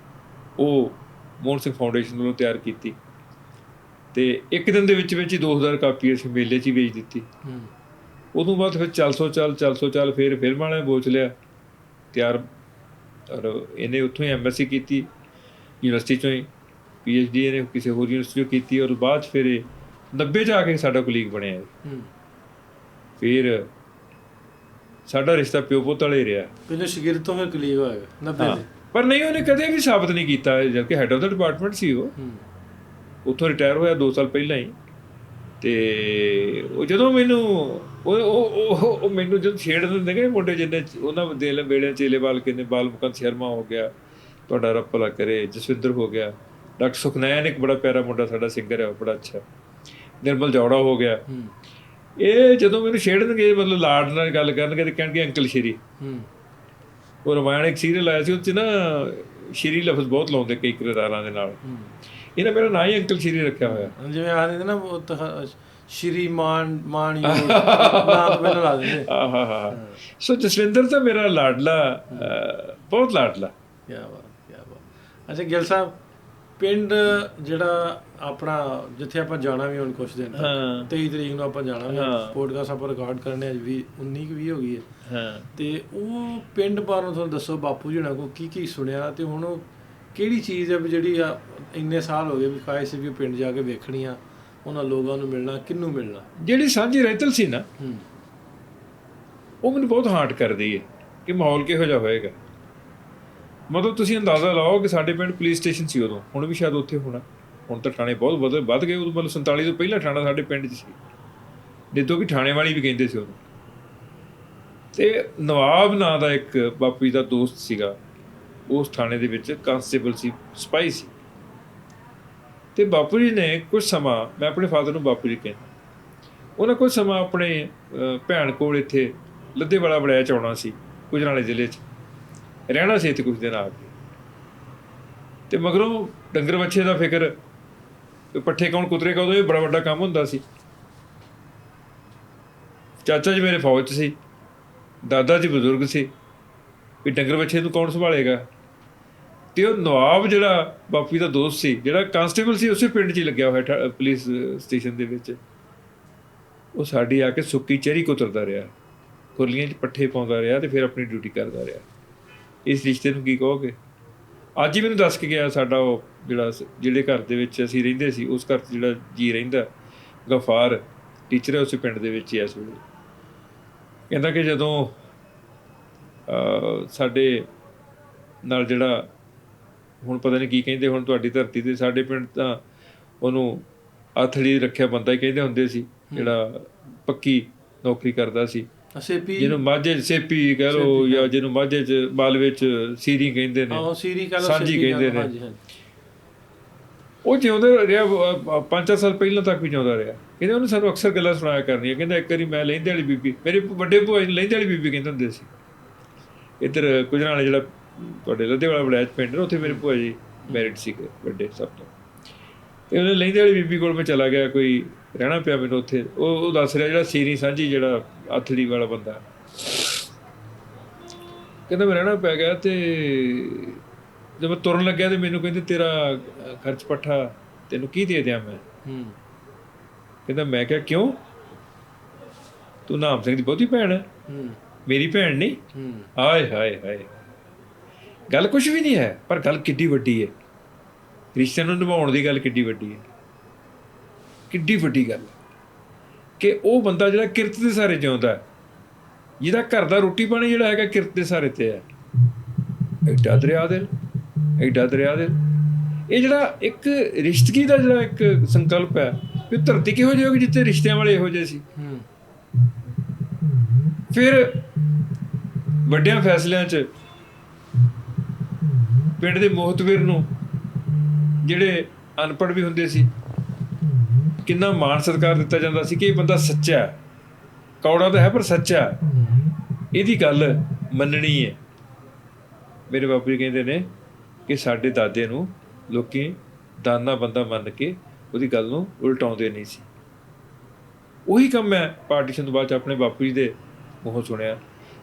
ਉਹ ਮੋਹਨ ਸਿੰਘ ਫਾਊਂਡੇਸ਼ਨ ਵੱਲੋਂ ਤਿਆਰ ਕੀਤੀ। ਤੇ ਇੱਕ ਦਿਨ ਦੇ ਵਿੱਚ ਹੀ 2000 ਕਾਪੀ ਅਸੀਂ ਮੇਲੇ 'ਚ ਹੀ ਵੇਚ ਦਿੱਤੀ। ਉਦੋਂ ਬਾਅਦ ਫਿਰ ਚੱਲ ਸੋ ਚੱਲ ਫਿਰ ਫਿਲਮਾਂ ਵਾਲਿਆਂ ਬੋਚ ਲਿਆ ਤਿਆਰ। ਔਰ ਇਹਨੇ ਉੱਥੋਂ ਹੀ MSc ਕੀਤੀ ਯੂਨੀਵਰਸਿਟੀ 'ਚੋਂ ਹੀ, PhD ਇਹਨੇ ਕਿਸੇ ਹੋਰ ਯੂਨੀਵਰਸਿਟੀ 'ਚੋਂ ਕੀਤੀ। ਔਰ ਬਾਅਦ 'ਚ ਫਿਰ ਇਹ 90 'ਚ ਆ ਕੇ ਸਾਡਾ ਕੁਲੀਗ ਬਣਿਆ। ਫਿਰ ਸਾਡਾ ਰਿਸ਼ਤਾ ਪਿਓ ਪੁੱਤ ਵਾਲਾ ਹੀ ਰਿਹਾ। ਪਹਿਲੇ ਸ਼ਾਗਿਰਦ ਤੋਂ ਫਿਰ ਕੁਲੀਗ ਹੋਇਆ 90 ਦੇ। ਪਰ ਨਹੀਂ, ਉਹਨੇ ਕਦੇ ਵੀ ਸਾਬਤ ਨਹੀਂ ਕੀਤਾ, ਜਦਕਿ ਹੈਡ ਆਫ ਦਾ ਡਿਪਾਰਟਮੈਂਟ ਸੀ ਉਹ। ਉੱਥੋਂ ਰਿਟਾਇਰ ਹੋਇਆ 2 ਸਾਲ ਪਹਿਲਾਂ ਹੀ। ਤੇ ਉਹ ਜਦੋਂ ਮੈਨੂੰ ਉਹ ਮੈਨੂੰ ਜਦੋਂ ਛੇੜ ਦਿੰਦੇ ਨੇ ਮੁੰਡੇ, ਜਿੰਨੇ ਉਹਨਾਂ ਦੇ ਵੇਲੇ ਚੇਲੇਵਾਲ ਕਹਿੰਦੇ, ਬਾਲਮੁਕੰਦ ਸ਼ਰਮਾ ਹੋ ਗਿਆ, ਤੁਹਾਡਾ ਰੱਬ ਭਲਾ ਕਰੇ, ਜਸਵਿੰਦਰ ਹੋ ਗਿਆ, ਡਾਕਟਰ ਸੁਖਨੈਨ ਇੱਕ ਬੜਾ ਪਿਆਰਾ ਮੁੰਡਾ ਸਾਡਾ ਸਿੰਗਰ ਹੈ, ਬੜਾ ਅੱਛਾ, ਨਿਰਮਲ ਜੌੜਾ ਹੋ ਗਿਆ। ਇਹ ਜਦੋਂ ਮੈਨੂੰ ਛੇੜਨਗੇ, ਮਤਲਬ ਲਾਡ ਨਾਲ ਗੱਲ ਕਰਨਗੇ ਤੇ ਕਹਿਣਗੇ ਅੰਕਲ ਸ਼੍ਰੀ। ਉਹ ਰਮਾਇਣ ਇੱਕ ਸੀਰੀਅਲ ਆਇਆ ਸੀ, ਉਹ 'ਚ ਨਾ ਸ਼੍ਰੀ ਲਫ਼ਜ਼ ਬਹੁਤ ਲਾਉਂਦੇ ਕਈ ਕਿਰਦਾਰਾਂ ਦੇ ਨਾਲ। ਇਹਨਾਂ ਮੇਰਾ ਨਾਂ ਹੀ ਅੰਕਲ ਸ਼੍ਰੀ ਰੱਖਿਆ ਹੋਇਆ। ਜਿਵੇਂ ਆਖਦੇ ਨਾ ਸ਼੍ਰੀ ਮਾਨ ਨਾਮ ਪਹਿਲਾਂ ਲਾ ਦਿੰਦੇ। ਸੋ ਜਸਵਿੰਦਰ ਤਾਂ ਮੇਰਾ ਲਾਡਲਾ, ਬਹੁਤ ਲਾਡਲਾ। ਕਿਆ ਬਾਤ। ਅੱਛਾ ਗਿੱਲ ਸਾਹਿਬ, ਪਿੰਡ ਜਿਹੜਾ ਆਪਣਾ ਜਿੱਥੇ ਆਪਾਂ ਜਾਣਾ ਵੀ ਹੁਣ ਕੁਛ ਦਿਨ ਤੱਕ, 23 ਤਰੀਕ ਨੂੰ ਆਪਾਂ ਜਾਣਾ ਵੀ, ਪੋਡਕਾਸਟ ਆਪਾਂ ਰਿਕਾਰਡ ਕਰਨੇ ਅੱਜ 19 ਹੋ ਗਈ ਹੈ। ਤੇ ਉਹ ਪਿੰਡ ਬਾਰੇ ਤੁਹਾਨੂੰ ਦੱਸੋ, ਬਾਪੂ ਜੀ ਹੋਣਾ ਕੋਲ ਕੀ ਕੀ ਸੁਣਿਆ, ਤੇ ਹੁਣ ਉਹ ਕਿਹੜੀ ਚੀਜ਼ ਹੈ ਵੀ ਜਿਹੜੀ ਇੰਨੇ ਸਾਲ ਹੋ ਗਏ ਵੀ ਖਾਏ ਸੀ ਵੀ ਪਿੰਡ ਜਾ ਕੇ ਵੇਖਣੀ ਆ, ਉਹਨਾਂ ਲੋਕਾਂ ਨੂੰ ਮਿਲਣਾ, ਕਿਹਨੂੰ ਮਿਲਣਾ। ਜਿਹੜੀ ਸਾਂਝੀ ਰਹਿਤਲ ਸੀ ਨਾ, ਉਹ ਮੈਨੂੰ ਬਹੁਤ ਹਾਰਟ ਕਰਦੀ ਹੈ ਕਿ ਮਾਹੌਲ ਕਿਹੋ ਜਿਹਾ ਹੋਏਗਾ। ਮਤਲਬ ਤੁਸੀਂ ਅੰਦਾਜ਼ਾ ਲਾਓ ਕਿ ਸਾਡੇ ਪਿੰਡ ਪੁਲਿਸ ਸਟੇਸ਼ਨ ਸੀ ਉਦੋਂ, ਹੁਣ ਵੀ ਸ਼ਾਇਦ ਉੱਥੇ ਹੋਣਾ। ਹੁਣ ਤਾਂ ਥਾਣੇ ਬਹੁਤ ਵੱਧ ਗਏ। ਉਦੋਂ ਮਤਲਬ 47 ਤੋਂ ਪਹਿਲਾਂ ਥਾਣਾ ਸਾਡੇ ਪਿੰਡ 'ਚ ਸੀ, ਜਿੱਦੋਂ ਕਿ ਥਾਣੇ ਵਾਲੀ ਵੀ ਕਹਿੰਦੇ ਸੀ ਉਦੋਂ। ਤੇ ਨਵਾਬ ਨਾਂ ਦਾ ਇੱਕ ਬਾਪੂ ਜੀ ਦਾ ਦੋਸਤ ਸੀਗਾ, ਉਸ ਥਾਣੇ ਦੇ ਵਿੱਚ ਕਾਂਸਟੇਬਲ ਸੀ, ਸਿਪਾਹੀ ਸੀ। ਤੇ ਬਾਪੂ ਜੀ ਨੇ ਕੁਝ ਸਮਾਂ, ਮੈਂ ਆਪਣੇ ਫਾਦਰ ਨੂੰ ਬਾਪੂ ਜੀ ਕਹਿੰਦਾ, ਉਹਨਾਂ ਕੁਝ ਸਮਾਂ ਆਪਣੇ ਭੈਣ ਕੋਲ ਇੱਥੇ ਲੱਧੇਵਾਲਾ ਵੜਿਆ 'ਚ ਆਉਣਾ ਸੀ, ਗੁਜਰਾਂਵਾਲੇ ਜ਼ਿਲ੍ਹੇ 'ਚ ਰਹਿਣਾ ਸੀ ਇੱਥੇ ਕੁਝ ਦਿਨ ਆ ਕੇ। ਤੇ ਮਗਰੋਂ ਡੰਗਰ ਵੱਛੇ ਦਾ ਫਿਕਰ, ਪੱਠੇ ਕੌਣ ਕੁਤਰੇਗਾ, ਉਦੋਂ ਇਹ ਬੜਾ ਵੱਡਾ ਕੰਮ ਹੁੰਦਾ ਸੀ। ਚਾਚਾ ਜੀ ਮੇਰੇ ਫੌਜ 'ਚ ਸੀ, ਦਾਦਾ ਜੀ ਬਜ਼ੁਰਗ ਸੀ, ਵੀ ਡੰਗਰ ਵੱਛੇ ਨੂੰ ਕੌਣ ਸੰਭਾਲੇਗਾ। ਤੇ ਉਹ ਨਵਾਬ ਜਿਹੜਾ ਬਾਪੂ ਦਾ ਦੋਸਤ ਸੀ, ਜਿਹੜਾ ਕਾਂਸਟੇਬਲ ਸੀ, ਉਸੇ ਪਿੰਡ 'ਚ ਹੀ ਲੱਗਿਆ ਹੋਇਆ ਪੁਲਿਸ ਸਟੇਸ਼ਨ ਦੇ ਵਿੱਚ, ਉਹ ਸਾਡੀ ਆ ਕੇ ਸੁੱਕੀ ਚਹਿਰੀ ਕੁਤਰਦਾ ਰਿਹਾ, ਖੁਰਲੀਆਂ 'ਚ ਪੱਠੇ ਪਾਉਂਦਾ ਰਿਹਾ ਤੇ ਫਿਰ ਆਪਣੀ ਡਿਊਟੀ ਕਰਦਾ ਰਿਹਾ। ਇਸ ਰਿਸ਼ਤੇ ਨੂੰ ਕੀ ਕਹੋਗੇ? ਅੱਜ ਹੀ ਮੈਨੂੰ ਦੱਸ ਕੇ ਗਿਆ ਸਾਡਾ ਉਹ ਜਿਹੜੇ ਘਰ ਦੇ ਵਿੱਚ ਅਸੀਂ ਰਹਿੰਦੇ ਸੀ, ਉਸ ਘਰ 'ਚ ਜਿਹੜਾ ਜੀ ਰਹਿੰਦਾ, ਗਫਾਰ ਟੀਚਰ ਹੈ ਉਸੇ ਪਿੰਡ ਦੇ ਵਿੱਚ ਹੀ ਇਸ ਵੇਲੇ, ਕਹਿੰਦਾ ਕਿ ਜਦੋਂ ਸਾਡੇ ਨਾਲ ਜਿਹੜਾ ਹੁਣ ਪਤਾ ਨਹੀਂ ਕੀ ਕਹਿੰਦੇ ਹੁਣ ਤੁਹਾਡੀ ਧਰਤੀ 'ਤੇ, ਸਾਡੇ ਪਿੰਡ ਤਾਂ ਉਹਨੂੰ ਆਥੜੀ ਰੱਖਿਆ ਬੰਦਾ ਹੀ ਕਹਿੰਦੇ ਹੁੰਦੇ ਸੀ, ਜਿਹੜਾ ਪੱਕੀ ਨੌਕਰੀ ਕਰਦਾ ਸੀ, ਜਿਹਨੂੰ ਮਾਝੇ 'ਚ ਸੇਪੀ ਕਹਿ ਲਓ, ਜਾਂ ਜਿਹਨੂੰ ਮਾਝੇ 'ਚ ਮਾਲਵੇ 'ਚ ਸੀਰੀ ਕਹਿੰਦੇ ਨੇ, ਸਾਂਝੀ ਕਹਿੰਦੇ ਨੇ। ਉਹ ਜਿਉਂਦਾ ਰਿਹਾ 5-4 ਸਾਲ ਪਹਿਲਾਂ ਤੱਕ ਵੀ ਜਿਉਂਦਾ ਰਿਹਾ। ਕਹਿੰਦੇ ਉਹਨੇ ਸਾਨੂੰ ਅਕਸਰ ਗੱਲਾਂ ਸੁਣਾਇਆ ਕਰਨੀਆਂ। ਕਹਿੰਦਾ ਇੱਕ ਵਾਰੀ ਮੈਂ ਲਹਿੰਦੇ ਵਾਲੀ ਬੀਬੀ, ਮੇਰੇ ਵੱਡੇ ਭੂਆ ਜੀ ਨੂੰ ਲਹਿੰਦੇ ਵਾਲੀ ਬੀਬੀ ਕਹਿੰਦੇ ਹੁੰਦੇ ਸੀ। ਇੱਧਰ ਕੁਜਰਾਲੇ ਜਿਹੜਾ ਤੁਹਾਡੇ ਲੁਧਿਆਣਾ ਵੜੈਚ ਪਿੰਡ, ਉੱਥੇ ਮੇਰੇ ਭੂਆ ਜੀ ਮੈਰਿਡ ਸੀਗੇ ਵੱਡੇ ਸਭ ਤੋਂ। ਤੇ ਉਹਨੇ ਲਹਿੰਦੇ ਵਾਲੀ ਬੀਬੀ ਕੋਲ ਮੈਂ ਚਲਾ ਗਿਆ, ਕੋਈ ਰਹਿਣਾ ਪਿਆ ਮੈਨੂੰ ਉੱਥੇ। ਉਹ ਦੱਸ ਰਿਹਾ ਜਿਹੜਾ ਸੀਰੀ ਸਾਂਝੀ, ਜਿਹੜਾ ਆਥੜੀ ਵਾਲਾ ਬੰਦਾ, ਕਹਿੰਦਾ ਮੈਂ ਰਹਿਣਾ ਪੈ ਗਿਆ। ਤੇ ਜਦ ਮੈਂ ਤੁਰਨ ਲੱਗਿਆ ਤੇ ਮੈਨੂੰ ਕਹਿੰਦੇ ਤੇਰਾ ਖਰਚ ਪੱਠਾ ਤੈਨੂੰ ਕੀ ਦੇ ਦਿਆਂ ਮੈਂ? ਕਹਿੰਦਾ ਮੈਂ ਕਿਹਾ ਕਿਉਂ, ਤੂੰ ਨਾਮ ਸਿੰਘ ਦੀ ਬਹੁਤੀ ਭੈਣ ਹੈ, ਮੇਰੀ ਭੈਣ ਨਹੀਂ। ਹਾਏ ਹਾਏ ਹਾਏ, ਗੱਲ ਕੁਛ ਵੀ ਨਹੀਂ ਹੈ, ਪਰ ਗੱਲ ਕਿੱਡੀ ਵੱਡੀ ਹੈ। ਰਿਸ਼ਤੇ ਨੂੰ ਨਿਭਾਉਣ ਦੀ ਗੱਲ ਕਿੱਡੀ ਵੱਡੀ ਹੈ, ਕਿੱਡੀ ਵੱਡੀ ਗੱਲ ਕਿ ਉਹ ਬੰਦਾ ਜਿਹੜਾ ਕਿਰਤ ਦੇ ਸਾਰੇ ਜਿਉਂਦਾ, ਜਿਹਦਾ ਘਰ ਦਾ ਰੋਟੀ ਪਾਣੀ ਜਿਹੜਾ ਹੈਗਾ ਕਿਰਤ ਦੇ ਸਾਰੇ ਤੇ ਹੈ। ਐਡਾ ਦਰਿਆ ਦਿਲ, ਐਡਾ ਦਰਿਆ ਦਿਲ। ਇਹ ਜਿਹੜਾ ਇੱਕ ਰਿਸ਼ਤਗੀ ਦਾ ਜਿਹੜਾ ਇੱਕ ਸੰਕਲਪ ਹੈ ਵੀ ਧਰਤੀ ਕਿਹੋ ਜਿਹੀ ਹੋਗੀ ਜਿੱਥੇ ਰਿਸ਼ਤਿਆਂ ਵਾਲੇ ਇਹੋ ਜਿਹੇ ਸੀ। ਫਿਰ ਵੱਡਿਆਂ ਫੈਸਲਿਆਂ 'ਚ ਪਿੰਡ ਦੇ ਮੋਹਤਵਰ ਨੂੰ, ਜਿਹੜੇ ਅਨਪੜ੍ਹ ਵੀ ਹੁੰਦੇ ਸੀ, ਕਿੰਨਾ ਮਾਣ ਸਤਿਕਾਰ ਦਿੱਤਾ ਜਾਂਦਾ ਸੀ ਕਿ ਇਹ ਬੰਦਾ ਸੱਚਾ ਹੈ, ਕੌੜਾ ਤਾਂ ਹੈ ਪਰ ਸੱਚਾ ਹੈ, ਇਹਦੀ ਗੱਲ ਮੰਨਣੀ ਹੈ। ਮੇਰੇ ਬਾਪੂ ਜੀ ਕਹਿੰਦੇ ਨੇ ਕਿ ਸਾਡੇ ਦਾਦੇ ਨੂੰ ਲੋਕੀ ਦਾਨਾ ਬੰਦਾ ਮੰਨ ਕੇ ਉਹਦੀ ਗੱਲ ਨੂੰ ਉਲਟਾਉਂਦੇ ਨਹੀਂ ਸੀ। ਉਹੀ ਕੰਮ ਮੈਂ ਪਾਰਟੀਸ਼ਨ ਤੋਂ ਬਾਅਦ 'ਚ ਆਪਣੇ ਬਾਪੂ ਜੀ ਦੇ ਮੂੰਹੋਂ ਸੁਣਿਆ।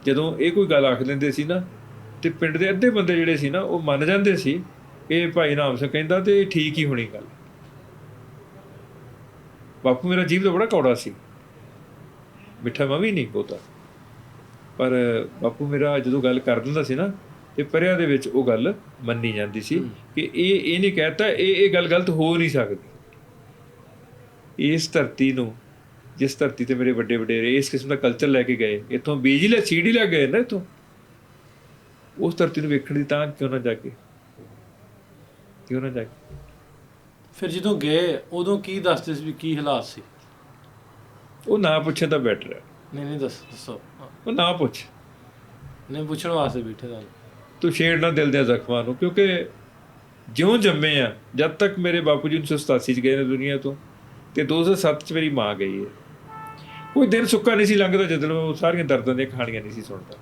ਜਦੋਂ ਇਹ ਕੋਈ ਗੱਲ ਆਖ ਦਿੰਦੇ ਸੀ ਨਾ, ਤੇ ਪਿੰਡ ਦੇ ਅੱਧੇ ਬੰਦੇ ਜਿਹੜੇ ਸੀ ਨਾ, ਉਹ ਮੰਨ ਜਾਂਦੇ ਸੀ ਇਹ ਭਾਈ ਨਾਮ ਸਿੰਘ ਕਹਿੰਦਾ ਤੇ ਠੀਕ ਹੀ ਹੋਣੀ ਗੱਲ। ਬਾਪੂ ਮੇਰਾ ਜੀਭ ਤਾਂ ਬੜਾ ਕੌੜਾ ਸੀ, ਮਿੱਠਾ ਮੈਂ ਵੀ ਨਹੀਂ ਬਹੁਤਾ, ਪਰ ਬਾਪੂ ਮੇਰਾ ਜਦੋਂ ਗੱਲ ਕਰ ਦਿੰਦਾ ਸੀ ਨਾ, ਤੇ ਪਰਿਆਂ ਦੇ ਵਿੱਚ ਉਹ ਗੱਲ ਮੰਨੀ ਜਾਂਦੀ ਸੀ ਕਿ ਇਹ ਨਹੀਂ ਕਹਿਤਾ, ਇਹ ਗੱਲ ਗਲਤ ਹੋ ਨਹੀਂ ਸਕਦੀ। ਇਸ ਧਰਤੀ ਨੂੰ, ਜਿਸ ਧਰਤੀ ਤੇ ਮੇਰੇ ਵੱਡੇ ਵਡੇਰੇ ਇਸ ਕਿਸਮ ਦਾ ਕਲਚਰ ਲੈ ਕੇ ਗਏ, ਇੱਥੋਂ ਬੀਜ ਲੈ ਸੀਡ ਹੀ ਲੈ ਗਏ ਨਾ, ਇੱਥੋਂ ਉਸ ਧਰਤੀ ਨੂੰ ਵੇਖਣ ਦੀ ਤਾਂ ਕਿਉਂ ਨਾ ਜਾ ਕੇ, ਕਿਉਂ ਨਾ ਜਾ ਕੇ। ਫਿਰ ਜਦੋਂ ਗਏ ਉਦੋਂ ਕੀ ਦੱਸਦੇ ਸੀ ਵੀ ਕੀ ਹਾਲਾਤ ਸੀ? ਉਹ ਨਾ ਪੁੱਛੇ ਤਾਂ ਬੈਟਰ ਹੈ। ਨਹੀਂ ਦੱਸੋ। ਉਹ ਨਾ ਪੁੱਛ, ਨਹੀਂ ਪੁੱਛਣ ਵਾਸਤੇ ਬੈਠੇ ਤੁਹਾਨੂੰ। ਤੂੰ ਛੇੜ ਨਾ ਦਿਲ ਦੇ ਜ਼ਖਮਾਂ ਨੂੰ, ਕਿਉਂਕਿ ਜਿਉਂ ਜੰਮੇ ਆ, ਜਦ ਤੱਕ ਮੇਰੇ ਬਾਪੂ ਜੀ 1987 'ਚ ਗਏ ਨੇ ਦੁਨੀਆ ਤੋਂ, ਤੇ 2007 'ਚ ਮੇਰੀ ਮਾਂ ਗਈ ਹੈ। ਕੋਈ ਦਿਨ ਸੁੱਕਾ ਨਹੀਂ ਸੀ ਲੰਘਦਾ ਜਦੋਂ ਉਹ ਸਾਰੀਆਂ ਦਰਦਾਂ ਦੀਆਂ ਕਹਾਣੀਆਂ ਨਹੀਂ ਸੀ ਸੁਣਦਾ।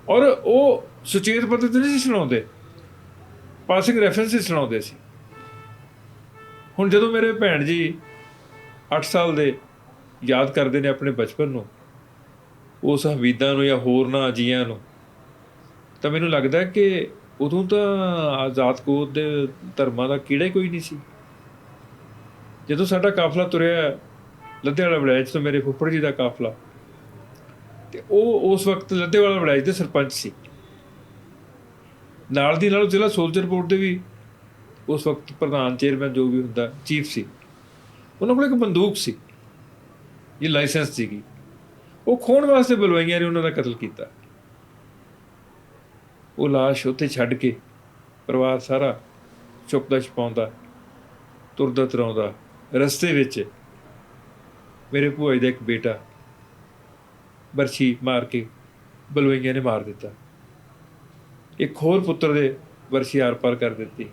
ਔਰ ਉਹ ਸੁਚੇਤ ਪੱਧਰ 'ਤੇ ਨਹੀਂ ਸੀ ਸੁਣਾਉਂਦੇ, ਪਾਸਿੰਗ ਰੈਫਰੈਂਸ ਹੀ ਸੁਣਾਉਂਦੇ ਸੀ। ਹੁਣ ਜਦੋਂ ਮੇਰੇ ਭੈਣ ਜੀ 8 ਸਾਲ ਦੇ ਯਾਦ ਕਰਦੇ ਨੇ ਆਪਣੇ ਬਚਪਨ ਨੂੰ, ਉਸ ਹਮੀਦਾਂ ਨੂੰ ਜਾਂ ਹੋਰਨਾਂ ਜੀਆਂ ਨੂੰ, ਤਾਂ ਮੈਨੂੰ ਲੱਗਦਾ ਕਿ ਉਦੋਂ ਤਾਂ ਆਜ਼ਾਦ ਕੋਦ ਦੇ ਧਰਮਾਂ ਦਾ ਕੀੜਾ ਹੀ ਕੋਈ ਨਹੀਂ ਸੀ। ਜਦੋਂ ਸਾਡਾ ਕਾਫਲਾ ਤੁਰਿਆ ਲੁਧਿਆਣਾ ਵੜੈਚ ਤੋਂ, ਮੇਰੇ ਫੁੱਫੜ ਜੀ ਦਾ ਕਾਫਲਾ, ਤੇ ਉਹ ਉਸ ਵਕਤ ਲੁਧਿਆਣਾ ਵੜੈਚ ਦੇ ਸਰਪੰਚ ਸੀ। ਨਾਲ ਦੀ ਨਾਲ ਜ਼ਿਲ੍ਹਾ ਸੋਲਜਰ ਬੋਰਡ ਦੇ ਵੀ ਉਸ ਵਕਤ ਪ੍ਰਧਾਨ, ਚੇਅਰਮੈਨ ਜੋ ਵੀ ਹੁੰਦਾ, ਚੀਫ ਸੀ। ਉਹਨਾਂ ਕੋਲ ਇੱਕ ਬੰਦੂਕ ਸੀ, ਇਹ ਲਾਇਸੈਂਸ ਸੀਗੀ। ਉਹ ਖੋਹਣ ਵਾਸਤੇ ਬਲਵਾਈਆਂ ਨੇ ਉਹਨਾਂ ਦਾ ਕਤਲ ਕੀਤਾ। ਉਹ ਲਾਸ਼ ਉੱਥੇ ਛੱਡ ਕੇ ਪਰਿਵਾਰ ਸਾਰਾ ਛੁਪਦਾ ਛਪਾਉਂਦਾ, ਤੁਰਦਾ ਤੁਰਾਉਂਦਾ, ਰਸਤੇ ਵਿੱਚ ਮੇਰੇ ਭੂਆ ਜੀ ਦਾ ਇੱਕ ਬੇਟਾ ਬਰਛੀ ਮਾਰ ਕੇ ਬਲਵਈਆਂ ਨੇ ਮਾਰ ਦਿੱਤਾ। ਇੱਕ ਹੋਰ ਪੁੱਤਰ ਦੇ ਬਰਛੀ ਆਰ ਪਾਰ ਕਰ ਦਿੱਤੀ,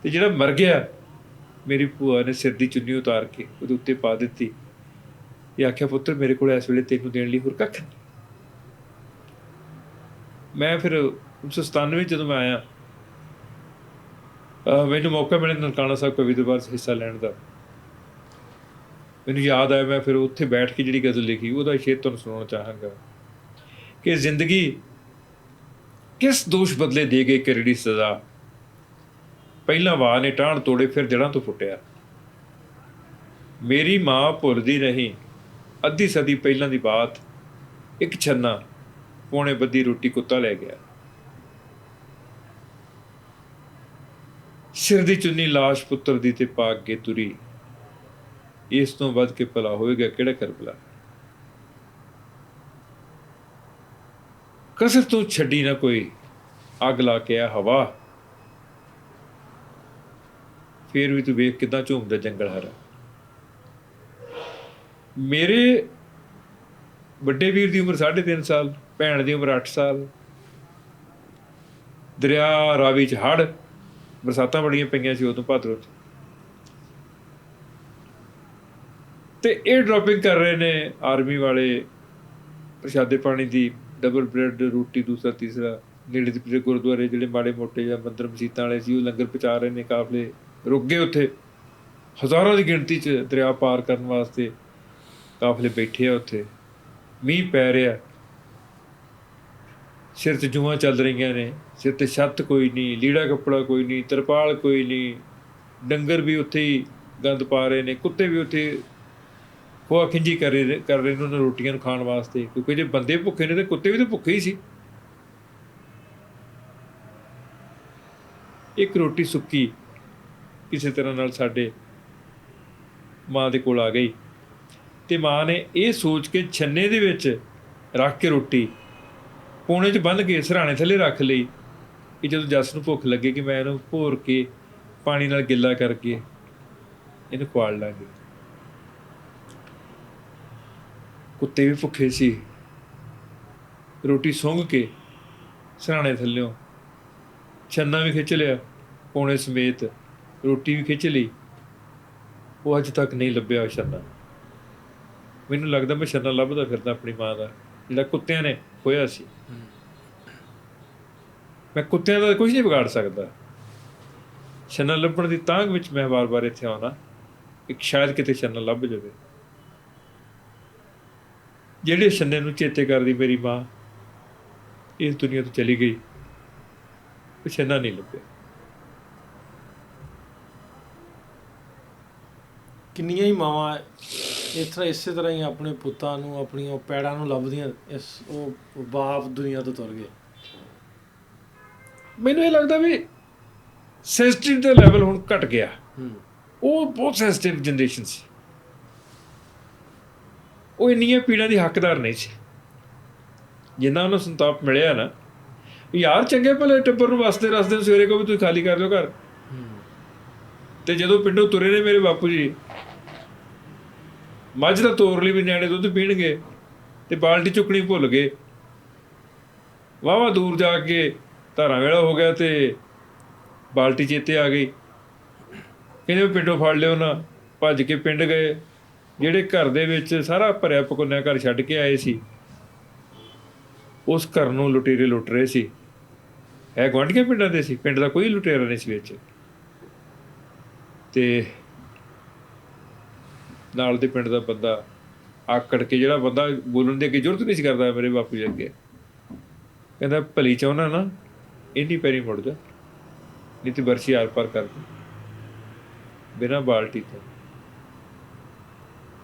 ਤੇ ਜਿਹੜਾ ਮਰ ਗਿਆ ਮੇਰੀ ਭੂਆ ਨੇ ਸਿਰ ਦੀ ਚੁੰਨੀ ਉਤਾਰ ਕੇ ਉਹਦੇ ਉੱਤੇ ਪਾ ਦਿੱਤੀ। ਇਹ ਆਖਿਆ, ਪੁੱਤਰ ਮੇਰੇ ਕੋਲ ਇਸ ਵੇਲੇ ਤੈਨੂੰ ਦੇਣ ਲਈ ਹੋਰ ਕੱਖ ਨਹੀਂ। ਮੈਂ ਫਿਰ 1997 ਜਦੋਂ ਮੈਂ ਆਇਆ, ਮੈਨੂੰ ਮੌਕਾ ਮਿਲਿਆ ਨਨਕਾਣਾ ਸਾਹਿਬ ਕਵੀ ਦਰਬਾਰ 'ਚ ਹਿੱਸਾ ਲੈਣ ਦਾ। ਮੈਨੂੰ ਯਾਦ ਆਇਆ, ਮੈਂ ਫਿਰ ਉੱਥੇ ਬੈਠ ਕੇ ਜਿਹੜੀ ਗਜ਼ਲ ਲਿਖੀ, ਉਹਦਾ ਸ਼ੇਰ ਤੁਹਾਨੂੰ ਸੁਣਾਉਣਾ ਚਾਹਾਂਗਾ ਕਿ ਜ਼ਿੰਦਗੀ ਕਿਸ ਦੋਸ਼ ਬਦਲੇ ਦੇ ਗਈ ਕਰੜੀ ਸਜ਼ਾ, ਪਹਿਲਾਂ ਵਾਹ ਨੇ ਟਾਹਣ ਤੋੜੇ ਫਿਰ ਜੜ੍ਹਾਂ ਤੋਂ ਫੁੱਟਿਆ। ਮੇਰੀ ਮਾਂ ਭੁੱਲਦੀ ਨਹੀਂ ਅੱਧੀ ਸਦੀ ਪਹਿਲਾਂ ਦੀ ਬਾਤ, ਇੱਕ ਛੰਨਾ ਪੌਣੇ ਬੱਧੀ ਰੋਟੀ ਕੁੱਤਾ ਲੈ ਗਿਆ। ਸਿਰ ਦੀ ਚੁੰਨੀ ਲਾਸ਼ ਪੁੱਤਰ ਦੀ ਤੇ ਪਾ ਅੱਗੇ ਤੁਰੀ, ਇਸ ਤੋਂ ਵੱਧ ਕੇ ਭਲਾ ਹੋਏਗਾ ਕਿਹੜਾ ਕਰਬਲਾ। ਕਸਰ ਤੋਂ ਛੱਡੀ ਨਾ ਕੋਈ ਅੱਗ ਲਾ ਕੇ ਆ ਹਵਾ, ਫੇਰ ਵੀ ਤੂੰ ਵੇਖ ਕਿੱਦਾਂ ਝੂਮਦਾ ਜੰਗਲ ਹਰਾ। ਮੇਰੇ ਵੱਡੇ ਵੀਰ ਦੀ ਉਮਰ 3.5 ਸਾਲ, ਭੈਣ ਦੀ ਉਮਰ 8 ਸਾਲ। ਦਰਿਆ ਰਾਵੀ 'ਚ ਹੜ੍ਹ, ਬਰਸਾਤਾਂ ਬੜੀਆਂ ਪਈਆਂ ਸੀ ਉਦੋਂ ਭਾਦਰੋਂ 'ਚ। ਤੇ ਇਹ ਡ੍ਰੌਪਿੰਗ ਕਰ ਰਹੇ ਨੇ ਆਰਮੀ ਵਾਲੇ, ਪ੍ਰਸ਼ਾਦੇ ਪਾਣੀ ਦੀ, ਡਬਲ ਬ੍ਰੈਡ, ਰੋਟੀ, ਦੂਸਰਾ ਤੀਸਰਾ। ਨੇੜੇ ਦੇ ਗੁਰਦੁਆਰੇ ਜਿਹੜੇ ਮਾੜੇ ਮੋਟੇ ਜਾਂ ਮੰਦਰ ਮਸੀਤਾਂ ਵਾਲੇ ਸੀ, ਉਹ ਲੰਗਰ ਪਹੁੰਚਾ ਰਹੇ ਨੇ। ਕਾਫਲੇ ਰੁਕ ਗਏ ਉੱਥੇ, ਹਜ਼ਾਰਾਂ ਦੀ ਗਿਣਤੀ 'ਚ ਦਰਿਆ ਪਾਰ ਕਰਨ ਵਾਸਤੇ ਕਾਫਲੇ ਬੈਠੇ ਆ ਉੱਥੇ। ਮੀਂਹ ਪੈ ਰਿਹਾ, ਸਿਰ 'ਚ ਜੂਆਂ ਚੱਲ ਰਹੀਆਂ ਨੇ, ਸਿਰ 'ਤੇ ਛੱਤ ਕੋਈ ਨਹੀਂ, ਲੀੜਾ ਕੱਪੜਾ ਕੋਈ ਨਹੀਂ, ਤਰਪਾਲ ਕੋਈ ਨਹੀਂ। ਡੰਗਰ ਵੀ ਉੱਥੇ ਹੀ ਗੰਦ ਪਾ ਰਹੇ ਨੇ, ਕੁੱਤੇ ਵੀ ਉੱਥੇ ਖੋਆ ਖਿੰਜੀ ਕਰ ਰਹੇ ਨੇ ਉਹਨਾਂ ਨੂੰ ਰੋਟੀਆਂ ਨੂੰ ਖਾਣ ਵਾਸਤੇ, ਕਿਉਂਕਿ ਜੇ ਬੰਦੇ ਭੁੱਖੇ ਨੇ ਤਾਂ ਕੁੱਤੇ ਵੀ ਤਾਂ ਭੁੱਖੇ ਹੀ ਸੀ। ਇੱਕ ਰੋਟੀ ਸੁੱਕੀ ਕਿਸੇ ਤਰ੍ਹਾਂ ਨਾਲ ਸਾਡੇ ਮਾਂ ਦੇ ਕੋਲ ਆ ਗਈ, ਅਤੇ ਮਾਂ ਨੇ ਇਹ ਸੋਚ ਕੇ ਛੰਨੇ ਦੇ ਵਿੱਚ ਰੱਖ ਕੇ ਰੋਟੀ ਪੌਣੇ 'ਚ ਬੰਨ੍ਹ ਕੇ ਸਿਰਹਾਣੇ ਥੱਲੇ ਰੱਖ ਲਈ ਕਿ ਜਦੋਂ ਜੱਸ ਨੂੰ ਭੁੱਖ ਲੱਗੇ ਕਿ ਮੈਂ ਇਹਨੂੰ ਭੋਰ ਕੇ ਪਾਣੀ ਨਾਲ ਗਿੱਲਾ ਕਰਕੇ ਇਹਨੂੰ ਖਵਾਲ ਲਾਂਗੇ। ਕੁੱਤੇ ਵੀ ਭੁੱਖੇ ਸੀ, ਰੋਟੀ ਸੁੰਘ ਕੇ ਸਿਰਹਾਣੇ ਥੱਲਿਓਂ ਛੰਨਾ ਵੀ ਖਿੱਚ ਲਿਆ ਪੌਣੇ ਸਮੇਤ, ਰੋਟੀ ਵੀ ਖਿੱਚ ਲਈ। ਉਹ ਅੱਜ ਤੱਕ ਨਹੀਂ ਲੱਭਿਆ ਉਹ ਛੰਨਾ। ਮੈਨੂੰ ਲੱਗਦਾ ਮੈਂ ਛੰਨਾ ਲੱਭਦਾ ਫਿਰਦਾ ਆਪਣੀ ਮਾਂ ਦਾ, ਜਿਹੜਾ ਕੁੱਤਿਆਂ ਨੇ ਖੋਇਆ ਸੀ। ਮੈਂ ਕੁੱਤਿਆਂ ਦਾ ਕੁਝ ਨਹੀਂ ਵਿਗਾੜ ਸਕਦਾ। ਛੰਨਾ ਲੱਭਣ ਦੀ ਤਾਂਘ ਵਿੱਚ ਮੈਂ ਵਾਰ-ਵਾਰ ਇੱਥੇ ਆਉਣਾ, ਇੱਕ ਸ਼ਾਇਦ ਕਿਤੇ ਛੰਨਾ ਲੱਭ ਜਾਵੇ। ਜਿਹੜੇ ਛੰਨੇ ਨੂੰ ਚੇਤੇ ਕਰਦੀ ਮੇਰੀ ਮਾਂ ਇਸ ਦੁਨੀਆ ਤੋਂ ਚਲੀ ਗਈ, ਉਹ ਛੰਨਾ ਨਹੀਂ ਲੱਭਿਆ। ਕਿੰਨੀਆਂ ਹੀ ਮਾਵਾਂ ਇਸੇ ਤਰ੍ਹਾਂ ਹੀ ਆਪਣੇ ਪੁੱਤਾਂ ਨੂੰ, ਆਪਣੀਆਂ ਉਹ ਪੈੜਾਂ ਨੂੰ ਲੱਭਦੀਆਂ, ਉਹ ਬਾਪ ਦੁਨੀਆ ਤੋਂ ਤੁਰ ਗਏ। ਮੈਨੂੰ ਇਹ ਲੱਗਦਾ ਵੀ ਸੈਂਸਿਟਿਵ ਦਾ ਲੈਵਲ ਹੁਣ ਘਟ ਗਿਆ। ਉਹ ਬਹੁਤ ਸੈਂਸਿਟਿਵ ਜਨਰੇਸ਼ਨ ਸੀ, ਉਹ ਇੰਨੀਆਂ ਪੀੜਾਂ ਦੀ ਹੱਕਦਾਰ ਨਹੀਂ ਸੀ ਜਿੰਨਾ ਉਹਨੂੰ ਸੰਤਾਪ ਮਿਲਿਆ ਨਾ। ਯਾਰ ਚੰਗੇ ਭਲੇ ਟੱਬਰ ਨੂੰ ਵਸਦੇ ਰਸਦੇ ਨੂੰ ਸਵੇਰੇ ਕਹੋ ਵੀ ਤੁਸੀਂ ਖਾਲੀ ਕਰ ਦਿਓ ਘਰ, ਤੇ ਜਦੋਂ ਪਿੰਡੋਂ ਤੁਰੇ ਨੇ ਮੇਰੇ ਬਾਪੂ ਜੀ, ਮੱਝ ਦਾ ਤੋਰ ਲਈ ਵੀ ਨਿਆਣੇ ਦੁੱਧ ਪੀਣਗੇ ਤੇ ਬਾਲਟੀ ਚੁੱਕਣੀ ਭੁੱਲ ਗਏ। ਵਾਹਵਾ ਦੂਰ ਜਾ ਕੇ ਧਾਰਾਂ ਵੇਲਾ ਹੋ ਗਿਆ ਤੇ ਬਾਲਟੀ ਚੇਤੇ ਆ ਗਈ। ਕਹਿੰਦੇ ਪਿੰਡੋਂ ਫੜ ਲਿਓ ਨਾ, ਭੱਜ ਕੇ ਪਿੰਡ ਗਏ। ਜਿਹੜੇ ਘਰ ਦੇ ਵਿੱਚ ਸਾਰਾ ਭਰਿਆ ਪਕੁੰਨਿਆ ਘਰ ਛੱਡ ਕੇ ਆਏ ਸੀ, ਉਸ ਘਰ ਨੂੰ ਲੁਟੇਰੇ ਲੁੱਟ ਰਹੇ ਸੀ। ਹੈ ਗੁਆਂਢੀਆਂ ਪਿੰਡਾਂ ਦੇ ਸੀ, ਪਿੰਡ ਦਾ ਕੋਈ ਲੁਟੇਰਾ ਨਹੀਂ ਸੀ ਵਿੱਚ। ਤੇ ਨਾਲ ਦੇ ਪਿੰਡ ਦਾ ਬੰਦਾ ਆਕੜ ਕੇ, ਜਿਹੜਾ ਬੰਦਾ ਬੋਲਣ ਦੀ ਅੱਗੇ ਜ਼ਰੂਰਤ ਨਹੀਂ ਸੀ ਕਰਦਾ ਮੇਰੇ ਬਾਪੂ ਜੀ ਅੱਗੇ, ਕਹਿੰਦਾ ਭਲੀ ਚਾਹੁੰਦਾ ਨਾ ਇੰਨੀ ਪੈਰੀ ਮੁੜ ਜਾ, ਨਹੀਂ ਤੇ ਬਰਛੀ ਆਰ ਪਾਰ ਕਰ ਦੇ ਬਿਨਾਂ ਬਾਲਟੀ ਤੋਂ।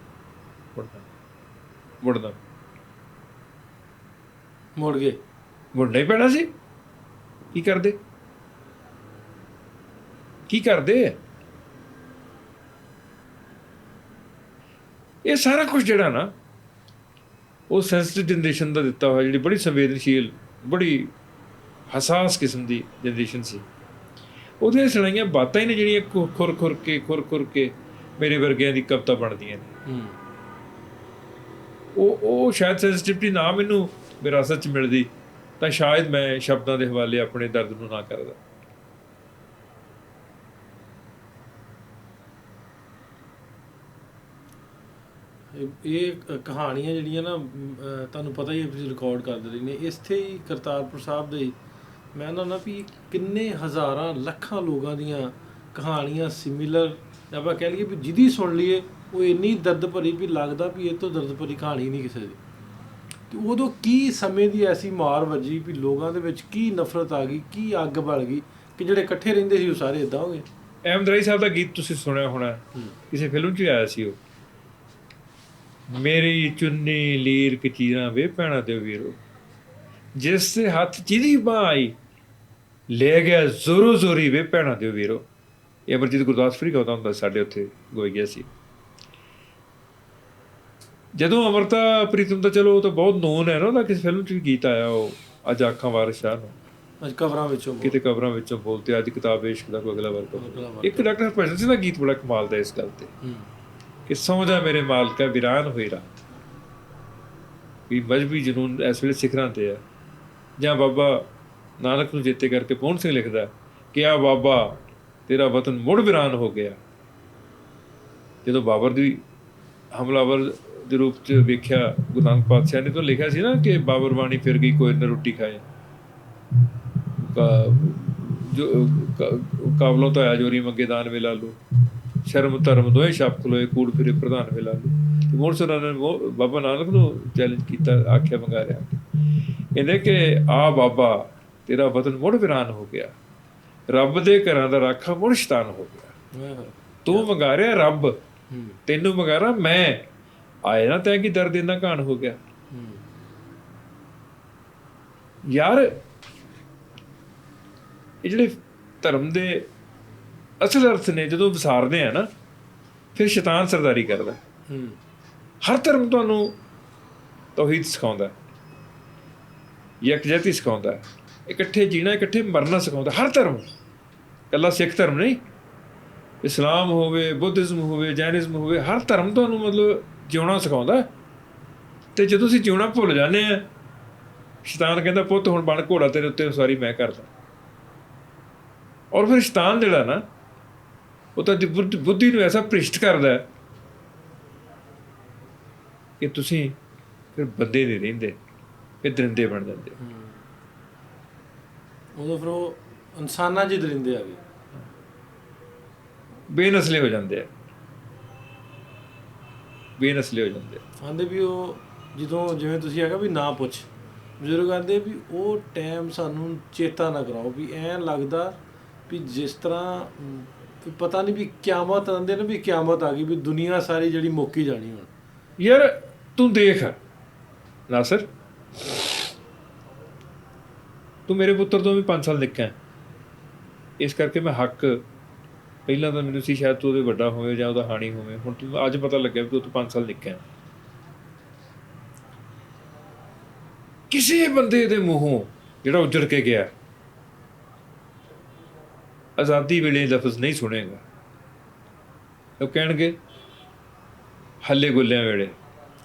ਮੁੜਨਾ ਮੁੜ ਗਏ, ਮੁੜਨਾ ਹੀ ਪੈਣਾ ਸੀ। ਕੀ ਕਰਦੇ ਇਹ ਸਾਰਾ ਕੁਝ ਜਿਹੜਾ ਨਾ, ਉਹ ਸੈਂਸਿਟਿਵ ਜਨਰੇਸ਼ਨ ਦਾ ਦਿੱਤਾ ਹੋਇਆ, ਜਿਹੜੀ ਬੜੀ ਸੰਵੇਦਨਸ਼ੀਲ, ਬੜੀ ਹਸਾਸ ਕਿਸਮ ਦੀ ਜਨਰੇਸ਼ਨ ਸੀ। ਉਹਦੀਆਂ ਸੁਣਾਈਆਂ ਬਾਤਾਂ ਹੀ ਨੇ ਜਿਹੜੀਆਂ ਖੁਰ ਕੇ ਮੇਰੇ ਵਰਗਿਆਂ ਦੀ ਕਵਿਤਾ ਬਣਦੀਆਂ ਨੇ। ਉਹ ਸ਼ਾਇਦ ਸੈਂਸਿਟਿਵਿਟੀ ਨਾ ਮੈਨੂੰ ਵਿਰਾਸਤ 'ਚ ਮਿਲਦੀ ਤਾਂ ਸ਼ਾਇਦ ਮੈਂ ਸ਼ਬਦਾਂ ਦੇ ਹਵਾਲੇ ਆਪਣੇ ਦਰਦ ਨੂੰ ਨਾ ਕਰਦਾ। ਇਹ ਕਹਾਣੀਆਂ ਜਿਹੜੀਆਂ ਨਾ, ਤੁਹਾਨੂੰ ਪਤਾ ਹੀ ਤੁਸੀਂ ਰਿਕਾਰਡ ਕਰਦੇ ਰਹੇ ਨੇ ਇੱਥੇ ਹੀ ਕਰਤਾਰਪੁਰ ਸਾਹਿਬ ਦੇ। ਮੈਂ ਕਹਿੰਦਾ ਵੀ ਕਿੰਨੇ ਹਜ਼ਾਰਾਂ ਲੱਖਾਂ ਲੋਕਾਂ ਦੀਆਂ ਕਹਾਣੀਆਂ ਸਿਮਿਲਰ, ਆਪਾਂ ਕਹਿ ਲਈਏ ਵੀ ਜਿਹਦੀ ਸੁਣ ਲਈਏ ਉਹ ਇੰਨੀ ਦਰਦ ਭਰੀ ਵੀ ਲੱਗਦਾ ਵੀ ਇਹ ਤੋਂ ਦਰਦ ਭਰੀ ਕਹਾਣੀ ਨਹੀਂ ਕਿਸੇ ਦੀ। ਅਤੇ ਉਦੋਂ ਕੀ ਸਮੇਂ ਦੀ ਐਸੀ ਮਾਰ ਵੱਜੀ ਵੀ ਲੋਕਾਂ ਦੇ ਵਿੱਚ ਕੀ ਨਫ਼ਰਤ ਆ ਗਈ, ਕੀ ਅੱਗ ਬਲ ਗਈ ਕਿ ਜਿਹੜੇ ਇਕੱਠੇ ਰਹਿੰਦੇ ਸੀ ਉਹ ਸਾਰੇ ਇੱਦਾਂ ਹੋ ਗਏ। ਅਹਿਮਦ ਰਾਈ ਸਾਹਿਬ ਦਾ ਗੀਤ ਤੁਸੀਂ ਸੁਣਿਆ ਹੋਣਾ, ਕਿਸੇ ਫਿਲਮ 'ਚ ਆਇਆ ਸੀ ਉਹ, ਮੇਰੀ ਚੁੰਨੀ ਲੀਰ ਕਚੀਰਾਂ ਵੇ ਭੈਣਾਂ ਤੇ ਵੀਰੋ, ਜਿਸ ਦੇ ਹੱਥ ਜਿਹਦੀ ਬਾਂਹ ਆਈ ਲੈ ਗਿਆ ਜ਼ੋਰੋ ਜ਼ੋਰੀ ਵੇ ਭੈਣਾਂ ਤੇ ਵੀਰੋ। ਇਹ ਅਮਰਜੀਤ ਗੁਰਦਾਸਪੁਰੀ ਗਾਉਂਦਾ ਹੁੰਦਾ ਸਾਡੇ ਉੱਥੇ ਗੋਈਆ ਸੀ। ਜਦੋਂ ਅਮਰਤਾ ਪ੍ਰੀਤਮ ਦਾ, ਚਲੋ ਉਹ ਤਾਂ ਬਹੁਤ ਨੋਨ ਹੈ ਨਾ, ਉਹਦਾ ਕਿਸੇ ਫਿਲਮ 'ਚ ਵੀ ਗੀਤ ਆਇਆ, ਉਹ ਅੱਜ ਆਖਾਂ ਵਾਰਿਸ ਸ਼ਾਹ ਨੂੰ, ਅੱਜ ਕਬਰਾਂ ਵਿੱਚੋਂ ਕਿਤੇ ਕਬਰਾਂ ਵਿੱਚੋਂ ਬੋਲਤੇ, ਅੱਜ ਕਿਤਾਬ ਇਸ਼ਕ ਦਾ ਕੋਈ ਅਗਲਾ ਵਰਗ। ਇੱਕ ਡਾਕਟਰ ਹਰਭਜਨ ਸਿੰਘ ਦਾ ਗੀਤ ਬੜਾ ਕਮਾਲ ਦਾ ਇਸ ਗੱਲ ਤੇ, ਕਿ ਸੌਂ ਜਾ ਮੇਰੇ ਮਾਲਕਾ ਵੀਰਾਨ ਹੋਈ ਰਾਤ, ਵੀ ਮਜ਼ਹਬੀ ਜਨੂਨ ਇਸ ਵੇਲੇ ਸਿਖਰਾਂ ਤੇ ਆ। ਜਾਂ ਬਾਬਾ ਨਾਨਕ ਨੂੰ ਚੇਤੇ ਕਰਕੇ ਪੂਰਨ ਸਿੰਘ ਲਿਖਦਾ ਕਿ ਆ ਬਾਬਾ ਤੇਰਾ ਵਤਨ ਮੁੜ ਵੀਰਾਨ ਹੋ ਗਿਆ। ਜਦੋਂ ਬਾਬਰ ਦੀ ਹਮਲਾਵਰ ਦੇ ਰੂਪ 'ਚ ਵੇਖਿਆ ਗੁਰੂ ਨਾਨਕ ਪਾਤਸ਼ਾਹ ਨੇ ਤਾਂ ਲਿਖਿਆ ਸੀ ਨਾ ਕਿ ਬਾਬਰ ਬਾਣੀ ਫਿਰ ਗਈ ਕੋਈ ਨਾ ਰੋਟੀ ਖਾਏ, ਜੋ ਕਾਬਲੋਂ ਤਾਂ ਆਇਆ ਜੋਰੀ ਮੰਗੇ ਦਾਨ ਵੇ ਲਾਲੂ, ਸ਼ਰਮ ਧਰਮ ਦੋਏ ਛੱਪ ਖਲੋਏ ਕੂੜ ਫਿਰੇ ਪ੍ਰਧਾਨ ਵੇ ਲਾਲੂ। ਤੇ ਮੁੜ ਉਹਨਾਂ ਨੇ ਬਾਬਾ ਨਾਨਕ ਨੂੰ ਚੈਲੰਜ ਕੀਤਾ, ਆਖਿਆ ਮੰਗਾ ਰਿਹਾ, ਕਹਿੰਦੇ ਕਿ ਆ ਬਾਬਾ ਤੇਰਾ ਵਤਨ ਮੁੜ ਵੀਰਾਨ ਹੋ ਗਿਆ, ਰੱਬ ਦੇ ਘਰਾਂ ਦਾ ਰਾਖਾ ਮੁੜ ਸ਼ੈਤਾਨ ਹੋ ਗਿਆ। ਤੂੰ ਮੰਗਾ ਰਿਹਾ ਰੱਬ, ਤੈਨੂੰ ਮੰਗਾ ਰਿਹਾ ਮੈਂ, ਆਏ ਨਾ ਤੈਂ ਕੀ ਦਰਦ ਇੰਨਾ ਘਾਣ ਹੋ ਗਿਆ। ਯਾਰ ਇਹ ਜਿਹੜੇ ਧਰਮ ਦੇ ਅਸਲ ਅਰਥ ਨੇ ਜਦੋਂ ਵਿਸਾਰਦੇ ਆ ਨਾ, ਫਿਰ ਸ਼ੈਤਾਨ ਸਰਦਾਰੀ ਕਰਦਾ। ਹਰ ਧਰਮ ਤੁਹਾਨੂੰ ਤੌਹੀਦ ਸਿਖਾਉਂਦਾ, ਯਕਜਹਿਤੀ ਸਿਖਾਉਂਦਾ, ਇਕੱਠੇ ਜੀਣਾ ਇਕੱਠੇ ਮਰਨਾ ਸਿਖਾਉਂਦਾ। ਹਰ ਧਰਮ, ਇਕੱਲਾ ਸਿੱਖ ਧਰਮ ਨਹੀਂ, ਇਸਲਾਮ ਹੋਵੇ, ਬੁੱਧਿਜ਼ਮ ਹੋਵੇ, ਜੈਨਿਜ਼ਮ ਹੋਵੇ, ਹਰ ਧਰਮ ਤੁਹਾਨੂੰ ਮਤਲਬ ਜਿਉਣਾ ਸਿਖਾਉਂਦਾ। ਤੇ ਜਦੋਂ ਅਸੀਂ ਜਿਉਣਾ ਭੁੱਲ ਜਾਂਦੇ ਹਾਂ, ਸ਼ੈਤਾਨ ਕਹਿੰਦਾ ਪੁੱਤ ਹੁਣ ਬਣ ਘੋੜਾ, ਤੇਰੇ ਉੱਤੇ ਸਵਾਰੀ ਮੈਂ ਕਰਦਾ। ਔਰ ਫਿਰ ਸ਼ੈਤਾਨ ਜਿਹੜਾ ਨਾ, ਉਹ ਤਾਂ ਬੁੱਧੀ ਨੂੰ ਐਸਾ ਭ੍ਰਿਸ਼ਟ ਕਰਦਾ ਕਿ ਤੁਸੀਂ ਫਿਰ ਬੰਦੇ ਨਹੀਂ ਰਹਿੰਦੇ, ਫਿਰ ਦਰਿੰਦੇ ਬਣ ਜਾਂਦੇ। ਉਦੋਂ ਫਿਰ ਉਹ ਇਨਸਾਨਾਂ 'ਚ ਹੀ ਦਰਿੰਦੇ ਆ ਗਏ, ਬੇਨਸਲੇ ਹੋ ਜਾਂਦੇ ਆ, ਬੇਨਸਲੇ ਹੋ ਜਾਂਦੇ ਆ। ਆਂਦੇ ਵੀ ਉਹ ਜਦੋਂ ਜਿਵੇਂ ਤੁਸੀਂ ਹੈਗਾ ਵੀ ਨਾ ਪੁੱਛ, ਬਜ਼ੁਰਗ ਆਂਦੇ ਵੀ ਉਹ ਟਾਈਮ ਸਾਨੂੰ ਚੇਤਾ ਨਾ ਕਰਾਓ, ਵੀ ਐਂ ਲੱਗਦਾ ਵੀ ਜਿਸ ਤਰ੍ਹਾਂ ਵੀ ਪਤਾ ਨਹੀਂ ਵੀ ਕਿਆਮਤ ਆਂਦੇ ਨੇ, ਵੀ ਕਿਆਮਤ ਆ ਗਈ, ਵੀ ਦੁਨੀਆ ਸਾਰੀ ਜਿਹੜੀ ਮੁੱਕ ਹੀ ਜਾਣੀ ਹੁਣ। ਯਾਰ ਤੂੰ ਦੇਖ ਨਾਸਰ, ਤੂੰ ਮੇਰੇ ਪੁੱਤਰ ਤੋਂ ਵੀ 5 ਸਾਲ ਨਿੱਕਾ, ਇਸ ਕਰਕੇ ਮੈਂ ਹੱਕ, ਪਹਿਲਾਂ ਤਾਂ ਮੈਨੂੰ ਸੀ ਸ਼ਾਇਦ ਤੂੰ ਉਹਦੇ ਵੱਡਾ ਹੋਵੇ ਜਾਂ ਉਹਦਾ ਹਾਣੀ ਹੋਵੇ, ਹੁਣ ਤੂੰ ਅੱਜ ਪਤਾ ਲੱਗਿਆ ਵੀ ਤੂੰ 5 ਸਾਲ ਨਿੱਕਾ। ਕਿਸੇ ਬੰਦੇ ਦੇ ਮੂੰਹੋਂ ਜਿਹੜਾ ਉੱਜੜ ਕੇ ਗਿਆ ਆਜ਼ਾਦੀ ਵੇਲੇ ਲਫ਼ਜ਼ ਨਹੀਂ ਸੁਣੇਗਾ। ਉਹ ਕਹਿਣਗੇ ਹੱਲੇ ਗੁੱਲਿਆਂ ਵੇਲੇ,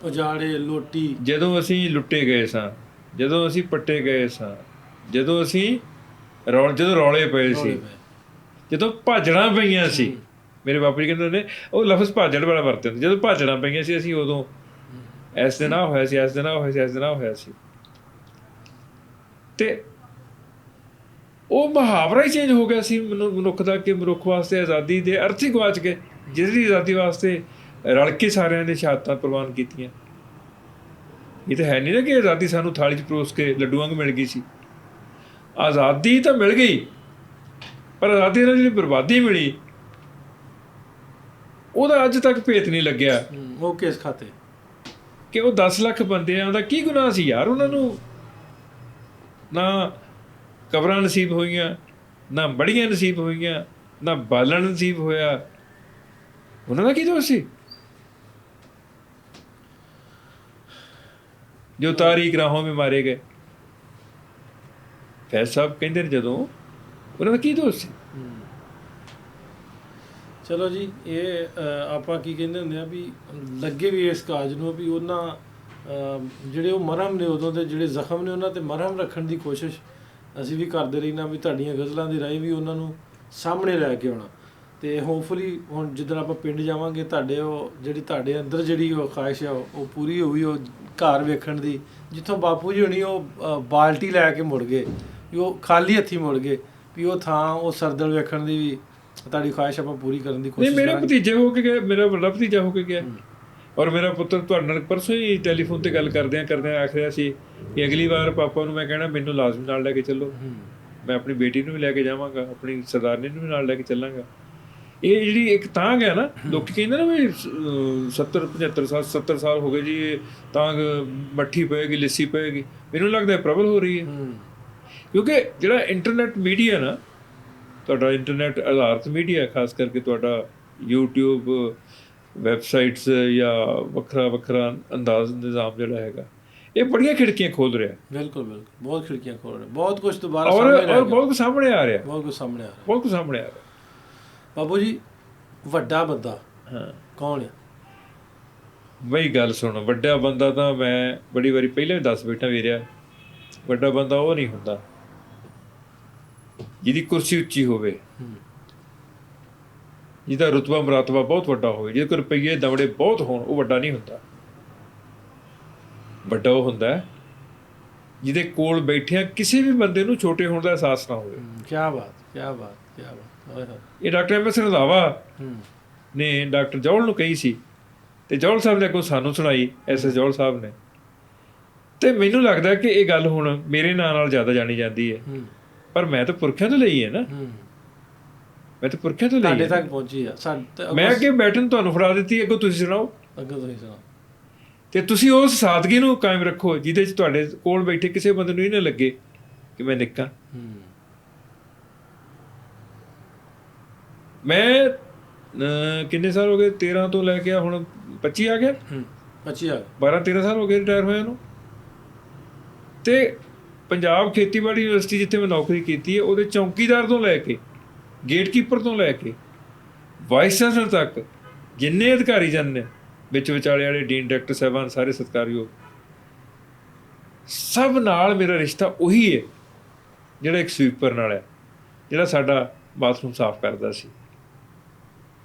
ਉਜਾੜੇ ਲੋਟੀ, ਜਦੋਂ ਅਸੀਂ ਲੁੱਟੇ ਗਏ ਸਾਂ, ਜਦੋਂ ਅਸੀਂ ਪੱਟੇ ਗਏ ਸਾਂ, ਜਦੋਂ ਅਸੀਂ ਜਦੋਂ ਰੌਲੇ ਪਏ ਸੀ, ਜਦੋਂ ਭਾਜੜਾਂ ਪਈਆਂ ਸੀ। ਮੇਰੇ ਬਾਪੂ ਜੀ ਕਹਿੰਦੇ ਨੇ ਉਹ ਲਫ਼ਜ਼ ਭਾਜੜ ਵਾਲਾ ਵਰਤੇ ਹੁੰਦੇ, ਜਦੋਂ ਭਾਜੜਾਂ ਪਈਆਂ ਸੀ ਅਸੀਂ ਉਦੋਂ ਇਸ ਦਿਨ ਆਹ ਹੋਇਆ ਸੀ, ਇਸ ਦਿਨ ਆਹ ਹੋਇਆ ਸੀ, ਇਸ ਦਿਨ ਆਹ ਹੋਇਆ ਸੀ। ਤੇ ਉਹ ਮੁਹਾਵਰਾ ਹੀ ਚੇਂਜ ਹੋ ਗਿਆ ਸੀ ਮਨੁੱਖ ਦਾ, ਕਿ ਮਨੁੱਖ ਵਾਸਤੇ ਆਜ਼ਾਦੀ ਦੇ ਅਰਥ ਹੀ ਗਵਾਚ ਗਏ। ਜਿਹਦੀ ਆਜ਼ਾਦੀ ਵਾਸਤੇ ਰਲ ਕੇ ਸਾਰਿਆਂ ਨੇ ਸ਼ਹਾਦਤਾਂ ਪ੍ਰਵਾਨ ਕੀਤੀਆਂ। ਇਹ ਤਾਂ ਹੈ ਨਹੀਂ ਨਾ ਕਿ ਆਜ਼ਾਦੀ ਸਾਨੂੰ ਥਾਲੀ 'ਚ ਪਰੋਸ ਕੇ ਲੱਡੂ ਵਾਂਗ ਮਿਲ ਗਈ ਸੀ। ਆਜ਼ਾਦੀ ਤਾਂ ਮਿਲ ਗਈ, ਪਰ ਆਜ਼ਾਦੀ ਨਾਲ ਜਿਹੜੀ ਬਰਬਾਦੀ ਮਿਲੀ ਉਹਦਾ ਅੱਜ ਤੱਕ ਭੇਤ ਨਹੀਂ ਲੱਗਿਆ। ਉਹ ਕਿਸ ਖਾਤੇ ਕਿ ਉਹ 10 ਲੱਖ ਬੰਦਿਆਂ ਦਾ ਕੀ ਗੁਨਾਹ ਸੀ ਯਾਰ। ਉਹਨਾਂ ਨੂੰ ਨਾ ਕਬਰਾਂ ਨਸੀਬ ਹੋਈਆਂ, ਨਾ ਬੜੀਆਂ ਨਸੀਬ ਹੋਈਆਂ, ਨਾ ਬਾਲਣ ਨਸੀਬ ਹੋਇਆ। ਉਹਨਾਂ ਦਾ ਕੀ ਦੋਸ਼ ਸੀ? ਜੋ ਤਾਰੀਖ ਰਾਹੋਂ ਵਿੱਚ ਮਾਰੇ ਗਏ। ਫੈਜ਼ ਸਾਹਿਬ ਕਹਿੰਦੇ ਨੇ ਜਦੋਂ, ਉਹਨਾਂ ਦਾ ਕੀ ਦੋਸ਼ ਸੀ? ਚਲੋ ਜੀ, ਇਹ ਆਪਾਂ ਕੀ ਕਹਿੰਦੇ ਹੁੰਦੇ ਆ ਵੀ ਲੱਗੇ ਵੀ ਇਸ ਕਾਜ ਨੂੰ, ਵੀ ਉਹਨਾਂ ਜਿਹੜੇ ਉਹ ਮਰਹਮ ਨੇ ਉਦੋਂ ਦੇ, ਜਿਹੜੇ ਜ਼ਖਮ ਨੇ ਉਹਨਾਂ 'ਤੇ ਮਰਹਮ ਰੱਖਣ ਦੀ ਕੋਸ਼ਿਸ਼ ਅਸੀਂ ਵੀ ਕਰਦੇ ਰਹਿਣਾ, ਵੀ ਤੁਹਾਡੀਆਂ ਗਜ਼ਲਾਂ ਦੀ ਰਾਹੀਂ ਵੀ ਉਹਨਾਂ ਨੂੰ ਸਾਹਮਣੇ ਲੈ ਕੇ ਆਉਣਾ। ਤੇ ਹੋਪਫੁਲੀ ਹੁਣ ਜਿੱਦਣ ਆਪਾਂ ਪਿੰਡ ਜਾਵਾਂਗੇ, ਤੁਹਾਡੇ ਉਹ ਜਿਹੜੀ ਤੁਹਾਡੇ ਅੰਦਰ ਜਿਹੜੀ ਉਹ ਖਾਹਿਸ਼ ਆ ਉਹ ਪੂਰੀ ਹੋਈ, ਉਹ ਘਰ ਵੇਖਣ ਦੀ, ਜਿੱਥੋਂ ਬਾਪੂ ਜੀ ਹੋਣੀ ਉਹ ਬਾਲਟੀ ਲੈ ਕੇ ਮੁੜ ਗਏ, ਵੀ ਉਹ ਖਾਲੀ ਹੱਥੀ ਮੁੜ ਗਏ, ਵੀ ਉਹ ਥਾਂ ਉਹ ਸਰਦਲ ਵੇਖਣ ਦੀ ਵੀ ਤੁਹਾਡੀ ਖਾਹਿਸ਼ ਆਪਾਂ ਪੂਰੀ ਕਰਨ ਦੀ ਕੋਸ਼ਿਸ਼। ਨਹੀਂ, ਮੇਰਾ ਭਤੀਜਾ ਹੋ ਕੇ ਗਿਆ, ਮੇਰਾ ਵੱਡਾ ਭਤੀਜਾ ਹੋ ਕੇ ਗਿਆ। ਔਰ ਮੇਰਾ ਪੁੱਤਰ ਤੁਹਾਡੇ ਨਾਲ ਪਰਸੋਂ ਹੀ ਟੈਲੀਫੋਨ ਤੇ ਗੱਲ ਕਰਦਿਆਂ ਆਖ ਰਿਹਾ ਸੀ ਕਿ ਅਗਲੀ ਵਾਰ ਪਾਪਾ ਨੂੰ ਮੈਂ ਕਹਿਣਾ ਮੈਨੂੰ ਲਾਜ਼ਮੀ ਨਾਲ ਲੈ ਕੇ ਚੱਲੋ, ਮੈਂ ਆਪਣੀ ਬੇਟੀ ਨੂੰ ਵੀ ਲੈ ਕੇ ਜਾਵਾਂਗਾ, ਆਪਣੀ ਸਰਦਾਰਨੀ ਨੂੰ ਵੀ ਨਾਲ ਲੈ ਕੇ ਚੱਲਾਂਗਾ। ਇਹ ਜਿਹੜੀ ਇੱਕ ਤਾਂਘ ਹੈ ਨਾ, ਲੋਕੀ ਕਹਿੰਦੇ ਨਾ ਵੀ 70 ਸਾਲ ਹੋ ਗਏ ਜੀ ਇਹ ਤਾਂਘ ਮੱਠੀ ਪਏਗੀ, ਲੱਸੀ ਪਏਗੀ। ਮੈਨੂੰ ਲੱਗਦਾ ਪ੍ਰਬਲ ਹੋ ਰਹੀ ਹੈ, ਕਿਉਂਕਿ ਜਿਹੜਾ ਇੰਟਰਨੈਟ ਮੀਡੀਆ ਨਾ, ਤੁਹਾਡਾ ਇੰਟਰਨੈਟ ਆਧਾਰਿਤ ਮੀਡੀਆ, ਖਾਸ ਕਰਕੇ ਤੁਹਾਡਾ YouTube, ਵੈਬਸਾਈਟਸ ਜਾਂ ਵੱਖਰਾ ਅੰਦਾਜ਼ ਨਿਜ਼ਾਮ ਜਿਹੜਾ ਹੈਗਾ, ਇਹ ਬੜੀਆਂ ਖਿੜਕੀਆਂ ਖੋਲ ਰਿਹਾ। ਬਿਲਕੁਲ ਬਿਲਕੁਲ, ਬਹੁਤ ਖਿੜਕੀਆਂ ਖੋਲ ਰਿਹਾ, ਬਹੁਤ ਕੁਝ ਦੁਬਾਰਾ ਔਰ ਬਹੁਤ ਕੁਝ ਸਾਹਮਣੇ ਆ ਰਿਹਾ, ਬਹੁਤ ਕੁਝ ਸਾਹਮਣੇ ਆ ਰਿਹਾ, ਬਹੁਤ ਕੁਝ ਸਾਹਮਣੇ ਆ ਰਿਹਾ। ਬਾਬੂ ਜੀ, ਵੱਡਾ ਬੰਦਾ ਕੌਣ ਹੈ? ਬਈ ਗੱਲ ਸੁਣ, ਵੱਡਾ ਬੰਦਾ ਤਾਂ ਮੈਂ ਬੜੀ ਵਾਰੀ ਪਹਿਲਾਂ ਵੀ ਦੱਸ ਬੈਠਾ ਵੀਰਿਆ, ਵੱਡਾ ਬੰਦਾ ਉਹ ਨਹੀਂ ਹੁੰਦਾ ਜਿਹਦੀ ਕੁਰਸੀ ਉੱਚੀ ਹੋਵੇ, ਜਿਹਦਾ ਰੁਤਬਾ ਮੁਰਾਤਬਾ ਬਹੁਤ ਵੱਡਾ ਹੋਵੇ, ਜਿਹਦੇ ਕੋਲ ਰੁਪਈਏ ਦਵੜੇ ਬਹੁਤ ਹੋਣ, ਉਹ ਵੱਡਾ ਨਹੀਂ ਹੁੰਦਾ। ਵੱਡਾ ਉਹ ਹੁੰਦਾ ਜਿਹਦੇ ਕੋਲ ਬੈਠਿਆਂ ਕਿਸੇ ਵੀ ਬੰਦੇ ਨੂੰ ਛੋਟੇ ਹੋਣ ਦਾ ਅਹਿਸਾਸ ਨਾ ਹੋਵੇ। ਕੀ ਬਾਤ, ਕੀ ਬਾਤ, ਕੀ ਬਾਤ। ਓਏ ਹੋਏ। ਇਹ ਡਾਕਟਰ MS ਰੰਧਾਵਾ ਨੇ ਡਾਕਟਰ ਜੌਹਲ ਨੂੰ ਕਹੀ ਸੀ, ਤੇ ਜੌਹਲ ਸਾਹਿਬ ਨੇ ਅੱਗੋਂ ਸਾਨੂੰ ਸੁਣਾਈ, SS ਜੌਹਲ ਸਾਹਿਬ ਨੇ। ਤੇ ਮੈਨੂੰ ਲੱਗਦਾ ਕਿ ਇਹ ਗੱਲ ਹੁਣ ਮੇਰੇ ਨਾਂ ਨਾਲ ਜ਼ਿਆਦਾ ਜਾਣੀ ਜਾਂਦੀ ਹੈ, ਪਰ ਮੈਂ ਤਾਂ ਪੁਰਖਿਆਂ ਤੋਂ ਲਈ ਹੈ ਨਾ, ਮੈਂ ਤਾਂ ਪੁਰਖਿਆਂ ਤੋਂ ਲਈ ਤੁਹਾਡੇ ਤੱਕ ਪਹੁੰਚੀ ਆ। ਮੈਂ ਅੱਗੇ ਬੈਠਣ ਤੁਹਾਨੂੰ ਫੜਾ ਦਿੱਤੀ, ਅੱਗੋਂ ਤੁਸੀਂ ਸੁਣਾਓ। ਅੱਗੋਂ ਤੁਸੀਂ ਸੁਣਾਓ। ਤੇ ਤੁਸੀਂ ਉਸ ਸਾਦਗੀ ਨੂੰ ਕਾਇਮ ਰੱਖੋ ਜਿਹਦੇ 'ਚ ਤੁਹਾਡੇ ਕੋਲ ਬੈਠੇ ਕਿਸੇ ਬੰਦੇ ਨੂੰ ਇਹ ਨਾ ਲੱਗੇ ਕਿ ਮੈਂ ਨਿੱਕਾ। ਮੈਂ ਕਿੰਨੇ ਸਾਲ ਹੋ ਗਏ, 13 ਤੋਂ ਲੈ ਕੇ ਹੁਣ 25 ਆ ਗਿਆ, 12-13 ਸਾਲ ਹੋ ਗਏ ਰਿਟਾਇਰ ਹੋਇਆ ਨੂੰ। ਤੇ ਪੰਜਾਬ ਖੇਤੀਬਾੜੀ ਯੂਨੀਵਰਸਿਟੀ ਜਿੱਥੇ ਮੈਂ ਨੌਕਰੀ ਕੀਤੀ ਹੈ, ਉਹਦੇ ਚੌਕੀਦਾਰ ਤੋਂ ਲੈ ਕੇ ਗੇਟਕੀਪਰ ਤੋਂ ਲੈ ਕੇ ਵਾਈਸ ਚਾਂਸਲਰ ਤੱਕ ਜਿੰਨੇ ਅਧਿਕਾਰੀ ਜਨ ਨੇ, ਵਿੱਚ ਵਿਚਾਲੇ ਵਾਲੇ ਡੀਨ ਡਾਇਰੈਕਟਰ ਸਾਹਿਬਾਨ ਸਾਰੇ ਸਤਿਕਾਰਯੋਗ, ਸਭ ਨਾਲ ਮੇਰਾ ਰਿਸ਼ਤਾ ਉਹੀ ਹੈ ਜਿਹੜਾ ਇੱਕ ਸਵੀਪਰ ਨਾਲ ਹੈ, ਜਿਹੜਾ ਸਾਡਾ ਬਾਥਰੂਮ ਸਾਫ਼ ਕਰਦਾ ਸੀ।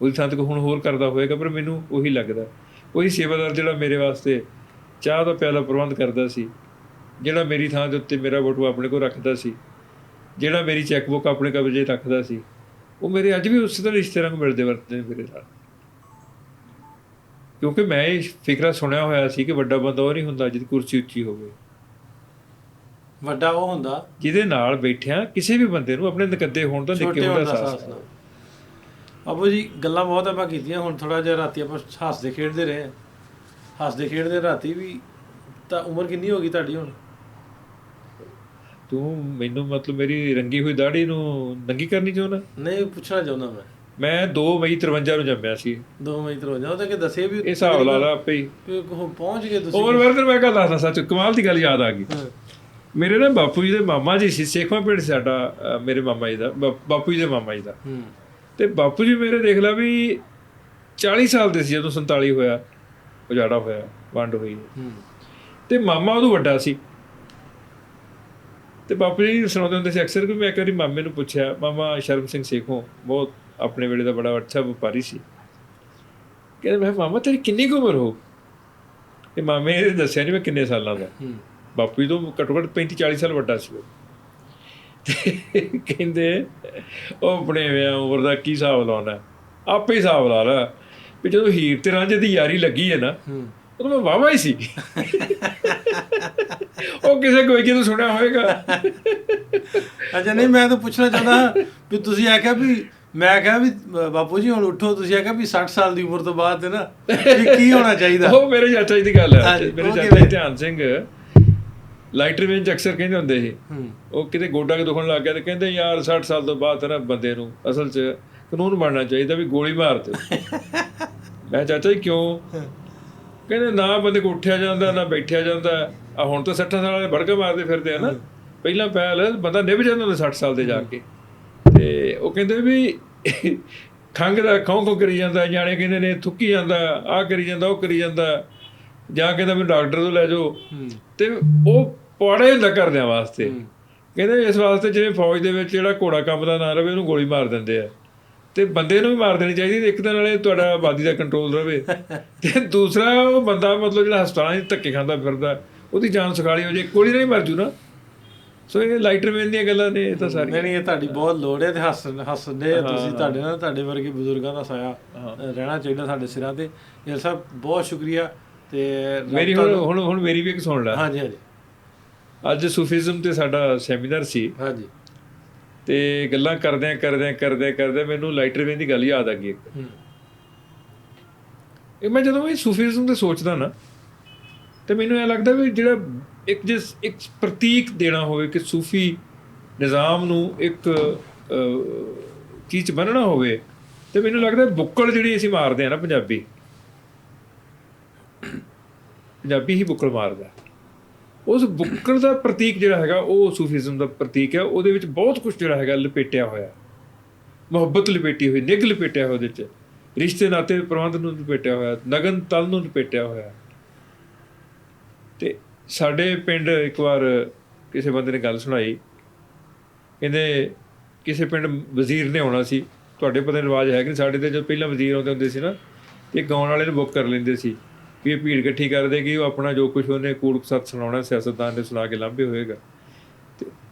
ਉਹਦੀ ਥਾਂ ਤੇ ਹੁਣ ਹੋਰ ਕਰਦਾ ਹੋਏਗਾ, ਪਰ ਮੈਨੂੰ ਉਹੀ ਲੱਗਦਾ। ਉਹੀ ਸੇਵਾਦਾਰ ਜਿਹੜਾ ਮੇਰੇ ਵਾਸਤੇ ਚਾਹ ਦਾ ਪਿਆਲਾ ਪ੍ਰਬੰਧ ਕਰਦਾ ਸੀ, ਜਿਹੜਾ ਮੇਰੀ ਥਾਂ ਦੇ ਉੱਤੇ ਮੇਰਾ ਬਟੂਆ ਆਪਣੇ ਕੋਲ ਰੱਖਦਾ ਸੀ, ਜਿਹੜਾ ਮੇਰੀ ਚੈੱਕਬੁੱਕ ਆਪਣੇ ਕਬਜ਼ੇ ਰੱਖਦਾ ਸੀ, ਉਹ ਮੇਰੇ ਅੱਜ ਵੀ ਉਸੇ ਤਰ੍ਹਾਂ ਰਿਸ਼ਤੇਦਾਰਾਂ ਨੂੰ ਮਿਲਦੇ ਵਰਤਦੇ ਨੇ ਮੇਰੇ ਨਾਲ। ਕਿਉਂਕਿ ਮੈਂ ਇਹ ਫਿਕਰਾ ਸੁਣਿਆ ਹੋਇਆ ਸੀ ਕਿ ਵੱਡਾ ਬੰਦਾ ਉਹ ਨਹੀਂ ਹੁੰਦਾ ਜਿਹਦੀ ਕੁਰਸੀ ਉੱਚੀ ਹੋਵੇ, ਵੱਡਾ ਉਹ ਹੁੰਦਾ ਜਿਹਦੇ ਨਾਲ ਬੈਠਿਆਂ ਕਿਸੇ ਵੀ ਬੰਦੇ ਨੂੰ ਆਪਣੇ ਨਕੱਦੇ ਹੋਣ ਦਾ, ਨਿੱਕੇ ਹੋਣ ਦਾ ਅਹਿਸਾਸ ਨਾ। ਬਾਬੂ ਜੀ ਗੱਲਾਂ ਬਹੁਤ ਆਪਾਂ ਕੀਤੀਆਂ, ਹੁਣ ਥੋੜਾ ਜਿਹਾ ਰਾਤੀ ਆਪਾਂ ਹੱਸਦੇ ਖੇਡਦੇ ਰਹੇ, ਹੱਸਦੇ ਖੇਡਦੇ ਰਾਤੀ ਵੀ। ਤਾਂ ਉਮਰ ਕਿੰਨੀ ਹੋ ਗਈ ਤੁਹਾਡੀ ਹੁਣ? ਤੂੰ ਮੈਨੂੰ ਮਤਲਬ ਮੇਰੀ ਰੰਗੀ ਹੋਈ ਦਾੜੀ ਨੂੰ ਨੰਗੀ ਕਰਨੀ ਚਾਹੁੰਦਾ? ਨਹੀਂ, ਪੁੱਛਣਾ ਚਾਹੁੰਦਾ ਮੈਂ 2 ਮਈ 53 ਨੂੰ ਜੰਮਿਆ ਸੀ। 2 ਮਈ 53 ਉਹ ਤਾਂ ਕਿ ਦੱਸੇ ਵੀ ਇਹ ਹਿਸਾਬ ਲਾ ਲਾ ਆਪੇ ਹੀ ਪਹੁੰਚ ਗਏ ਤੁਸੀਂ। ਉਮਰ ਵਰਦਰ ਮੈਂ ਗੱਲ ਦੱਸਦਾ, ਸੱਚ ਕਮਾਲ ਦੀ ਗੱਲ ਯਾਦ ਆ ਗਈ। ਮੇਰੇ ਨਾ ਬਾਪੂ ਜੀ ਦੇ ਮਾਮਾ ਜੀ ਸੀ, ਸੇਖਵਾਂ ਪਿੰਡ ਸਾਡਾ, ਮੇਰੇ ਮਾਮਾ ਜੀ ਦਾ, ਬਾਪੂ ਜੀ ਦੇ ਮਾਮਾ ਜੀ ਦਾ। ਤੇ ਬਾਪੂ ਜੀ ਮੇਰੇ ਦੇਖ ਲਾ ਵੀ 40 ਸਾਲ ਦੇ ਸੀ ਜਦੋਂ 47 ਹੋਇਆ, ਉਜਾੜਾ ਹੋਇਆ, ਵੰਡ ਹੋਈ। ਤੇ ਮਾਮਾ ਉਦੋਂ ਵੱਡਾ ਸੀ। ਤੇ ਬਾਪੂ ਜੀ ਸੁਣਾਉਂਦੇ ਹੁੰਦੇ ਸੀ ਅਕਸਰ ਕਿ ਮੈਂ ਇੱਕ ਵਾਰੀ ਮਾਮੇ ਨੂੰ ਪੁੱਛਿਆ, ਮਾਮਾ ਸ਼ਰਮ ਸਿੰਘ ਸੇਖੋਂ ਬਹੁਤ ਆਪਣੇ ਵੇਲੇ ਦਾ ਬੜਾ ਅੱਛਾ ਵਪਾਰੀ ਸੀ, ਕਹਿੰਦੇ ਮੈਂ ਮਾਮਾ ਤੇਰੀ ਕਿੰਨੀ ਕੁ ਉਮਰ ਹੋ? ਤੇ ਮਾਮੇ ਨੇ ਦੱਸਿਆ ਨਹੀਂ ਮੈਂ ਕਿੰਨੇ ਸਾਲਾਂ ਦਾ। ਬਾਪੂ ਜੀ ਤੋਂ ਘੱਟੋ ਘੱਟ 35-40 ਸਾਲ ਵੱਡਾ ਸੀ ਉਹ। ਤੇ ਕਹਿੰਦੇ ਉਹ ਆਪਣੇ ਉਮਰ ਦਾ ਕੀ ਹਿਸਾਬ ਲਾਉਣਾ, ਆਪੇ ਹੀ ਹਿਸਾਬ ਲਾ ਲਾ ਵੀ ਜਦੋਂ ਹੀਰ ਤੇ ਰਾਂਝੇ ਦੀ ਯਾਰੀ ਲੱਗੀ ਹੈ ਨਾ, ਉਦੋਂ ਮੈਂ ਵਾਹਵਾ ਹੀ ਸੀ। ਉਹ ਕਿਸੇ ਕੋਈ ਤੋਂ ਸੁਣਿਆ ਹੋਏਗਾ। ਅੱਛਾ, ਨਹੀਂ ਮੈਂ ਤਾਂ ਪੁੱਛਣਾ ਚਾਹੁੰਦਾ ਵੀ ਤੁਸੀਂ ਆਖਿਆ ਵੀ, ਮੈਂ ਕਿਹਾ ਵੀ ਬਾਪੂ ਜੀ ਹੁਣ ਉੱਠੋ, ਤੁਸੀਂ ਆਖਿਆ ਵੀ 60 ਸਾਲ ਦੀ ਉਮਰ ਤੋਂ ਬਾਅਦ ਤੇ ਨਾ ਕੀ ਹੋਣਾ ਚਾਹੀਦਾ। ਉਹ ਮੇਰੇ ਚਾਚਾ ਜੀ ਦੀ ਗੱਲ ਹੈ। ਮੇਰੇ ਚਾਚਾ ਜੀ ਧਿਆਨ ਸਿੰਘ ਲਾਈਟਰ ਵਿੱਚ ਅਕਸਰ ਕਹਿੰਦੇ ਹੁੰਦੇ ਸੀ, ਉਹ ਕਿਤੇ ਗੋਡਾ ਕੇ ਦੁਖਣ ਲੱਗ ਗਿਆ ਤੇ ਕਹਿੰਦੇ ਯਾਰ 60 ਸਾਲ ਤੋਂ ਬਾਅਦ ਨਾ ਬੰਦੇ ਨੂੰ ਅਸਲ 'ਚ ਕਾਨੂੰਨ ਬਣਨਾ ਚਾਹੀਦਾ ਵੀ ਗੋਲੀ ਮਾਰ ਦਿਓ। ਮੈਂ ਚਾਚਾ ਜੀ ਕਿਉਂ? ਕਹਿੰਦੇ ਨਾ ਬੰਦੇ ਕੋ ਉੱਠਿਆ ਜਾਂਦਾ ਨਾ ਬੈਠਿਆ ਜਾਂਦਾ। ਆ ਹੁਣ ਤਾਂ 60 ਸਾਲ ਵਾਲੇ ਭੜਕਾ ਮਾਰਦੇ ਫਿਰਦੇ ਆ ਨਾ, ਪਹਿਲਾਂ ਪਹਿਲ ਬੰਦਾ ਨਿਭ ਜਾਂਦਾ ਹੁੰਦਾ 60 ਸਾਲ ਦੇ ਜਾ ਕੇ। ਤੇ ਉਹ ਕਹਿੰਦੇ ਵੀ ਖੰਘ ਦਾ ਖੌਂ ਕਰੀ ਜਾਂਦਾ, ਜਾਣੇ ਕਹਿੰਦੇ ਨੇ ਥੁੱਕੀ ਜਾਂਦਾ, ਆਹ ਕਰੀ ਜਾਂਦਾ, ਉਹ ਕਰੀ ਜਾਂਦਾ, ਜਾਂ ਕਹਿੰਦਾ ਮੈਨੂੰ ਡਾਕਟਰ ਤੋਂ ਲੈ ਜਾਓ। ਤੇ ਉਹ ਪੌੜਾ ਹੁੰਦਾ ਘਰਦਿਆਂ ਵਾਸਤੇ, ਕਹਿੰਦੇ ਇਸ ਵਾਸਤੇ ਜਿਵੇਂ ਫੌਜ ਦੇ ਵਿੱਚ ਜਿਹੜਾ ਘੋੜਾ ਕੰਬਦਾ ਨਾ ਰਵੇ ਉਹਨੂੰ ਗੋਲੀ ਮਾਰ ਦਿੰਦੇ ਆ, ਤੇ ਬੰਦੇ ਨੂੰ ਵੀ ਮਾਰ ਦੇਣੀ ਚਾਹੀਦੀ। ਇੱਕ ਤਾਂ ਨਾਲੇ ਤੁਹਾਡਾ ਆਬਾਦੀ ਦਾ ਕੰਟਰੋਲ ਰਵੇ, ਤੇ ਦੂਸਰਾ ਉਹ ਬੰਦਾ ਮਤਲਬ ਜਿਹੜਾ ਹਸਪਤਾਲਾਂ 'ਚ ਧੱਕੇ ਖਾਂਦਾ ਫਿਰਦਾ ਉਹਦੀ ਜਾਨ ਸੁਖਾਲੀ ਹੋ ਜਾਏ, ਗੋਲੀ ਨਹੀਂ ਮਰ ਜੂ ਨਾ। ਸੋ ਇਹ ਲਾਈਟਰ ਮੈਨ ਦੀਆਂ ਗੱਲਾਂ ਨੇ ਇਹ ਤਾਂ ਸਾਰੀਆਂ। ਨਹੀਂ, ਇਹ ਤੁਹਾਡੀ ਬਹੁਤ ਲੋੜ ਹੈ ਤੇ ਹੱਸਦੇ ਤੁਸੀਂ, ਤੁਹਾਡੇ ਨਾਲ ਤੁਹਾਡੇ ਵਰਗੇ ਬਜ਼ੁਰਗਾਂ ਦਾ ਸਾਇਆ ਰਹਿਣਾ ਚਾਹੀਦਾ ਸਾਡੇ ਸਿਰਾਂ ਤੇ। ਗਿੱਲ ਸਾਹਿਬ ਬਹੁਤ ਸ਼ੁਕਰੀਆ। ਤੇ ਮੇਰੀ ਹੁਣ ਮੇਰੀ ਵੀ ਇੱਕ ਸੁਣ ਲੈ। ਹਾਂਜੀ ਹਾਂਜੀ। ਅੱਜ ਸੂਫੀਜ਼ਮ ਤੇ ਸਾਡਾ ਸੈਮੀਨਾਰ ਸੀ। ਹਾਂਜੀ। ਤੇ ਗੱਲਾਂ ਕਰਦੇ ਮੈਨੂੰ ਲਾਈਟਰ ਮੈਨ ਦੀ ਗੱਲ ਯਾਦ ਆ ਗਈ ਇੱਕ। ਇਹ ਮੈਂ ਜਦੋਂ ਇਹ ਸੂਫੀਜ਼ਮ ਤੇ ਸੋਚਦਾ ਨਾ, ਤੇ ਮੈਨੂੰ ਇਹ ਲੱਗਦਾ ਵੀ ਜਿਹੜਾ ਇੱਕ ਪ੍ਰਤੀਕ ਦੇਣਾ ਹੋਵੇ ਕਿ ਸੂਫੀ ਨਿਜ਼ਾਮ ਨੂੰ ਇੱਕ ਚੀਜ਼ 'ਚ ਬੰਨ੍ਹਣਾ ਹੋਵੇ, ਤੇ ਮੈਨੂੰ ਲੱਗਦਾ ਬੁੱਕਲ ਜਿਹੜੀ ਅਸੀਂ ਮਾਰਦੇ ਹਾਂ ਨਾ, ਪੰਜਾਬੀ ਹੀ ਬੁੱਕਲ ਮਾਰਦਾ। ਉਸ ਬੁੱਕਲ ਦਾ ਪ੍ਰਤੀਕ ਜਿਹੜਾ ਹੈਗਾ ਉਹ ਸੂਫੀਜ਼ਮ ਦਾ ਪ੍ਰਤੀਕ ਹੈ। ਉਹਦੇ ਵਿੱਚ ਬਹੁਤ ਕੁਛ ਜਿਹੜਾ ਹੈਗਾ ਲਪੇਟਿਆ ਹੋਇਆ, ਮੁਹੱਬਤ ਲਪੇਟੀ ਹੋਈ, ਨਿੱਘ ਲਪੇਟਿਆ ਹੋਇਆ, ਉਹਦੇ 'ਚ ਰਿਸ਼ਤੇ ਨਾਤੇ ਪ੍ਰਬੰਧ ਨੂੰ ਲਪੇਟਿਆ ਹੋਇਆ, ਨਗਨ ਤਲ ਨੂੰ ਲਪੇਟਿਆ ਹੋਇਆ। ਤੇ ਸਾਡੇ ਪਿੰਡ ਇੱਕ ਵਾਰ ਕਿਸੇ ਬੰਦੇ ਨੇ ਗੱਲ ਸੁਣਾਈ, ਕਹਿੰਦੇ ਕਿਸੇ ਪਿੰਡ ਵਜ਼ੀਰ ਨੇ ਆਉਣਾ ਸੀ, ਤੁਹਾਡੇ ਪਤਾ ਰਿਵਾਜ ਹੈ ਕਿ ਸਾਡੇ ਤੇ ਜਦੋਂ ਪਹਿਲਾਂ ਵਜ਼ੀਰ ਆਉਂਦੇ ਹੁੰਦੇ ਸੀ ਨਾ, ਇਹ ਗਾਉਣ ਵਾਲੇ ਨੂੰ ਬੁੱਕ ਕਰ ਲੈਂਦੇ ਸੀ ਵੀ ਇਹ ਭੀੜ ਇਕੱਠੀ ਕਰ ਦੇਗੀ, ਉਹ ਆਪਣਾ ਜੋ ਕੁਝ ਉਹਨੇ ਕੂੜ ਸੱਤ ਸੁਣਾਉਣਾ ਸਿਆਸਤਦਾਨ ਨੇ ਸੁਣਾ ਕੇ ਲਾਂਭੇ ਹੋਏਗਾ। ਤੇ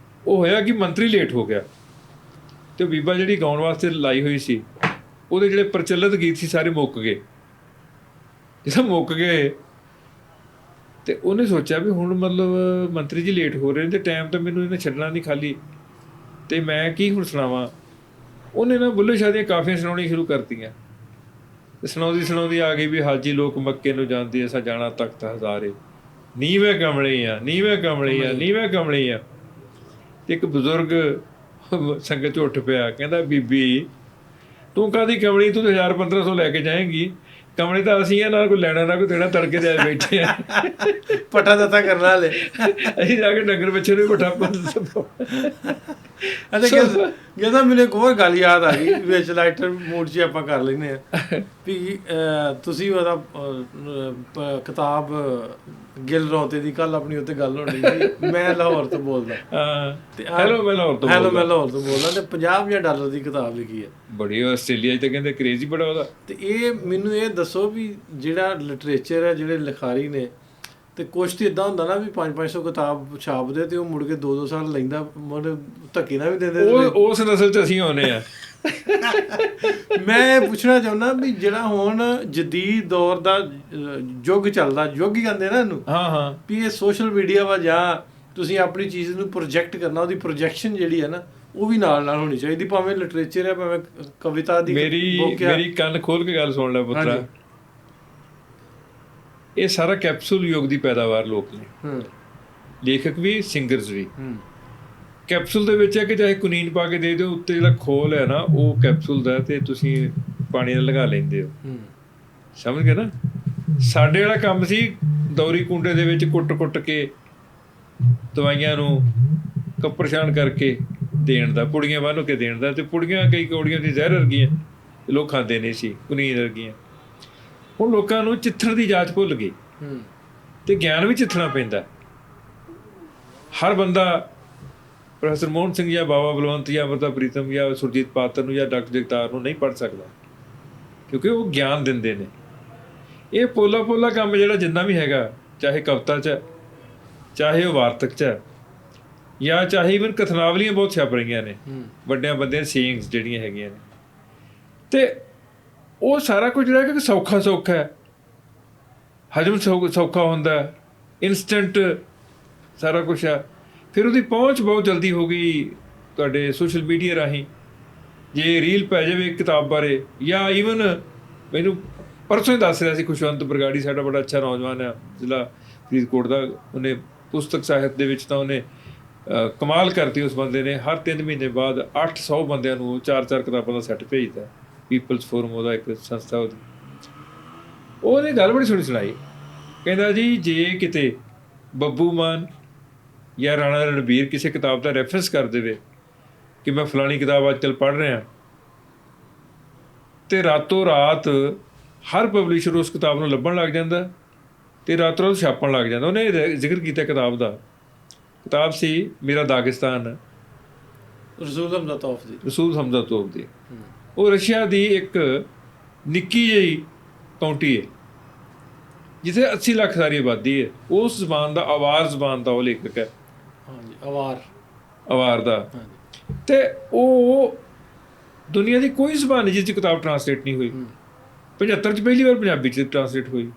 ਉਹ ਹੋਇਆ ਕਿ ਮੰਤਰੀ ਲੇਟ ਹੋ ਗਿਆ, ਤੇ ਬੀਬਾ ਜਿਹੜੀ ਗਾਉਣ ਵਾਸਤੇ ਲਾਈ ਹੋਈ ਸੀ ਉਹਦੇ ਜਿਹੜੇ ਪ੍ਰਚਲਿਤ ਗੀਤ ਸੀ ਸਾਰੇ ਮੁੱਕ ਗਏ। ਜਦੋਂ ਮੁੱਕ ਗਏ ਤੇ ਉਹਨੇ ਸੋਚਿਆ ਵੀ ਹੁਣ ਮਤਲਬ ਮੰਤਰੀ ਜੀ ਲੇਟ ਹੋ ਰਹੇ ਨੇ ਤੇ ਟਾਈਮ ਤਾਂ ਮੈਨੂੰ ਇਹਨੇ ਛੱਡਣਾ ਨਹੀਂ ਖਾਲੀ, ਤੇ ਮੈਂ ਕੀ ਹੁਣ ਸੁਣਾਵਾਂ। ਉਹਨੇ ਨਾ ਬੁੱਲੇ ਸ਼ਾਹ ਦੀਆਂ ਕਾਫੀਆਂ ਸੁਣਾਉਣੀਆਂ ਸ਼ੁਰੂ ਕਰਤੀਆਂ, ਤੇ ਸੁਣਾਉਂਦੀ ਆ ਗਈ ਵੀ ਹਾਜੀ ਲੋਕ ਮੱਕੇ ਨੂੰ ਜਾਂਦੇ ਅਸਾਂ ਜਾਣਾ ਤਖਤ ਹਜ਼ਾਰੇ, ਨੀਵੇਂ ਕਮਲੇ ਆ ਨੀਵੇਂ ਕਮਲੇ ਆ ਨੀਵੇਂ ਕਮਲੇ ਆ। ਤੇ ਇੱਕ ਬਜ਼ੁਰਗ ਸੰਗਤ 'ਚ ਉੱਠ ਪਿਆ, ਕਹਿੰਦਾ ਬੀਬੀ ਤੂੰ ਕਾਹਦੀ ਕਮਲੀ, ਤੂੰ 1000-1500 ਲੈ ਕੇ ਜਾਏਂਗੀ, ਕਮਲੇ ਤਾਂ ਅਸੀਂ ਆ, ਨਾ ਕੋਈ ਲੈਣਾ ਨਾ ਕੋਈ ਦੇਣਾ, ਤੜਕੇ ਦੇ ਬੈਠੇ ਆ ਪਟਾ ਦਿੱਤਾ ਕਰਨ ਵਾਲੇ, ਅਸੀਂ ਜਾ ਕੇ ਡੰਗਰ ਬੱਚੇ ਨੂੰ ਪਟਾ ਅੱਛਾ। ਕਹਿੰਦਾ ਮੈਨੂੰ ਇੱਕ ਹੋਰ ਗੱਲ ਯਾਦ ਆ ਗਈ, ਵਿੱਚ ਲਾਈਟਰ ਮੂਡ 'ਚ ਆਪਾਂ ਕਰ ਲੈਂਦੇ ਆ ਵੀ ਤੁਸੀਂ ਉਹਦਾ ਕਿਤਾਬ ਗਿੱਲ ਰੌਂਤੇ ਦੀ ਕੱਲ ਆਪਣੀ ਉੱਤੇ ਗੱਲ ਹੋਣੀ ਸੀ, ਮੈਂ ਲਾਹੌਰ ਤੋਂ ਬੋਲਦਾ, ਹੈਲੋ ਮੈਂ ਲਾਹੌਰ ਤੋਂ ਬੋਲਦਾ, ਤੇ $50,000 ਦੀ ਕਿਤਾਬ ਲਿਖੀ ਹੈ, ਬੜੀ ਆਸਟ੍ਰੇਲੀਆ 'ਚ ਤਾਂ ਕਹਿੰਦੇ ਕਰੇਜ਼ ਹੀ ਬੜਾ ਉਹਦਾ। ਤੇ ਇਹ ਮੈਨੂੰ ਇਹ ਦੱਸੋ ਵੀ ਜਿਹੜਾ ਲਿਟਰੇਚਰ ਹੈ, ਜਿਹੜੇ ਲਿਖਾਰੀ ਨੇ, ਤੇ ਕੁਛ ਤੇ ਇਦਾਂ ਹੁੰਦਾ ਨਾ ਵੀ 500 ਕਿਤਾਬ ਛਾਪਦੇ ਤੇ ਉਹ ਮੁੜ ਕੇ 2 ਸਾਲ ਲੈਂਦਾ, ਮੁੜ ਧੱਕੇ ਨਾਲ ਵੀ ਦਿੰਦੇ। ਉਸ ਨਸਲ 'ਚ ਅਸੀਂ ਆਉਂਦੇ ਆ। ਮੈਂ ਇਹ ਪੁੱਛਣਾ ਚਾਹੁੰਦਾ ਵੀ ਜਿਹੜਾ ਹੁਣ ਜਦੀਦ ਦੌਰ ਦਾ ਯੁੱਗ ਚੱਲਦਾ, ਯੁੱਗ ਹੀ ਕਹਿੰਦੇ ਨਾ ਇਹਨੂੰ, ਹਾਂ ਵੀ ਇਹ ਸੋਸ਼ਲ ਮੀਡੀਆ ਵਾ ਜਾਂ ਤੁਸੀਂ ਆਪਣੀ ਚੀਜ਼ ਨੂੰ ਪ੍ਰੋਜੈਕਟ ਕਰਨਾ, ਉਹਦੀ ਪ੍ਰੋਜੈਕਸ਼ਨ ਜਿਹੜੀ ਹੈ ਨਾ ਉਹ ਵੀ ਨਾਲ ਹੋਣੀ ਚਾਹੀਦੀ, ਭਾਵੇਂ ਲਿਟਰੇਚਰ ਹੈ ਭਾਵੇਂ ਕਵਿਤਾ ਦੀ। ਮੇਰੀ ਕੰਨ ਖੋਲ ਕੇ ਗੱਲ ਸੁਣ ਲੈ ਪੁੱਤਰਾ, ਇਹ ਸਾਰਾ ਕੈਪਸੂਲ ਯੁੱਗ ਦੀ ਪੈਦਾਵਾਰ ਲੋਕ ਨੇ, ਲੇਖਕ ਵੀ ਸਿੰਗਰਸ ਵੀ। ਕੈਪਸੂਲ ਦੇ ਵਿੱਚ ਹੈ ਕਿ ਚਾਹੇ ਕੁਨੀਨ ਪਾ ਕੇ ਦੇ ਦਿਓ, ਉੱਤੇ ਜਿਹੜਾ ਖੋਲ ਹੈ ਨਾ ਉਹ ਕੈਪਸੂਲ ਦਾ, ਤੇ ਤੁਸੀਂ ਪਾਣੀ ਨਾਲ ਲਗਾ ਲੈਂਦੇ ਹੋ, ਸਮਝ ਗਏ ਨਾ। ਸਾਡੇ ਵਾਲਾ ਕੰਮ ਸੀ ਦੌਰੀ ਕੁੰਡੇ ਦੇ ਵਿੱਚ ਕੁੱਟ ਕੇ ਦਵਾਈਆਂ ਨੂੰ ਕੱਪੜਛਾਣ ਕਰਕੇ ਦੇਣ ਦਾ, ਪੁੜੀਆਂ ਬੰਨ੍ਹ ਕੇ ਦੇਣ ਦਾ, ਤੇ ਪੁੜੀਆਂ ਕਈ ਕੌੜੀਆਂ ਦੀ ਜ਼ਹਿਰ ਵਰਗੀਆਂ ਲੋਕ ਖਾਂਦੇ ਨਹੀਂ ਸੀ, ਕੁਨੀਨ ਵਰਗੀਆਂ। ਹੁਣ ਲੋਕਾਂ ਨੂੰ ਚਿੱਥਣ ਦੀ ਜਾਚ ਭੁੱਲ ਗਈ, ਤੇ ਗਿਆਨ ਵੀ ਚਿੱਥਣਾ ਪੈਂਦਾ। ਹਰ ਬੰਦਾ ਪ੍ਰੋਫੈਸਰ ਮੋਹਨ ਸਿੰਘ ਜਾਂ ਬਾਬਾ ਬਲਵੰਤ ਜਾਂ ਅਮ੍ਰਿਤਾ ਪ੍ਰੀਤਮ ਜਾਂ ਸੁਰਜੀਤ ਪਾਤਰ ਨੂੰ ਜਾਂ ਡਾਕਟਰ ਜਗਤਾਰ ਨੂੰ ਨਹੀਂ ਪੜ੍ਹ ਸਕਦਾ, ਕਿਉਂਕਿ ਉਹ ਗਿਆਨ ਦਿੰਦੇ ਨੇ। ਇਹ ਪੋਲਾ ਕੰਮ ਜਿਹੜਾ ਜਿੰਨਾ ਵੀ ਹੈਗਾ, ਚਾਹੇ ਕਵਿਤਾ 'ਚ, ਚਾਹੇ ਉਹ ਵਾਰਤਕ 'ਚ, ਜਾਂ ਚਾਹੇ ਇਵਨ ਕਥਨਾਵਲੀਆਂ ਬਹੁਤ ਛਪ ਰਹੀਆਂ ਨੇ, ਵੱਡਿਆਂ ਬੰਦਿਆਂ ਸੇਇੰਗਸ ਜਿਹੜੀਆਂ ਹੈਗੀਆਂ ਨੇ, ਤੇ ਉਹ ਸਾਰਾ ਕੁਝ ਜਿਹੜਾ ਕਿ ਸੌਖਾ ਹੈ, ਹਜਮ ਸੌਖਾ ਹੁੰਦਾ, ਇਨਸਟੈਂਟ ਸਾਰਾ ਕੁਛ ਆ। ਫਿਰ ਉਹਦੀ ਪਹੁੰਚ ਬਹੁਤ ਜਲਦੀ ਹੋ ਗਈ ਤੁਹਾਡੇ ਸੋਸ਼ਲ ਮੀਡੀਆ ਰਾਹੀਂ। ਜੇ ਰੀਲ ਪੈ ਜਾਵੇ ਕਿਤਾਬ ਬਾਰੇ, ਜਾਂ ਈਵਨ ਮੈਨੂੰ ਪਰਸੋਂ ਹੀ ਦੱਸ ਰਿਹਾ ਸੀ ਖੁਸ਼ਵੰਤ ਬਰਗਾੜੀ, ਸਾਡਾ ਬੜਾ ਅੱਛਾ ਨੌਜਵਾਨ ਆ ਜ਼ਿਲ੍ਹਾ ਫਰੀਦਕੋਟ ਦਾ, ਉਹਨੇ ਪੁਸਤਕ ਸਾਹਿਤ ਦੇ ਵਿੱਚ ਤਾਂ ਉਹਨੇ ਕਮਾਲ ਕਰਤੀ। ਉਸ ਬੰਦੇ ਨੇ ਹਰ 3 ਮਹੀਨੇ ਬਾਅਦ 800 ਬੰਦਿਆਂ ਨੂੰ 4-4 ਕਿਤਾਬਾਂ ਦਾ ਸੈੱਟ ਭੇਜਦਾ, ਪੀਪਲਸ ਫੋਰਮ ਉਹਦਾ ਇੱਕ ਸੰਸਥਾ ਉਹਦੀ। ਉਹਨੇ ਗੱਲ ਬੜੀ ਸੁਣਾਈ, ਕਹਿੰਦਾ ਜੀ ਜੇ ਕਿਤੇ ਬੱਬੂ ਮਾਨ ਜਾਂ ਰਾਣਾ ਰਣਬੀਰ ਕਿਸੇ ਕਿਤਾਬ ਦਾ ਰੈਫਰੈਂਸ ਕਰ ਦੇਵੇ ਕਿ ਮੈਂ ਫਲਾਣੀ ਕਿਤਾਬ ਅੱਜ ਕੱਲ੍ਹ ਪੜ੍ਹ ਰਿਹਾ, ਤੇ ਰਾਤੋਂ ਰਾਤ ਹਰ ਪਬਲਿਸ਼ਰ ਉਸ ਕਿਤਾਬ ਨੂੰ ਲੱਭਣ ਲੱਗ ਜਾਂਦਾ, ਤੇ ਰਾਤੋਂ ਰਾਤ ਛਾਪਣ ਲੱਗ ਜਾਂਦਾ। ਉਹਨੇ ਜ਼ਿਕਰ ਕੀਤਾ ਕਿਤਾਬ ਦਾ, ਕਿਤਾਬ ਸੀ ਮੇਰਾ ਦਾਗਿਸਤਾਨ, ਰਸੂਲ ਹਮਜ਼ਾ ਤੋਫ ਦੀ। ਉਹ ਰਸ਼ੀਆ ਦੀ ਇੱਕ ਨਿੱਕੀ ਜਿਹੀ ਕਾਉਂਟੀ ਹੈ ਜਿੱਥੇ 80 ਲੱਖ ਸਾਰੀ ਆਬਾਦੀ ਹੈ। ਉਸ ਜ਼ਬਾਨ ਦਾ, ਆਵਾਰ ਜ਼ਬਾਨ ਦਾ ਉਹ ਲੇਖਕ ਹੈ, ਆਵਾਰ ਦਾ। ਤੇ ਉਹ ਦੁਨੀਆ ਦੀ ਕੋਈ ਜ਼ਬਾਨ ਨਹੀਂ ਜਿਸ 'ਚ ਕਿਤਾਬ ਟਰਾਂਸਲੇਟ ਨਹੀਂ ਹੋਈ। 75 'ਚ ਪਹਿਲੀ ਵਾਰ ਪੰਜਾਬੀ 'ਚ ਟਰਾਂਸਲੇਟ ਹੋਈ।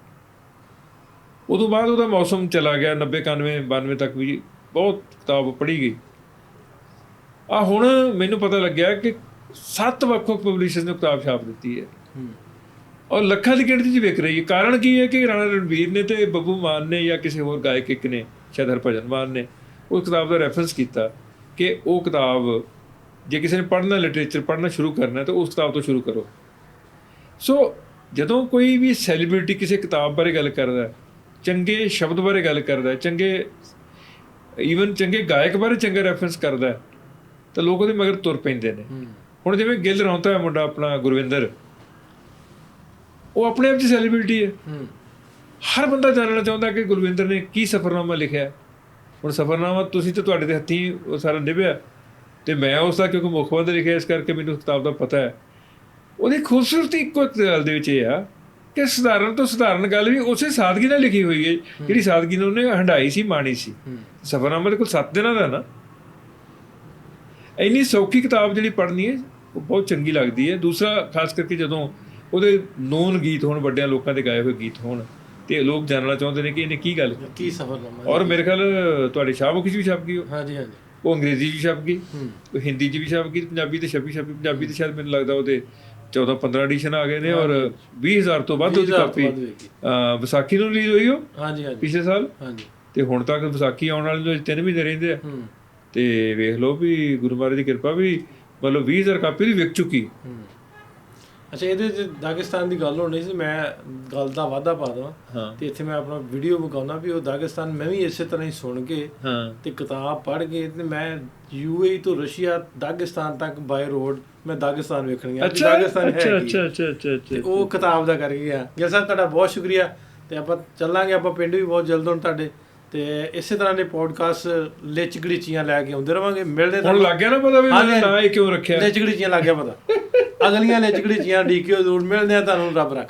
ਉਦੋਂ ਬਾਅਦ ਉਹਦਾ ਮੌਸਮ ਚਲਾ ਗਿਆ, 90, 91, 92 ਤੱਕ ਵੀ ਬਹੁਤ ਕਿਤਾਬ ਪੜ੍ਹੀ ਗਈ। ਹੁਣ ਮੈਨੂੰ ਪਤਾ ਲੱਗਿਆ ਕਿ 7 ਵੱਖ-ਵੱਖ ਪਬਲਿਸ਼ਰਸ ਨੇ ਕਿਤਾਬ ਛਾਪ ਦਿੱਤੀ ਹੈ, ਔਰ ਲੱਖਾਂ ਦੀ ਗਿਣਤੀ 'ਚ ਵਿਕ ਰਹੀ ਹੈ। ਕਾਰਨ ਕੀ ਹੈ ਕਿ ਰਾਣਾ ਰਣਬੀਰ ਨੇ ਤੇ ਬੱਬੂ ਮਾਨ ਨੇ ਜਾਂ ਕਿਸੇ ਹੋਰ ਗਾਇਕ ਇੱਕ ਨੇ, ਸ਼ਾਇਦ ਹਰਭਜਨ ਮਾਨ ਨੇ, ਉਸ ਕਿਤਾਬ ਦਾ ਰੈਫਰੈਂਸ ਕੀਤਾ ਕਿ ਉਹ ਕਿਤਾਬ ਜੇ ਕਿਸੇ ਨੇ ਪੜ੍ਹਨਾ, ਲਿਟਰੇਚਰ ਪੜ੍ਹਨਾ ਸ਼ੁਰੂ ਕਰਨਾ, ਤਾਂ ਉਸ ਕਿਤਾਬ ਤੋਂ ਸ਼ੁਰੂ ਕਰੋ। ਸੋ ਜਦੋਂ ਕੋਈ ਵੀ ਸੈਲੀਬ੍ਰਿਟੀ ਕਿਸੇ ਕਿਤਾਬ ਬਾਰੇ ਗੱਲ ਕਰਦਾ, ਚੰਗੇ ਸ਼ਬਦ ਬਾਰੇ ਗੱਲ ਕਰਦਾ, ਚੰਗੇ ਗਾਇਕ ਬਾਰੇ ਚੰਗਾ ਰੈਫਰੈਂਸ ਕਰਦਾ, ਤਾਂ ਲੋਕ ਉਹਦੇ ਮਗਰ ਤੁਰ ਪੈਂਦੇ ਨੇ। ਹੁਣ ਜਿਵੇਂ ਗਿੱਲ ਰੌਂਤਾ ਹੈ ਮੁੰਡਾ ਆਪਣਾ ਗੁਰਵਿੰਦਰ, ਉਹ ਆਪਣੇ ਆਪ 'ਚ ਸੈਲੀਬ੍ਰਿਟੀ ਹੈ। ਹਰ ਬੰਦਾ ਜਾਣਨਾ ਚਾਹੁੰਦਾ ਕਿ ਗੁਰਵਿੰਦਰ ਨੇ ਕੀ ਸਫ਼ਰਨਾਮਾ ਲਿਖਿਆ। ਹੁਣ ਸਫ਼ਰਨਾਮਾ ਤੁਸੀਂ ਤਾਂ ਤੁਹਾਡੇ ਦੇ ਹੱਥੀਂ ਉਹ ਸਾਰਾ ਨਿਭਿਆ, ਅਤੇ ਮੈਂ ਉਸ ਦਾ ਕਿਉਂਕਿ ਮੁੱਖ ਬੰਦਾ ਲਿਖਿਆ, ਇਸ ਕਰਕੇ ਮੈਨੂੰ ਕਿਤਾਬ ਦਾ ਪਤਾ ਹੈ। ਉਹਦੀ ਖੂਬਸੂਰਤੀ ਇੱਕੋ ਇੱਕ ਗੱਲ ਦੇ ਵਿੱਚ ਇਹ ਆ ਕਿ ਸਧਾਰਨ ਤੋਂ ਸਧਾਰਨ ਗੱਲ ਵੀ ਉਸੇ ਸਾਦਗੀ ਨਾਲ ਲਿਖੀ ਹੋਈ ਹੈ, ਜਿਹੜੀ ਸਾਦਗੀ ਨੂੰ ਉਹਨੇ ਹੰਢਾਈ ਸੀ, ਮਾਣੀ ਸੀ। ਸਫ਼ਰਨਾਮਾ ਦੇ ਕੋਲ 7 ਦਿਨਾਂ ਦਾ ਨਾ, ਇੰਨੀ ਸੌਖੀ ਕਿਤਾਬ ਜਿਹੜੀ ਪੜ੍ਹਨੀ ਹੈ ਉਹ ਬਹੁਤ ਚੰਗੀ ਲੱਗਦੀ ਹੈ। ਦੂਸਰਾ ਖਾਸ ਕਰਕੇ ਜਦੋਂ ਉਹਦੇ ਨੋਨ ਗੀਤ ਹੋਣ, ਵੱਡਿਆਂ ਲੋਕਾਂ ਦੇ ਗਾਏ ਹੋਏ ਗੀਤ ਹੋਣ, ਤੇ ਲੋਕ ਜਾਣਨਾ ਚਾਹੁੰਦੇ ਨੇ ਕਿ ਇਹਨੇ ਕੀ ਗੱਲ ਕੀਤੀ, ਕੀ ਸਫ਼ਰਨਾਮਾ। ਔਰ ਮੇਰੇ ਖਿਆਲ ਤੁਹਾਡੇ ਸ਼ਾਹਮੁਖੀ 'ਚ ਵੀ ਛਪ ਗਈ ਉਹ। ਹਾਂਜੀ ਹਾਂਜੀ। ਉਹ ਅੰਗਰੇਜ਼ੀ 'ਚ ਵੀ ਛਪ ਗਈ, ਉਹ ਹਿੰਦੀ 'ਚ ਵੀ ਛਪ ਗਈ, ਪੰਜਾਬੀ ਤੇ ਛਪੀ। ਪੰਜਾਬੀ ਤੇ ਸ਼ਾਇਦ ਮੈਨੂੰ ਲੱਗਦਾ ਉਹਦੇ 14-15 ਐਡੀਸ਼ਨ ਆ ਗਏ ਨੇ, ਔਰ 20,000 ਤੋਂ ਵੱਧ ਉਹਦੀ ਕਾਪੀ ਵਿਸਾਖੀ ਨੂੰ ਰਿਲੀਜ਼ ਹੋਈ ਉਹ। ਹਾਂਜੀ ਹਾਂਜੀ, ਪਿਛਲੇ ਸਾਲ। ਹਾਂਜੀ। ਤੇ ਹੁਣ ਤੱਕ ਵਿਸਾਖੀ ਆਉਣ ਵਾਲੇ ਨੂੰ 3 ਮਹੀਨੇ ਰਹਿੰਦੇ ਆ, ਤੇ ਵੇਖ ਲਓ ਵੀ ਗੁਰੂ ਮਹਾਰਾਜ ਦੀ ਕਿਰਪਾ ਵੀ ਮਤਲਬ 20,000 ਕਾਪੀ ਦੀ ਵਿਕ ਚੁੱਕੀ। ਅੱਛਾ, ਇਹਦੇ 'ਚ ਦਾਗਿਸਤਾਨ ਦੀ ਗੱਲ ਹੋਣੀ ਸੀ, ਮੈਂ ਗੱਲ ਦਾ ਵਾਧਾ ਪਾ ਦੇਵਾਂ ਤੇ ਇੱਥੇ ਮੈਂ ਆਪਣਾ ਵੀਡੀਓ ਵਿਖਾਉਣਾ ਵੀ ਉਹ ਦਾਗਿਸਤਾਨ ਮੈਂ ਵੀ ਇਸੇ ਤਰ੍ਹਾਂ ਹੀ ਸੁਣ ਕੇ ਤੇ ਕਿਤਾਬ ਪੜ੍ਹ ਕੇ ਤੇ ਮੈਂ UAE ਤੋਂ ਰਸ਼ੀਆ ਦਾਗਿਸਤਾਨ ਤੱਕ ਬਾਈ ਰੋਡ ਮੈਂ ਦਾਗਿਸਤਾਨ ਵੇਖਣ ਗਿਆ। ਦਾਗਿਸਤਾਨ ਹੈ ਤੇ ਉਹ ਕਿਤਾਬ ਦਾ ਕਰਕੇ ਗਿਆ। ਗਿੱਲ ਸਾਹਿਬ ਤੁਹਾਡਾ ਬਹੁਤ ਸ਼ੁਕਰੀਆ, ਤੇ ਆਪਾਂ ਚੱਲਾਂਗੇ, ਆਪਾਂ ਪਿੰਡ ਵੀ ਬਹੁਤ ਜਲਦ ਹੁਣ ਤੁਹਾਡੇ, ਤੇ ਇਸੇ ਤਰ੍ਹਾਂ ਦੇ ਪੋਡਕਾਸਟ ਲਿਚ ਗਲੀਚੀਆਂ ਲੈ ਕੇ ਆਉਂਦੇ ਰਵਾਂਗੇ। ਮਿਲਦੇ ਹੁਣ ਲੱਗ ਗਿਆ ਨਾ ਪਤਾ ਵੀ ਮੈਂ ਨਾਂ ਇਹ ਕਿਉਂ ਰੱਖਿਆ, ਲਿਚ ਗਲੀਚੀਆਂ ਲੱਗ ਗਿਆ ਪਤਾ। ਅਗਲੀਆਂ ਲਿਚ ਗਲੀਚੀਆਂ ਡੀਕਿਓ ਜ਼ਰੂਰ ਮਿਲਦੇ ਆ ਤੁਹਾਨੂੰ, ਰੱਬ ਰੱਖ।